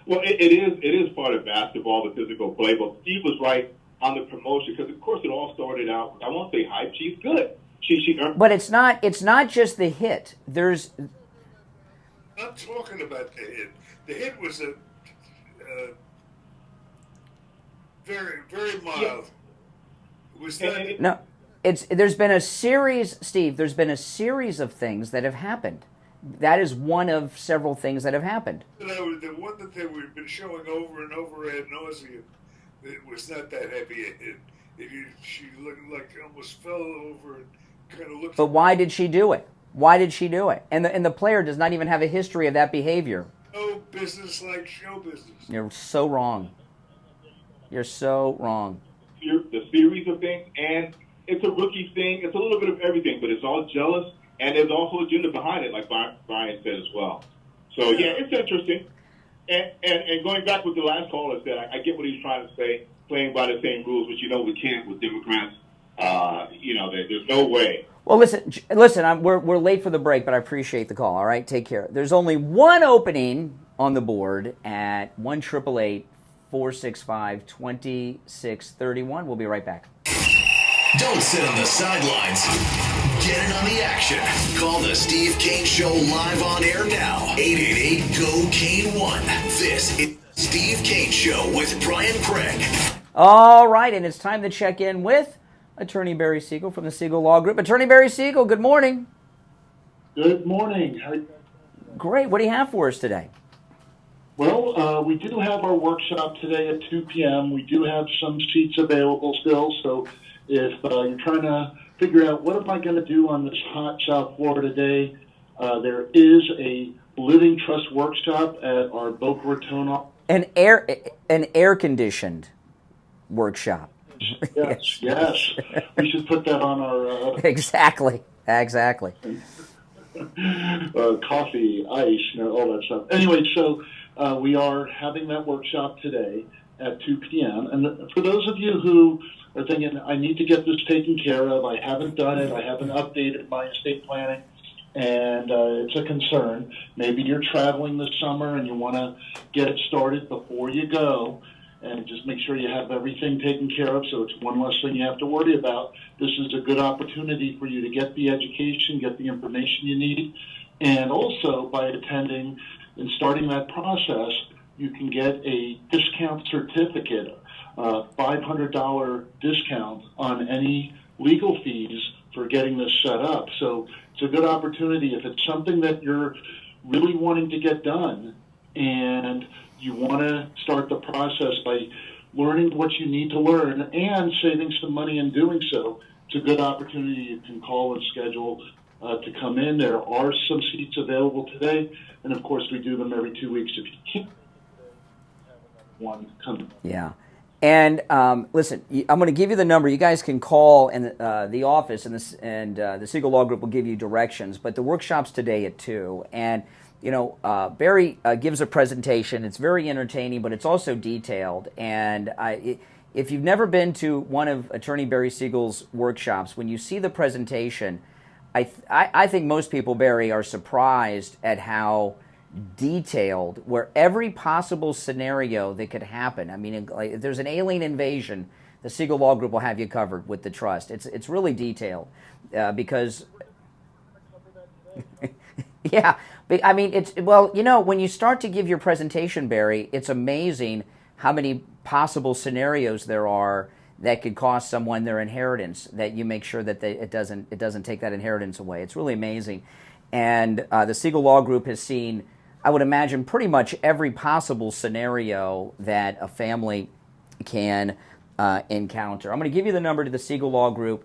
Well, it is part of basketball, the physical play. But Steve was right on the promotion because, of course, it all started out. I won't say hype. She's good. She earned. But it's not just the hit. There's. I'm talking about the hit. The hit was a very, very mild. Yeah. Was that? No, there's been a series, Steve. There's been a series of things that have happened. That is one of several things that have happened. The one that we've been showing over and over ad nauseum, it was not that heavy a hit. She looked like almost fell over and kind of looked. But why did she do it? Why did she do it? And the player does not even have a history of that behavior. No business like show business. You're so wrong. You're so wrong. The series of things, and it's a rookie thing. It's a little bit of everything, but it's all jealous. And there's also agenda behind it, like Brian said as well. So, yeah, it's interesting. And going back with the last caller said, I get what he's trying to say, playing by the same rules, which we can't with Democrats. There's no way. Well, listen. We're late for the break, but I appreciate the call. All right, take care. There's only one opening on the board at 1-888-465-2631. We'll be right back. Don't sit on the sidelines. Get in on the action. Call the Steve Kane Show live on air now. 888-GO-KANE-1. This is Steve Kane Show with Brian Craig. All right, and it's time to check in with Attorney Barry Siegel from the Siegel Law Group. Attorney Barry Siegel, good morning. Good morning. How are you? Great. What do you have for us today? Well, we do have our workshop today at 2 p.m. We do have some seats available still, so if you're trying to figure out what am I going to do on this hot South Florida day, there is a living trust workshop at our Boca Raton office. An air conditioned workshop. Yes. We should put that on our... Exactly. Coffee, ice, all that stuff. Anyway, so we are having that workshop today at 2 p.m. And for those of you who are thinking, I need to get this taken care of, I haven't done it, I haven't updated my estate planning, and it's a concern. Maybe you're traveling this summer and you want to get it started before you go, and just make sure you have everything taken care of so it's one less thing you have to worry about. This is a good opportunity for you to get the education, get the information you need, and also by attending and starting that process, you can get a discount certificate, $500 discount on any legal fees for getting this set up. So it's a good opportunity if it's something that you're really wanting to get done and you want to start the process by learning what you need to learn and saving some money in doing so. It's a good opportunity. You can call and schedule to come in. There are some seats available today, and of course we do them every 2 weeks if you can't. One come. Yeah. And listen, I'm going to give you the number. You guys can call, and the office and the Siegel Law Group will give you directions. But the workshop's today at 2, and Barry gives a presentation. It's very entertaining, but it's also detailed. And if you've never been to one of Attorney Barry Siegel's workshops, when you see the presentation, I think most people, Barry, are surprised at how detailed, where every possible scenario that could happen. I mean, if there's an alien invasion, the Siegel Law Group will have you covered with the trust. It's really detailed because... Yeah, I mean, when you start to give your presentation, Barry, it's amazing how many possible scenarios there are that could cost someone their inheritance, that you make sure that it doesn't take that inheritance away. It's really amazing. And the Siegel Law Group has seen, I would imagine, pretty much every possible scenario that a family can encounter. I'm going to give you the number to the Siegel Law Group.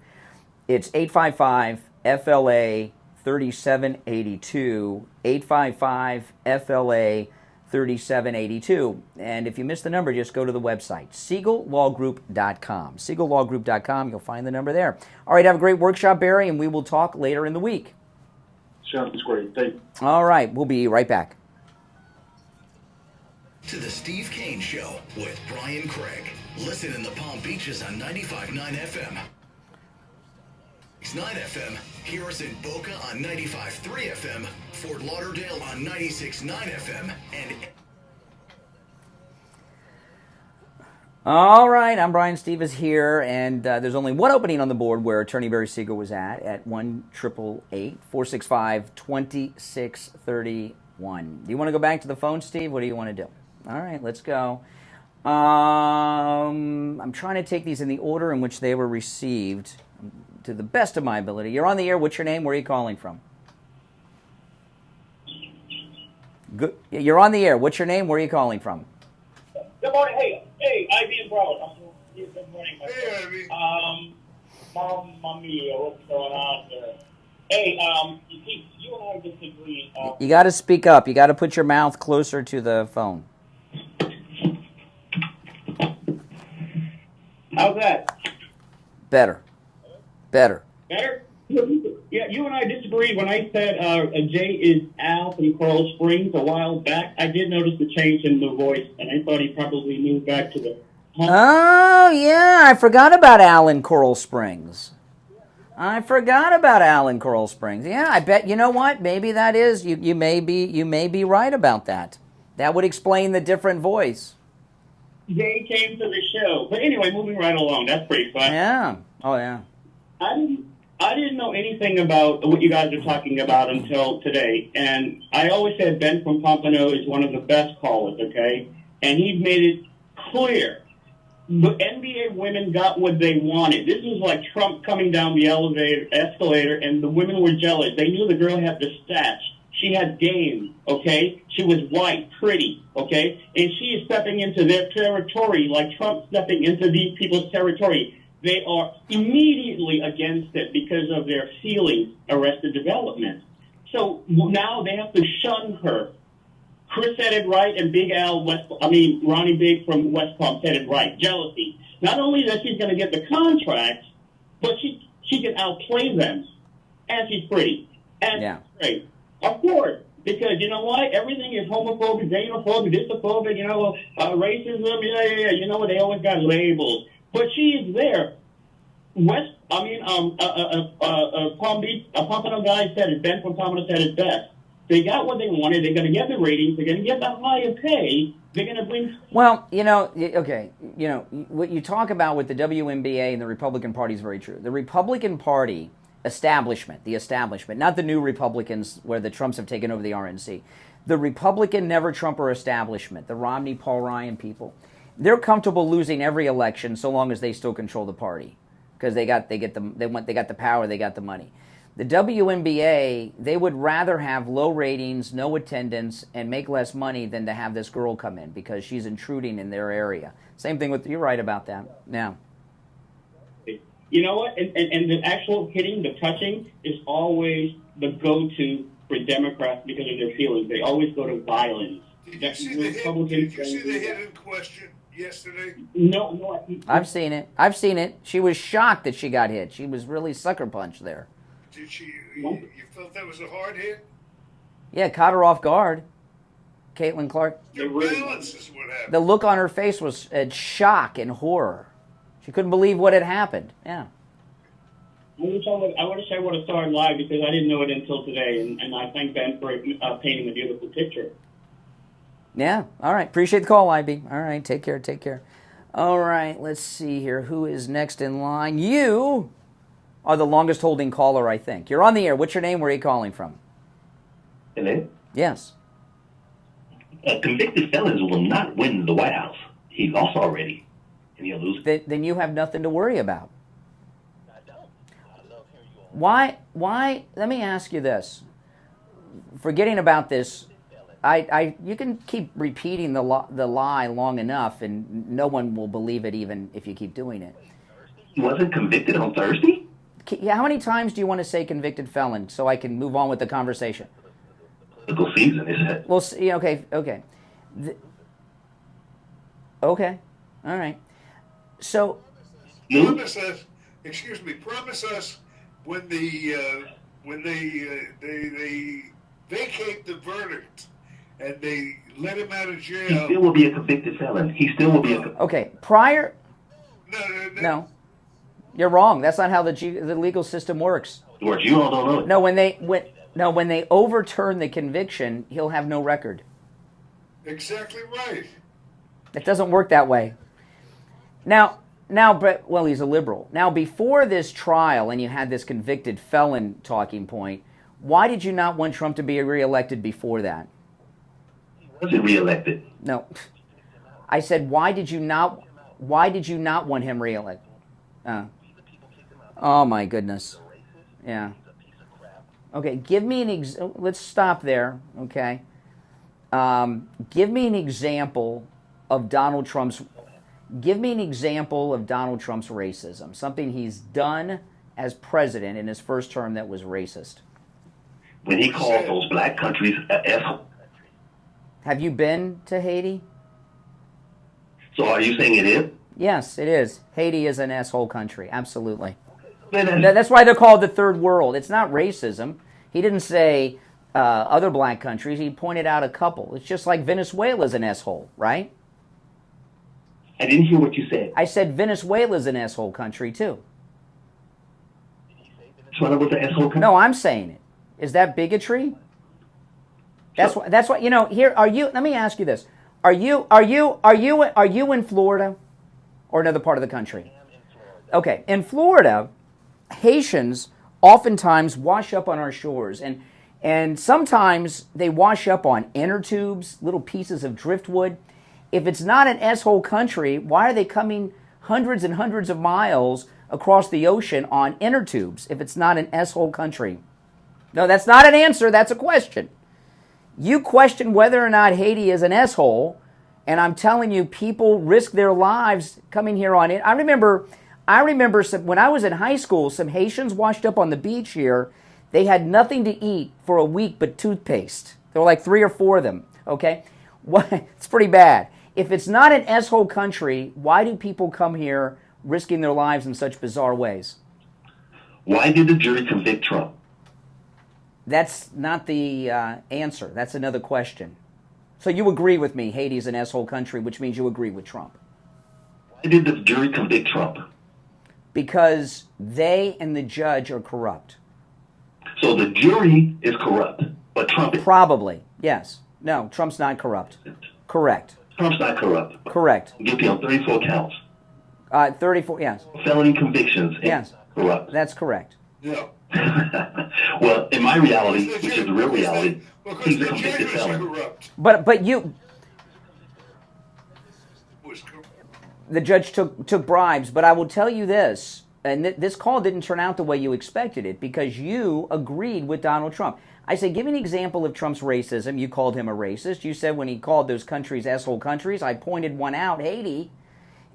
It's 855-FLA 3782, 855-FLA 3782. And if you missed the number, just go to the website, SiegelLawGroup.com. SiegelLawGroup.com, you'll find the number there. All right, have a great workshop, Barry, and we will talk later in the week. Sounds great. Thank you. All right, we'll be right back. To the Steve Kane Show with Brian Craig. Listen in the Palm Beaches on 95.9 FM. 9 FM, hear us in Boca on 95.3 FM, Fort Lauderdale on 96.9 FM, and... All right, I'm Brian. Steve is here, and there's only one opening on the board where Attorney Barry Siegel was at 1-888-465-2631. Do you want to go back to the phone, Steve? What do you want to do? All right, let's go. I'm trying to take these in the order in which they were received, to the best of my ability. You're on the air. What's your name? Where are you calling from? Good. You're on the air. What's your name? Where are you calling from? Good morning. Hey, Ivy and Broward. Good morning. Hey, Ivy. Mamma mia, what's going on there? Hey, you and I disagree. You got to speak up. You got to put your mouth closer to the phone. How's that? Better. Better? Yeah, you and I disagreed when I said Jay is Al from Coral Springs a while back. I did notice the change in the voice, and I thought he probably moved back to the... Oh, yeah, I forgot about Al in Coral Springs. Yeah, I bet, you know what? Maybe that is, you may be right about that. That would explain the different voice. Jay came to the show. But anyway, moving right along, that's pretty fun. Yeah, oh yeah. I didn't know anything about what you guys are talking about until today, and I always said Ben from Pompano is one of the best callers, okay? And he made it clear. The NBA women got what they wanted. This was like Trump coming down the escalator, and the women were jealous. They knew the girl had the stats. She had game, okay? She was white, pretty, okay? And she is stepping into their territory like Trump stepping into these people's territory. They are immediately against it because of their feelings, Arrested Development. So now they have to shun her. Chris said it right, and Ronnie Big from West Palm said it right. Jealousy. not only that she's going to get the contracts, but she can outplay them, and she's pretty, and she's great. Of course, because you know why? Everything is homophobic, xenophobic, dystophobic, racism. Yeah. You know what? They always got labels, but she is there. Palm Beach, a Pompano guy said it. Ben from Pompano said it best. They got what they wanted. They're going to get the ratings. They're going to get the higher pay. They're going to bring... Well, what you talk about with the WNBA and the Republican Party is very true. The Republican Party establishment, not the new Republicans where the Trumps have taken over the RNC. The Republican never-Trumper establishment, the Romney, Paul Ryan people, they're comfortable losing every election so long as they still control the party because they got the power, they got the money. The WNBA, they would rather have low ratings, no attendance, and make less money than to have this girl come in because she's intruding in their area. Same thing with, you're right about that. Now, you know what? And the actual hitting, the touching, is always the go-to for Democrats because of their feelings. They always go to violence. Did you see the hit in question yesterday? No. I've seen it. She was shocked that she got hit. She was really sucker punched there. Did she? You felt that was a hard hit? Yeah, caught her off guard. Caitlin Clark. Your balance is what happened. The look on her face was shock and horror. She couldn't believe what had happened. Yeah. I wish I would have saw it live because I didn't know it until today, and I thank Ben for painting a beautiful picture. Yeah. All right. Appreciate the call, IB. All right. Take care. All right. Let's see here. Who is next in line? You are the longest holding caller, I think. You're on the air. What's your name? Where are you calling from? Hello? Yes. Convicted felons will not win the White House. He lost already, and he'll lose. Then you have nothing to worry about. I don't. I love hearing you all. Why? Let me ask you this. Forgetting about this, you can keep repeating the lie long enough, and no one will believe it, even if you keep doing it. He wasn't convicted on Thursday? Yeah, how many times do you want to say convicted felon so I can move on with the conversation? Political season, isn't it? Well, okay. Okay, all right. So, promise us when they vacate the verdict and they let him out of jail. He still will be a convicted felon. He still will be a. Okay, prior. No. You're wrong. That's not how the legal system works. It works. You all don't know it. No, when they overturn the conviction, he'll have no record. Exactly right. It doesn't work that way. Now, well, he's a liberal. Now, before this trial, and you had this convicted felon talking point, why did you not want Trump to be reelected before that? He wasn't reelected. No, I said, why did you not want him reelected? Oh my goodness. Yeah. Okay, give me an let's stop there, okay? Give me an example of Donald Trump's racism, something he's done as president in his first term that was racist. When he called those black countries asshole. Have you been to Haiti? So are you saying it is? Yes, it is. Haiti is an asshole country, absolutely. That's why they're called the third world. It's not racism. He didn't say other black countries. He pointed out a couple. It's just like Venezuela's an asshole, right? I didn't hear what you said. I said Venezuela's an asshole country, too. Venezuela was an asshole country? No, I'm saying it. Is that bigotry? That's what. Here, are you? Let me ask you this: Are you in Florida, or another part of the country? Okay, in Florida, Haitians oftentimes wash up on our shores, and sometimes they wash up on inner tubes, little pieces of driftwood. If it's not an S-hole country, why are they coming hundreds and hundreds of miles across the ocean on inner tubes if it's not an S-hole country? No, that's not an answer, that's a question. You question whether or not Haiti is an S-hole, and I'm telling you, people risk their lives coming here on it. I remember when I was in high school, some Haitians washed up on the beach here. They had nothing to eat for a week but toothpaste. There were like 3 or 4 of them, okay? It's pretty bad. If it's not an S-hole country, why do people come here risking their lives in such bizarre ways? Why did the jury convict Trump? That's not the answer. That's another question. So you agree with me, Haiti's an S-hole country, which means you agree with Trump. Why did the jury convict Trump? Because they and the judge are corrupt. So the jury is corrupt, but Trump is... Probably, yes. No, Trump's not corrupt. Correct. Trump's not corrupt. Correct. Guilty on 34 counts. 34, yes. Felony convictions. Yes. Corrupt. That's correct. Yeah. Well, in my reality, which is the real reality, he's a convicted felon. But you... The judge took bribes, but I will tell you this, and this call didn't turn out the way you expected it, because you agreed with Donald Trump. I said, give me an example of Trump's racism. You called him a racist. You said when he called those countries asshole countries, I pointed one out, Haiti,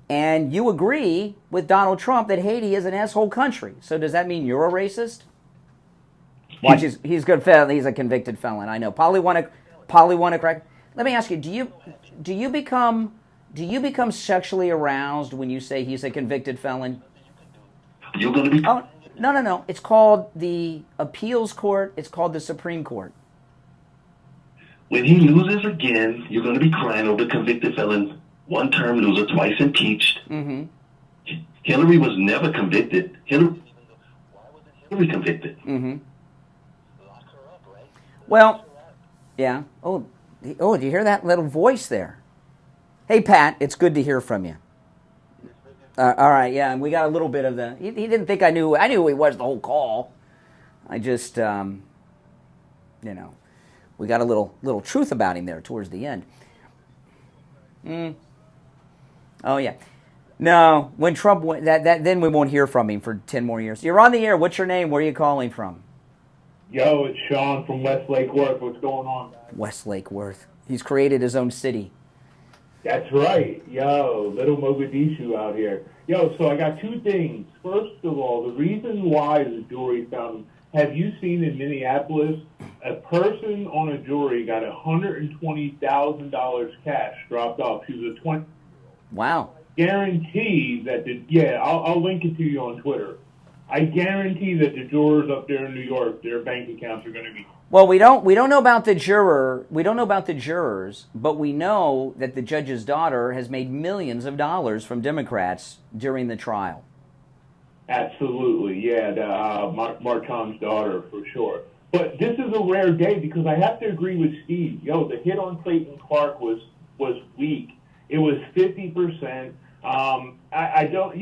and you agree with Donald Trump that Haiti is an asshole country. So does that mean you're a racist? Watch, he's good. He's a convicted felon. I know. Polly want to correct. Let me ask you: Do you become sexually aroused when you say he's a convicted felon? You're going to be... Oh, no. It's called the appeals court. It's called the Supreme Court. When he loses again, you're going to be crying over convicted felon. One-term loser, twice impeached. Mm-hmm. Hillary was never convicted. Hillary convicted. Mm-hmm. Well, yeah. Oh, do you hear that little voice there? Hey, Pat, it's good to hear from you. All right, yeah, and we got a little bit of the... He didn't think I knew who he was the whole call. I just, we got a little truth about him there towards the end. Oh, yeah. No, when Trump went, then we won't hear from him for 10 more years. You're on the air. What's your name? Where are you calling from? Yo, it's Sean from West Lake Worth. What's going on? West Lake Worth. He's created his own city. That's right. Yo, little Mogadishu out here. Yo, so I got two things. First of all, the reason why the jury found him, have you seen in Minneapolis, a person on a jury got $120,000 cash dropped off. She was a 20. Wow. Guarantee that I'll link it to you on Twitter. I guarantee that the jurors up there in New York, their bank accounts are going to be... Well, we don't know about the juror. We don't know about the jurors, but we know that the judge's daughter has made millions of dollars from Democrats during the trial. Absolutely, yeah, Martin's daughter for sure. But this is a rare day because I have to agree with Steve. Yo, the hit on Clayton Clark was weak. It was 50%. I don't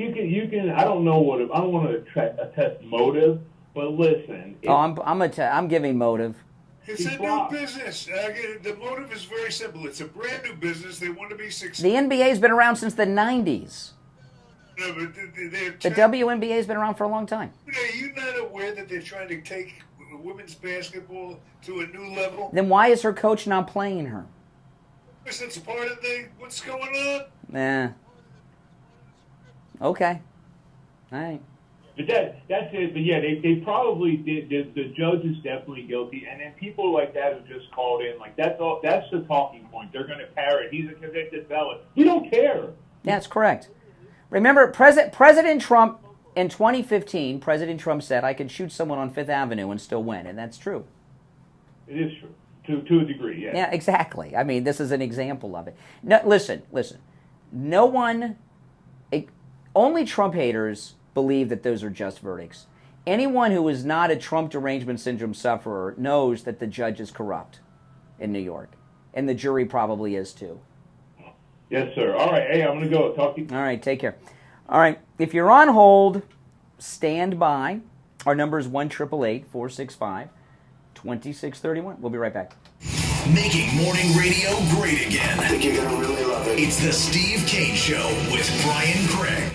know what I don't want to attest motive, but listen. I'm giving motive. It's a new business. The motive is very simple. It's a brand new business. They want to be successful. The NBA's been around since the 90s. No, but The WNBA's been around for a long time. Are you not aware that they're trying to take women's basketball to a new level? Then why is her coach not playing her? Because it's part of what's going on. Nah. Okay. All right. But that's it. But yeah, they probably did. The judge is definitely guilty, and then people like that who just called in, like that's all. That's the talking point. They're going to parrot. He's a convicted felon. We don't care. That's correct. Remember, President Trump in 2015. President Trump said, "I could shoot someone on Fifth Avenue and still win," and that's true. It is true to a degree. Yeah. Yeah, exactly. I mean, this is an example of it. No, listen. No one, only Trump haters believe that those are just verdicts. Anyone who is not a Trump derangement syndrome sufferer knows that the judge is corrupt in New York, and the jury probably is too. Yes, sir. All right. Hey, I'm going to go. Talk to you. All right. Take care. All right. If you're on hold, stand by. Our number is 1-888-465-2631. We'll be right back. Making morning radio great again. I think you're going to really love it. It's the Steve Kane Show with Brian Craig.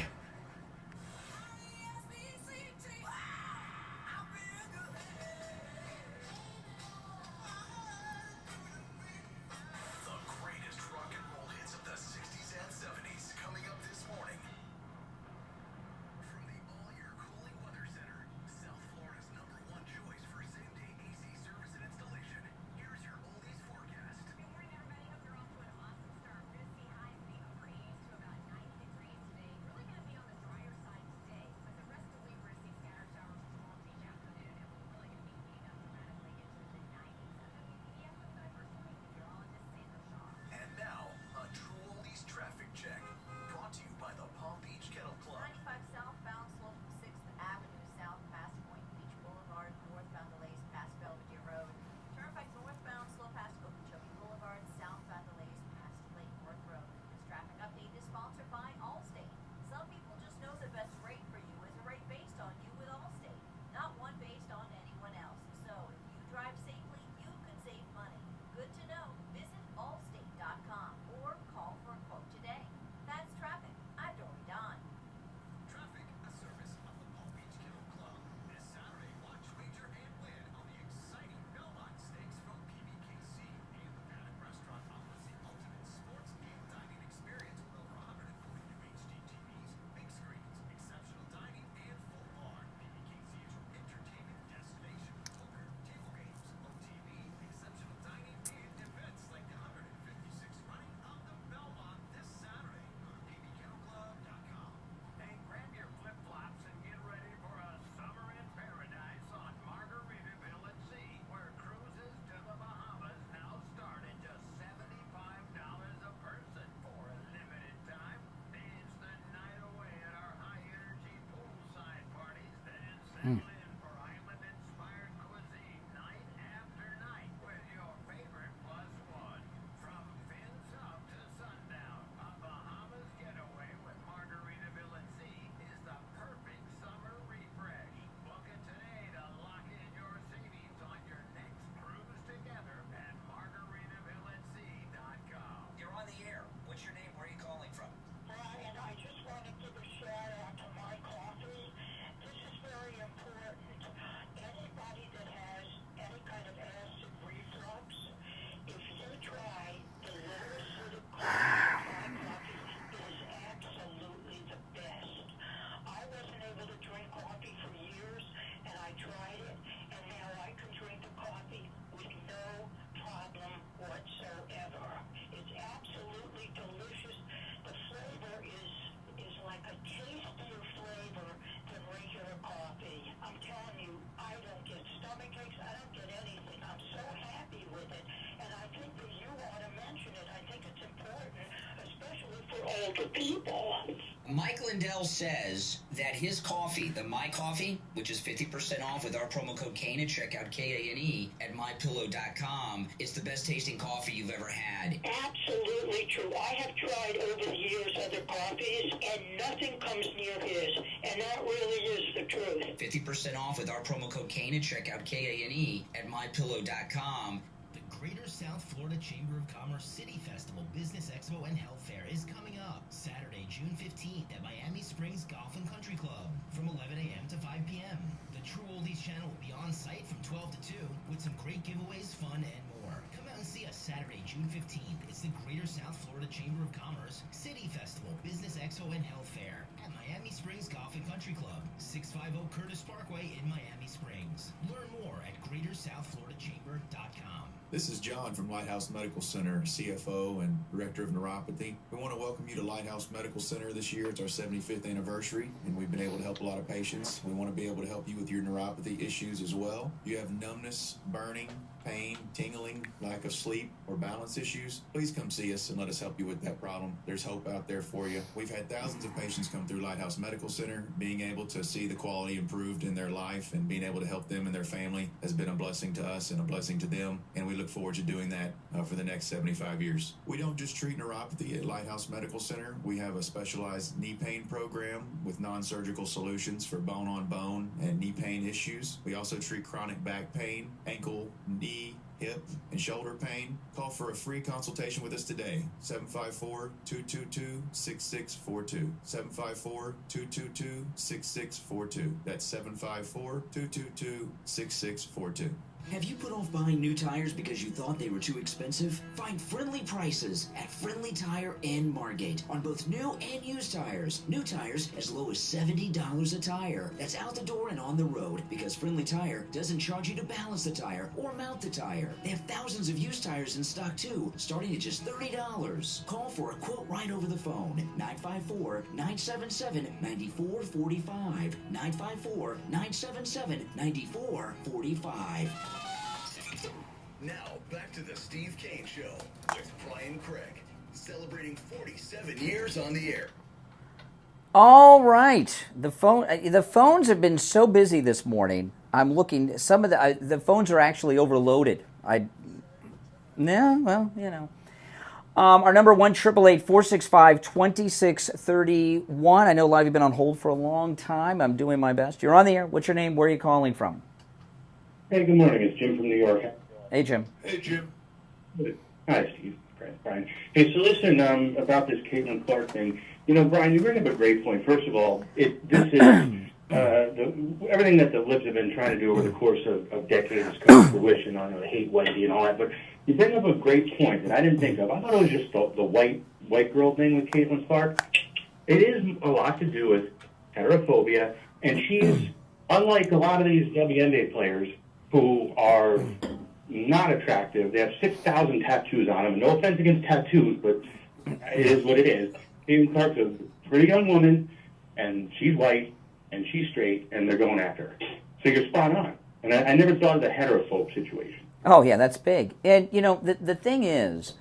group of people. Mike Lindell says that his coffee, the My Coffee, which is 50% off with our promo code Kane, and check out KANE at mypillow.com, is the best tasting coffee you've ever had. Absolutely true. I have tried over the years other coffees, and nothing comes near his, and that really is the truth. 50% off with our promo code Kane, and check out KANE at mypillow.com. Greater South Florida Chamber of Commerce City Festival Business Expo and Health Fair is coming up Saturday, June 15th at Miami Springs Golf and Country Club from 11 a.m. to 5 p.m. The True Oldies channel will be on site from 12 to 2 with some great giveaways, fun, and more. Come out and see us Saturday, June 15th. It's the Greater South Florida Chamber of Commerce City Festival Business Expo and Health Fair at Miami Springs Golf and Country Club, 650 Curtis Parkway in Miami Springs. Learn more at GreaterSouthFloridaChamber.com. This is John from Lighthouse Medical Center, CFO and Director of Neuropathy. We want to welcome you to Lighthouse Medical Center this year. It's our 75th anniversary, and we've been able to help a lot of patients. We want to be able to help you with your neuropathy issues as well. You have numbness, burning, pain, tingling, lack of sleep, or balance issues, please come see us and let us help you with that problem. There's hope out there for you. We've had thousands of patients come through Lighthouse Medical Center. Being able to see the quality improved in their life and being able to help them and their family has been a blessing to us and a blessing to them, and we look forward to doing that for the next 75 years. We don't just treat neuropathy at Lighthouse Medical Center. We have a specialized knee pain program with non-surgical solutions for bone-on-bone and knee pain issues. We also treat chronic back pain, ankle, knee, hip, and shoulder pain. Call for a free consultation with us today. 754-222-6642. 754-222-6642. That's 754-222-6642. Have you put off buying new tires because you thought they were too expensive? Find friendly prices at Friendly Tire and Margate on both new and used tires. New tires as low as $70 a tire. That's out the door and on the road because Friendly Tire doesn't charge you to balance the tire or mount the tire. They have thousands of used tires in stock too, starting at just $30. Call for a quote right over the phone. 954-977-9445. 954-977-9445. Now, back to the Steve Kane Show with Brian Craig, celebrating 47 years on the air. All right, the phones have been so busy this morning. I'm looking. Some of the phones are actually overloaded. Our number 1-888-465-2631. I know a lot of you have been on hold for a long time. I'm doing my best. You're on the air. What's your name? Where are you calling from? Hey, good morning. It's Jim from New York. Hey, Jim. Hey, Jim. Hi, Steve. Brian. Hey, so listen, about this Caitlin Clark thing. You know, Brian, you bring up a great point. First of all, this is everything that the libs have been trying to do over the course of decades has come to fruition on the hate Wendy and all that. But you bring up a great point that I didn't think of. I thought it was just the white girl thing with Caitlin Clark. It is a lot to do with heterophobia, and she's, unlike a lot of these WNBA players who are not attractive. They have 6,000 tattoos on them. No offense against tattoos, but it is what it is. Caitlin Clark's a pretty young woman, and she's white, and she's straight, and they're going after her. So you're spot on. And I never thought of the heterophobe situation. Oh, yeah, that's big. And, you know, the thing is,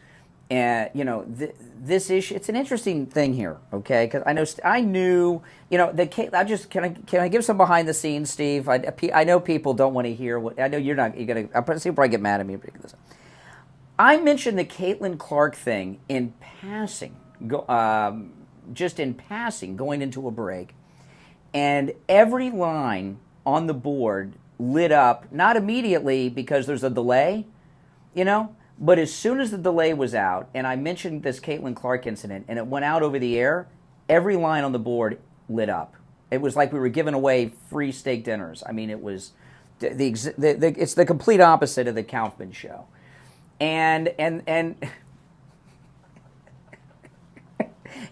this issue, it's an interesting thing here, okay? Because I knew, can I give some behind the scenes, Steve? I know people don't want to hear what, I know you're going to, I'll probably get mad at me. I mentioned the Caitlin Clark thing in passing, just in passing, going into a break, and every line on the board lit up, not immediately because there's a delay, but as soon as the delay was out, and I mentioned this Caitlin Clark incident, and it went out over the air, every line on the board lit up. It was like we were giving away free steak dinners. I mean, it was it's the complete opposite of the Kaufman show, and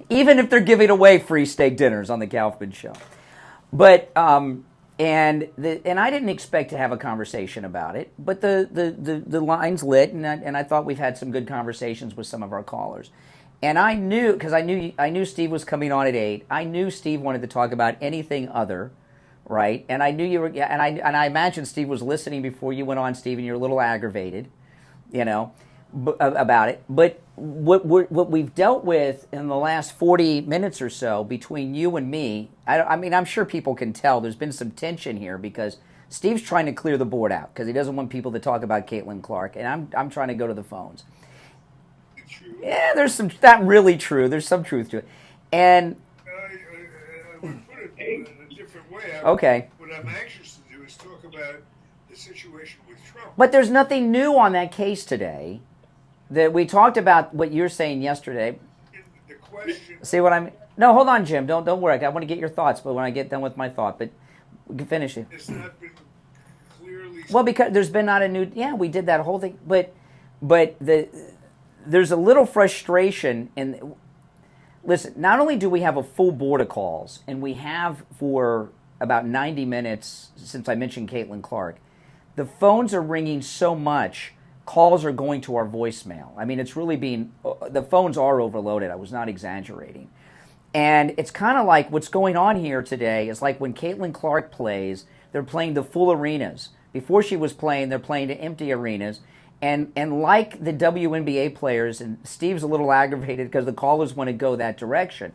even if they're giving away free steak dinners on the Kaufman show, but. And I didn't expect to have a conversation about it, but the lines lit, and I thought we've had some good conversations with some of our callers. And I knew, because I knew Steve was coming on at 8. I knew Steve wanted to talk about anything other, right? And I knew you were, and I imagine Steve was listening before you went on, Steve, and you're a little aggravated, about it. But what we've dealt with in the last 40 minutes or so between you and me, I mean, I'm sure people can tell there's been some tension here because Steve's trying to clear the board out because he doesn't want people to talk about Caitlin Clark, and I'm trying to go to the phones. Yeah, there's some, not really true. There's some truth to it. And I would put it in a different way. Okay. What I'm anxious to do is talk about the situation with Trump. But there's nothing new on that case today. That we talked about what you're saying yesterday. The question. See what I'm? No, hold on, Jim. Don't worry. I want to get your thoughts, but when I get done with my thought, but we can finish it. It's not been clearly. Well, because there's been not a new. Yeah, we did that whole thing, but there's a little frustration. And listen, not only do we have a full board of calls, and we have for about 90 minutes since I mentioned Caitlin Clark, the phones are ringing so much. Calls are going to our voicemail. I mean, it's really the phones are overloaded. I was not exaggerating. And it's kind of like what's going on here today is like when Caitlin Clark plays, they're playing the full arenas. Before she was playing, they're playing the empty arenas. And like the WNBA players, and Steve's a little aggravated because the callers want to go that direction.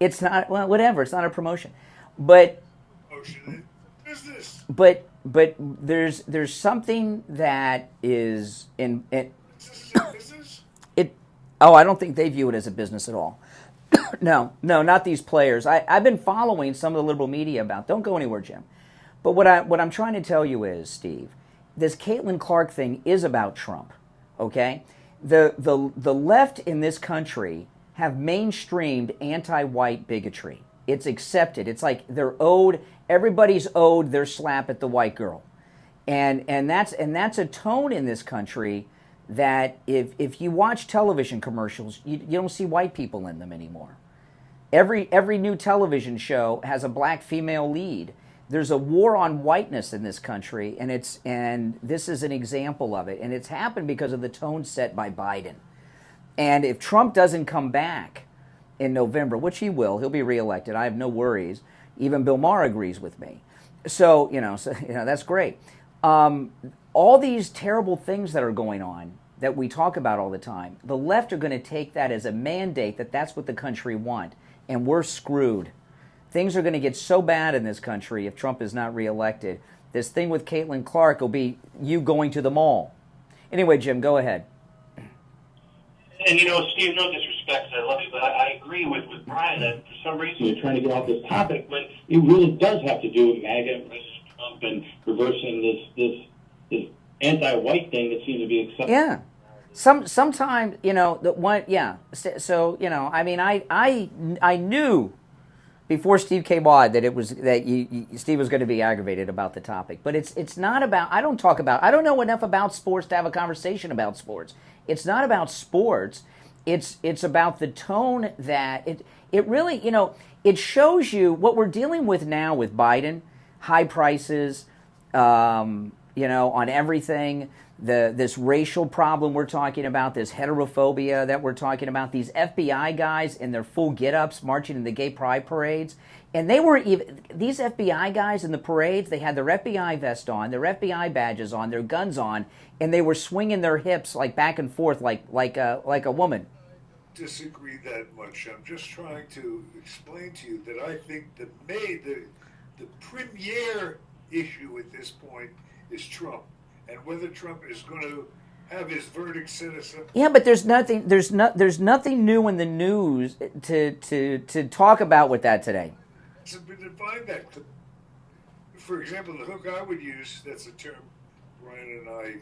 It's not, well, whatever. It's not a promotion. But there's something that is in it. Oh, I don't think they view it as a business at all. No, not these players. I've been following some of the liberal media about. Don't go anywhere, Jim. But what I'm trying to tell you is, Steve, this Caitlin Clark thing is about Trump. Okay, the left in this country have mainstreamed anti-white bigotry. It's accepted. It's like everybody's owed their slap at the white girl. And that's a tone in this country that if you watch television commercials, you don't see white people in them anymore. Every new television show has a black female lead. There's a war on whiteness in this country, and this is an example of it. And it's happened because of the tone set by Biden. And if Trump doesn't come back in November, which he will, he'll be reelected. I have no worries. Even Bill Maher agrees with me. So that's great. All these terrible things that are going on that we talk about all the time, the left are going to take that as a mandate that that's what the country wants, and we're screwed. Things are going to get so bad in this country if Trump is not reelected. This thing with Caitlin Clark will be you going to the mall. Anyway, Jim, go ahead. And Steve, no disrespect, I love you, but I agree with Brian that for some reason you're trying to get off this topic when it really does have to do with MAGA versus Trump and reversing this anti-white thing that seems to be accepted. Yeah. Sometimes, the one, yeah. So, I mean, I knew before Steve came on that Steve was going to be aggravated about the topic. But it's not about, I don't know enough about sports to have a conversation about sports. It's not about sports. It's about the tone that it really, it shows you what we're dealing with now with Biden, high prices, on everything. This racial problem we're talking about, this heterophobia that we're talking about, these FBI guys in their full get-ups marching in the gay pride parades. And these FBI guys in the parades, they had their FBI vest on, their FBI badges on, their guns on, and they were swinging their hips like back and forth like a woman. Disagree that much. I'm just trying to explain to you that I think the premier issue at this point is Trump. And whether Trump is going to have his verdict set aside. Yeah, but there's nothing new in the news to talk about with that today. So define that. For example, the hook I would use, that's a term Brian and I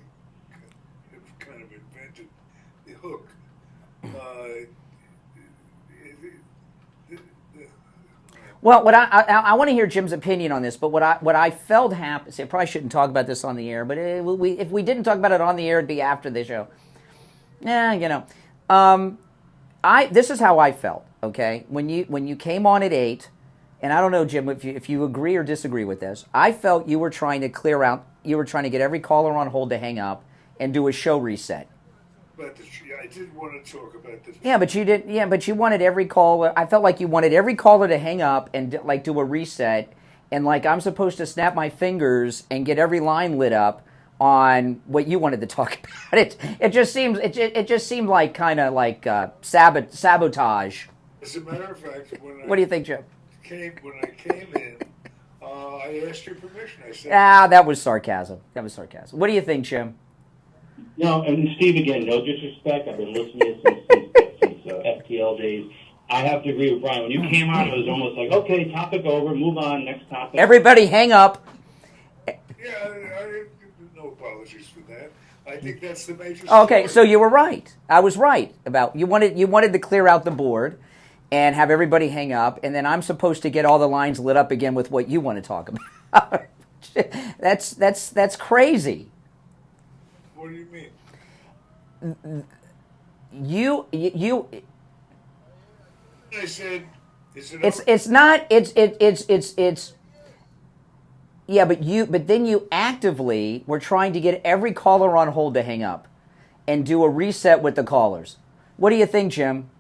have kind of invented, the hook. Well, what I want to hear Jim's opinion on this, but what I felt happened. See, I probably shouldn't talk about this on the air, but if we didn't talk about it on the air, it'd be after the show. Yeah, this is how I felt. Okay, when you came on at 8, and I don't know, Jim, if you agree or disagree with this, I felt you were trying to clear out. You were trying to get every caller on hold to hang up and do a show reset. But I did want to talk about this. Yeah, but you did. Yeah, but you wanted every caller. I felt like you wanted every caller to hang up and do a reset, and like I'm supposed to snap my fingers and get every line lit up on what you wanted to talk about. It just seemed like kind of like sabotage. As a matter of fact, What do you think, Jim? When I came in, I asked your permission. I said, That was sarcasm. What do you think, Jim? No, and Steve, again, no disrespect. I've been listening since FTL days. I have to agree with Brian. When you came on, it was almost like, okay, topic over, move on, next topic. Everybody hang up. yeah, no apologies for that. I think that's the major Okay, story. so you were right. I was right about you wanted to clear out the board and have everybody hang up, and then I'm supposed to get all the lines lit up again with what you want to talk about. That's crazy. What do you mean? You I said, is it it's yeah, but then you actively were trying to get every caller on hold to hang up and do a reset with the callers. What do you think, Jim?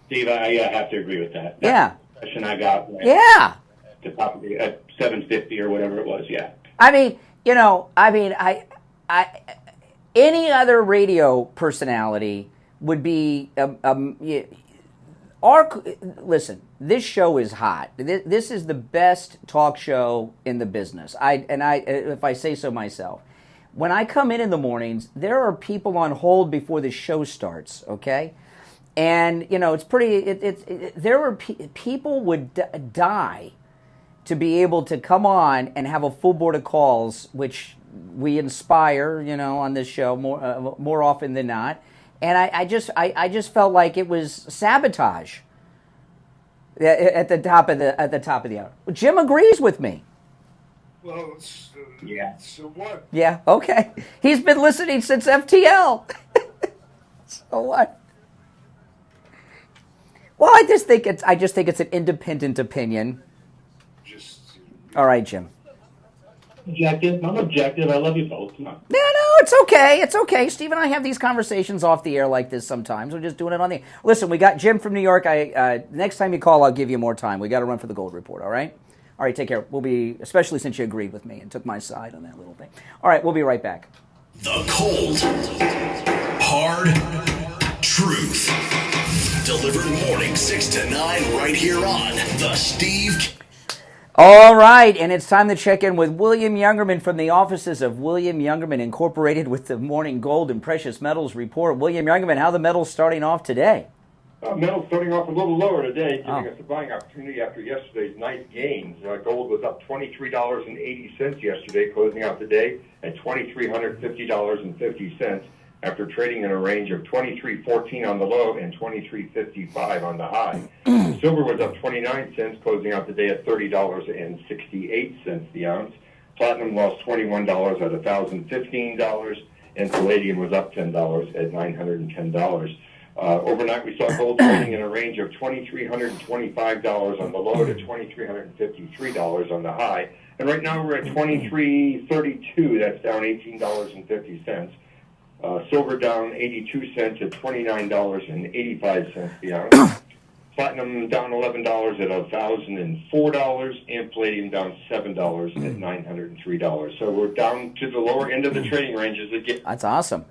Steve, I have to agree with that. Yeah. That's the question I got. Yeah. At the top of at 750 or whatever it was. Yeah. I mean, any other radio personality would be listen, this show is hot. This is the best talk show in the business. If I say so myself. When I come in the mornings, there are people on hold before the show starts, okay? And, it's pretty, people would die to be able to come on and have a full board of calls, which we inspire, on this show more often than not. And I just felt like it was sabotage at the top of the hour. Jim agrees with me. Well, yeah. So what? Yeah. Okay. He's been listening since FTL. So what? Well, I just think it's an independent opinion. All right, Jim. Objective. I'm objective. I love you both. Come on. No, it's okay. It's okay. Steve and I have these conversations off the air like this sometimes. We're just doing it on the air. Listen, we got Jim from New York. Next time you call, I'll give you more time. We got to run for the Gold Report, all right? All right, take care. We'll be, especially since you agreed with me and took my side on that little thing. All right, we'll be right back. The cold, hard truth. Delivered morning 6 to 9 right here on The Steve. All right, and it's time to check in with William Youngerman from the offices of William Youngerman Incorporated with the Morning Gold and Precious Metals Report. William Youngerman, how are the metals starting off today? Metals starting off a little lower today, giving us a buying opportunity after yesterday's nice gains. Gold was up $23.80 yesterday, closing out the day at $2,350.50 after trading in a range of $23.14 on the low and $23.55 on the high. Silver was up 29 cents, closing out the day at $30.68 the ounce. Platinum lost $21 at $1,015, and palladium was up $10 at $910. Overnight, we saw gold trading in a range of $2,325 on the low to $2,353 on the high. And right now we're at $23.32. That's down $18.50. Silver down 82 cents at $29.85 the ounce. Platinum down $11 at $1,004, and palladium down $7 at $903. So we're down to the lower end of the trading ranges again. That's awesome.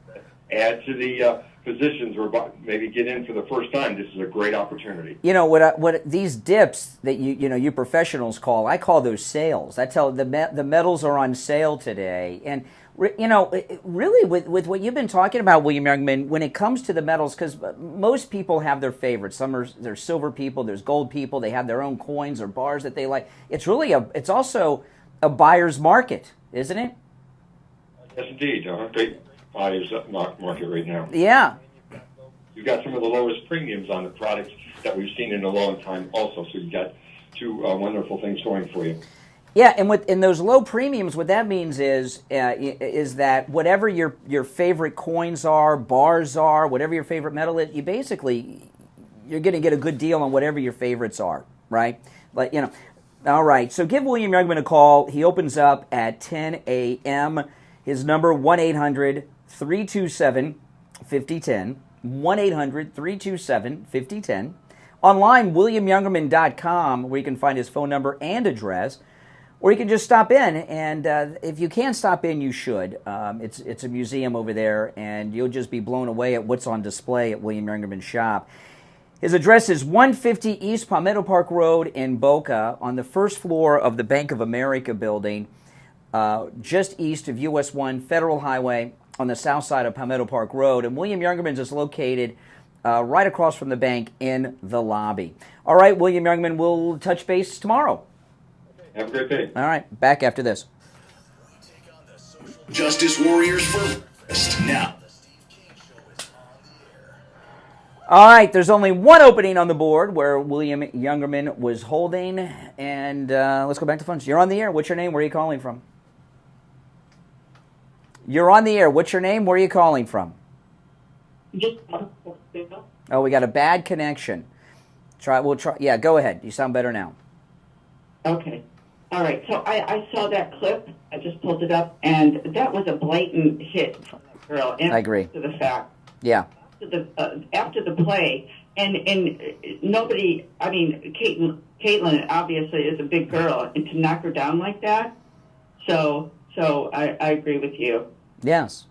Add to the positions we're about maybe get in for the first time. This is a great opportunity. What these dips that you professionals call, I call those sales. I tell the metals are on sale today, and really with what you've been talking about, William Youngman, when it comes to the metals, because most people have their favorites. There's silver people, there's gold people. They have their own coins or bars that they like. It's also a buyer's market, isn't it? Yes, indeed. Great buyer's market right now. Yeah. You've got some of the lowest premiums on the products that we've seen in a long time also, so you've got two wonderful things going for you. Yeah, and in those low premiums, what that means is that whatever your favorite coins are, bars are, whatever your favorite metal is, you're going to get a good deal on whatever your favorites are, right? But all right. So give William Youngman a call. He opens up at 10 a.m. His number 1-800-327-5010. 1-800-327-5010. Online, WilliamYoungerman.com, where you can find his phone number and address. Or you can just stop in, and if you can't stop in, you should. It's a museum over there, and you'll just be blown away at what's on display at William Youngerman's shop. His address is 150 East Palmetto Park Road in Boca, on the first floor of the Bank of America building, just east of US 1 Federal Highway on the south side of Palmetto Park Road. And William Youngerman's is located right across from the bank in the lobby. All right, William Youngerman, we'll touch base tomorrow. Have a great day. All right, back after this. Justice Warriors for breakfast now. All right, there's only one opening on the board where William Youngerman was holding, and let's go back to phones. You're on the air. What's your name? Where are you calling from? You're on the air. What's your name? Where are you calling from? Oh, we got a bad connection. We'll try. Yeah, go ahead. You sound better now. Okay. All right. So I saw that clip. I just pulled it up, and that was a blatant hit from that girl. And I agree. To the fact. Yeah. After the play, and nobody. I mean, Caitlin obviously is a big girl, and to knock her down like that. So I agree with you. Yes.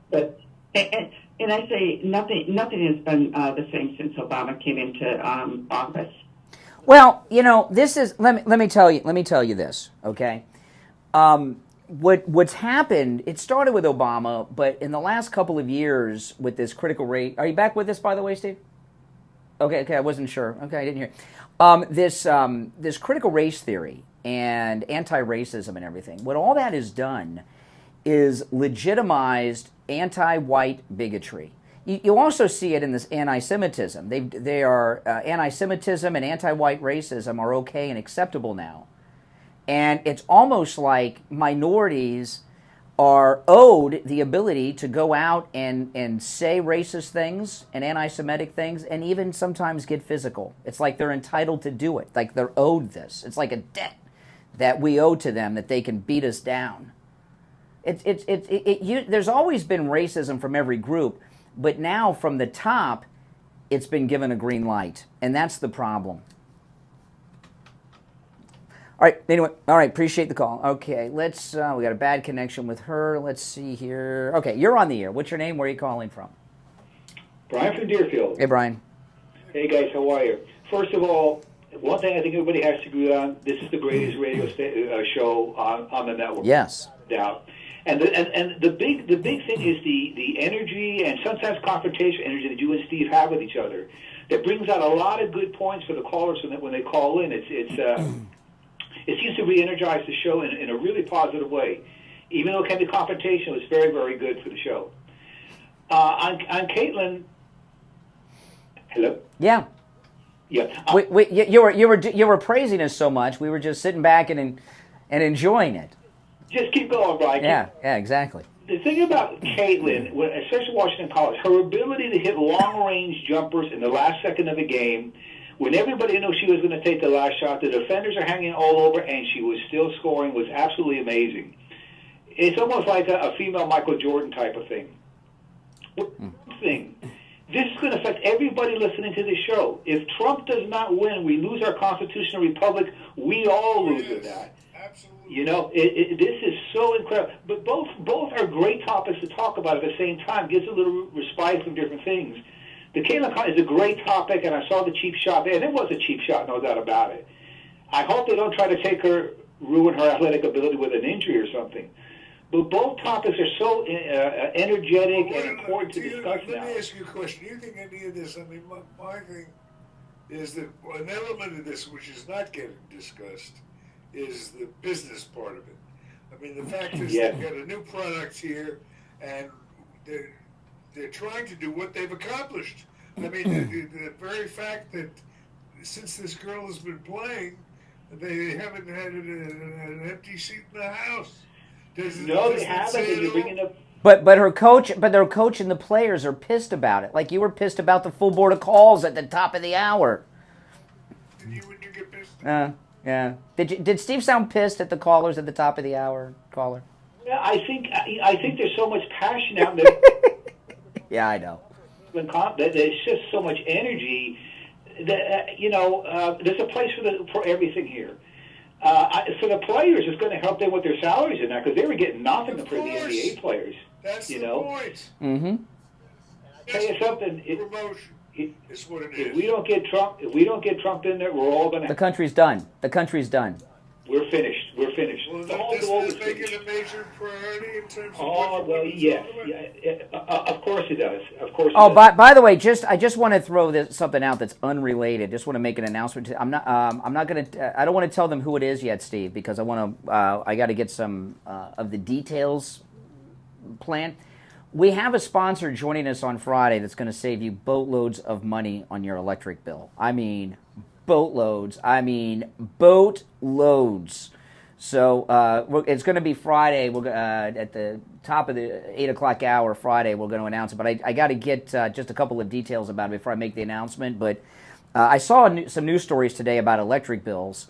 But and I say nothing has been the same since Obama came into office. Well, you know, this is let me tell you this, okay? What's happened? It started with Obama, but in the last couple of years, with this critical race, are you back with us, by the way, Steve? Okay, I wasn't sure. Okay, I didn't hear. This critical race theory and anti-racism and everything. What all that has done is legitimized anti-white bigotry. You also see it in this anti-Semitism. They are anti-Semitism and anti-white racism are okay and acceptable now. And it's almost like minorities are owed the ability to go out and say racist things and anti-Semitic things and even sometimes get physical. It's like they're entitled to do it, like they're owed this. It's like a debt that we owe to them that they can beat us down. There's always been racism from every group, but now from the top, it's been given a green light, and that's the problem. All right, anyway, all right, appreciate the call. Okay, we got a bad connection with her. Let's see here. Okay, you're on the air. What's your name? Where are you calling from? Brian from Deerfield. Hey, Brian. Hey, guys, how are you? First of all, one thing I think everybody has to agree on, this is the greatest radio show on the network. Yes. No doubt. And the big thing is the energy and sometimes confrontation energy that you and Steve have with each other that brings out a lot of good points for the callers when they call in. It seems to re-energize the show in a really positive way. Even though it can be confrontation, it was very, very good for the show. On Caitlin, hello? Yeah. Yeah. You were praising us so much. We were just sitting back and enjoying it. Just keep going, Brian. Yeah, exactly. The thing about Caitlin, especially Washington College, her ability to hit long-range jumpers in the last second of the game, when everybody knew she was going to take the last shot, the defenders are hanging all over, and she was still scoring, was absolutely amazing. It's almost like a female Michael Jordan type of thing. This is going to affect everybody listening to this show. If Trump does not win, we lose our constitutional republic. We all lose with that. Absolutely. You know, this is so incredible. But both are great topics to talk about at the same time. Gives a little respite from different things. The Caitlin is a great topic, and I saw the cheap shot there, and it was a cheap shot, no doubt about it. I hope they don't try to ruin her athletic ability with an injury or something. But both topics are so energetic and important to discuss now. Let me ask you a question. Do you think any of this, I mean, my thing is that an element of this which is not getting discussed is the business part of it. I mean, the fact is they've got a new product here, and they're trying to do what they've accomplished. I mean, the very fact that since this girl has been playing, they haven't had an empty seat in the house. No, they haven't. They're bringing up. But their coach and the players are pissed about it. Like you were pissed about the full board of calls at the top of the hour. Did you get pissed? Yeah. Did Steve sound pissed at the callers at the top of the hour? Caller. Yeah, I think there's so much passion out there. Yeah, I know. There's just so much energy that there's a place for everything here. For the players, it's going to help them with their salaries in that because they were getting nothing for the NBA players. That's you the know? point. Mm-hmm. Tell you something. Promotion is what it is. If we don't get Trump in there, we're all going to. The country's done. The country's done. We're finished. We're finished. Well, The whole this globe is is making finished. a major priority in terms of Oh what well, it's yes, all about. of course it does. Of course. Oh, it does. by the way, I just want to throw something out that's unrelated. Just want to make an announcement. I'm not going to. I don't want to tell them who it is yet, Steve, because I want to. I got to get some of the details planned. We have a sponsor joining us on Friday that's going to save you boatloads of money on your electric bill. I mean, boatloads. Boatloads. So it's going to be Friday. We're at the top of the 8 o'clock hour Friday. We're going to announce it, but I got to get just a couple of details about it before I make the announcement. But I saw some news stories today about electric bills.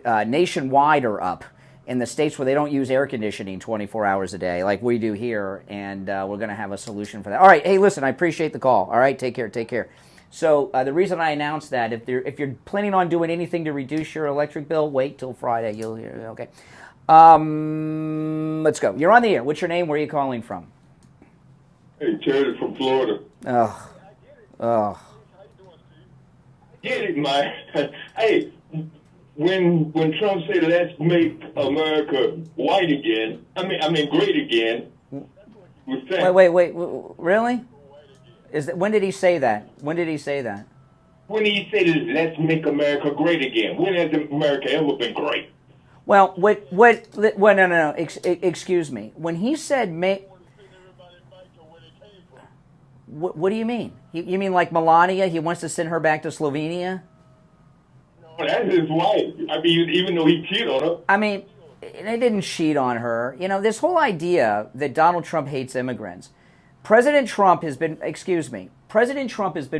Nationwide are up in the states where they don't use air conditioning 24 hours a day like we do here, and we're going to have a solution for that. All right, hey, listen, I appreciate the call. All right, take care. So the reason I announced that, if you're planning on doing anything to reduce your electric bill, wait till Friday. You'll hear. Okay. Let's go. You're on the air. What's your name? Where are you calling from? Hey, Terry from Florida. Oh. Get it, man. Hey, when Trump said let's make America white again, I mean great again. Wait. Really? When did he say that? When he said let's make America great again. When has America ever been great? Well, no. Excuse me. When he said make, what do you mean? You mean like Melania? He wants to send her back to Slovenia? No, that's his wife. I mean, even though he cheated on her. I mean, they didn't cheat on her. You know, this whole idea that Donald Trump hates immigrants. President Trump has been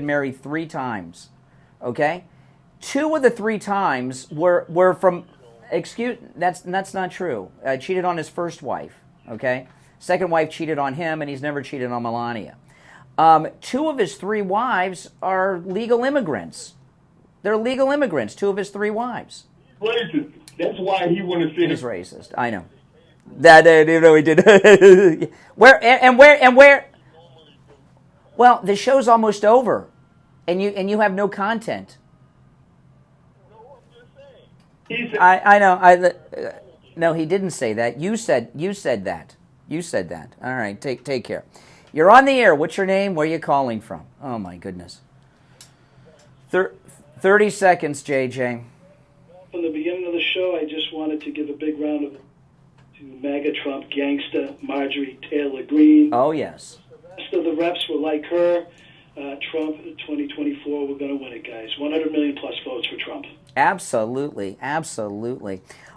married 3 times, okay? 2 of the 3 times were from, that's not true. Cheated on his first wife, okay? Second wife cheated on him, and he's never cheated on Melania. 2 of his 3 wives are legal immigrants. They're legal immigrants, 2 of his 3 wives. Racist. That's why he wanted to say he's racist. I know. That you know he did. Where? Well, the show's almost over, and you have no content. I know. No, he didn't say that. You said that. You said that. All right, take care. You're on the air. What's your name? Where are you calling from? Oh my goodness. 30 seconds, JJ. From the beginning of the show, I just wanted to give a big round of to MAGA Trump gangster Marjorie Taylor Greene. Oh yes. The rest of the reps were like her. Trump 2024, we're going to win it, guys. 100 million plus votes for Trump. Absolutely.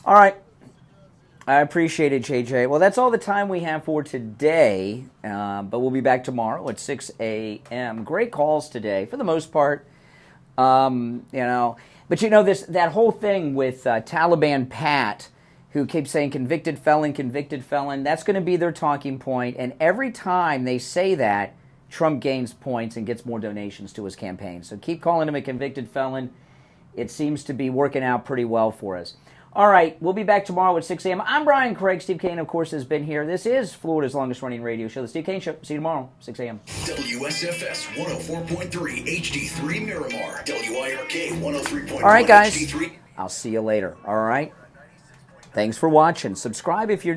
All right. I appreciate it, JJ. Well, that's all the time we have for today, but we'll be back tomorrow at 6 a.m. Great calls today, for the most part. But that whole thing with Taliban Pat, who keeps saying convicted felon, that's going to be their talking point. And every time they say that, Trump gains points and gets more donations to his campaign. So keep calling him a convicted felon. It seems to be working out pretty well for us. All right, we'll be back tomorrow at 6 a.m. I'm Brian Craig. Steve Kane, of course, has been here. This is Florida's longest-running radio show, The Steve Kane Show. See you tomorrow, 6 a.m. WSFS 104.3 HD3 Miramar. WIRK 103.1 All right, guys. HD3. I'll see you later, all right? Thanks for watching. Subscribe if you're new.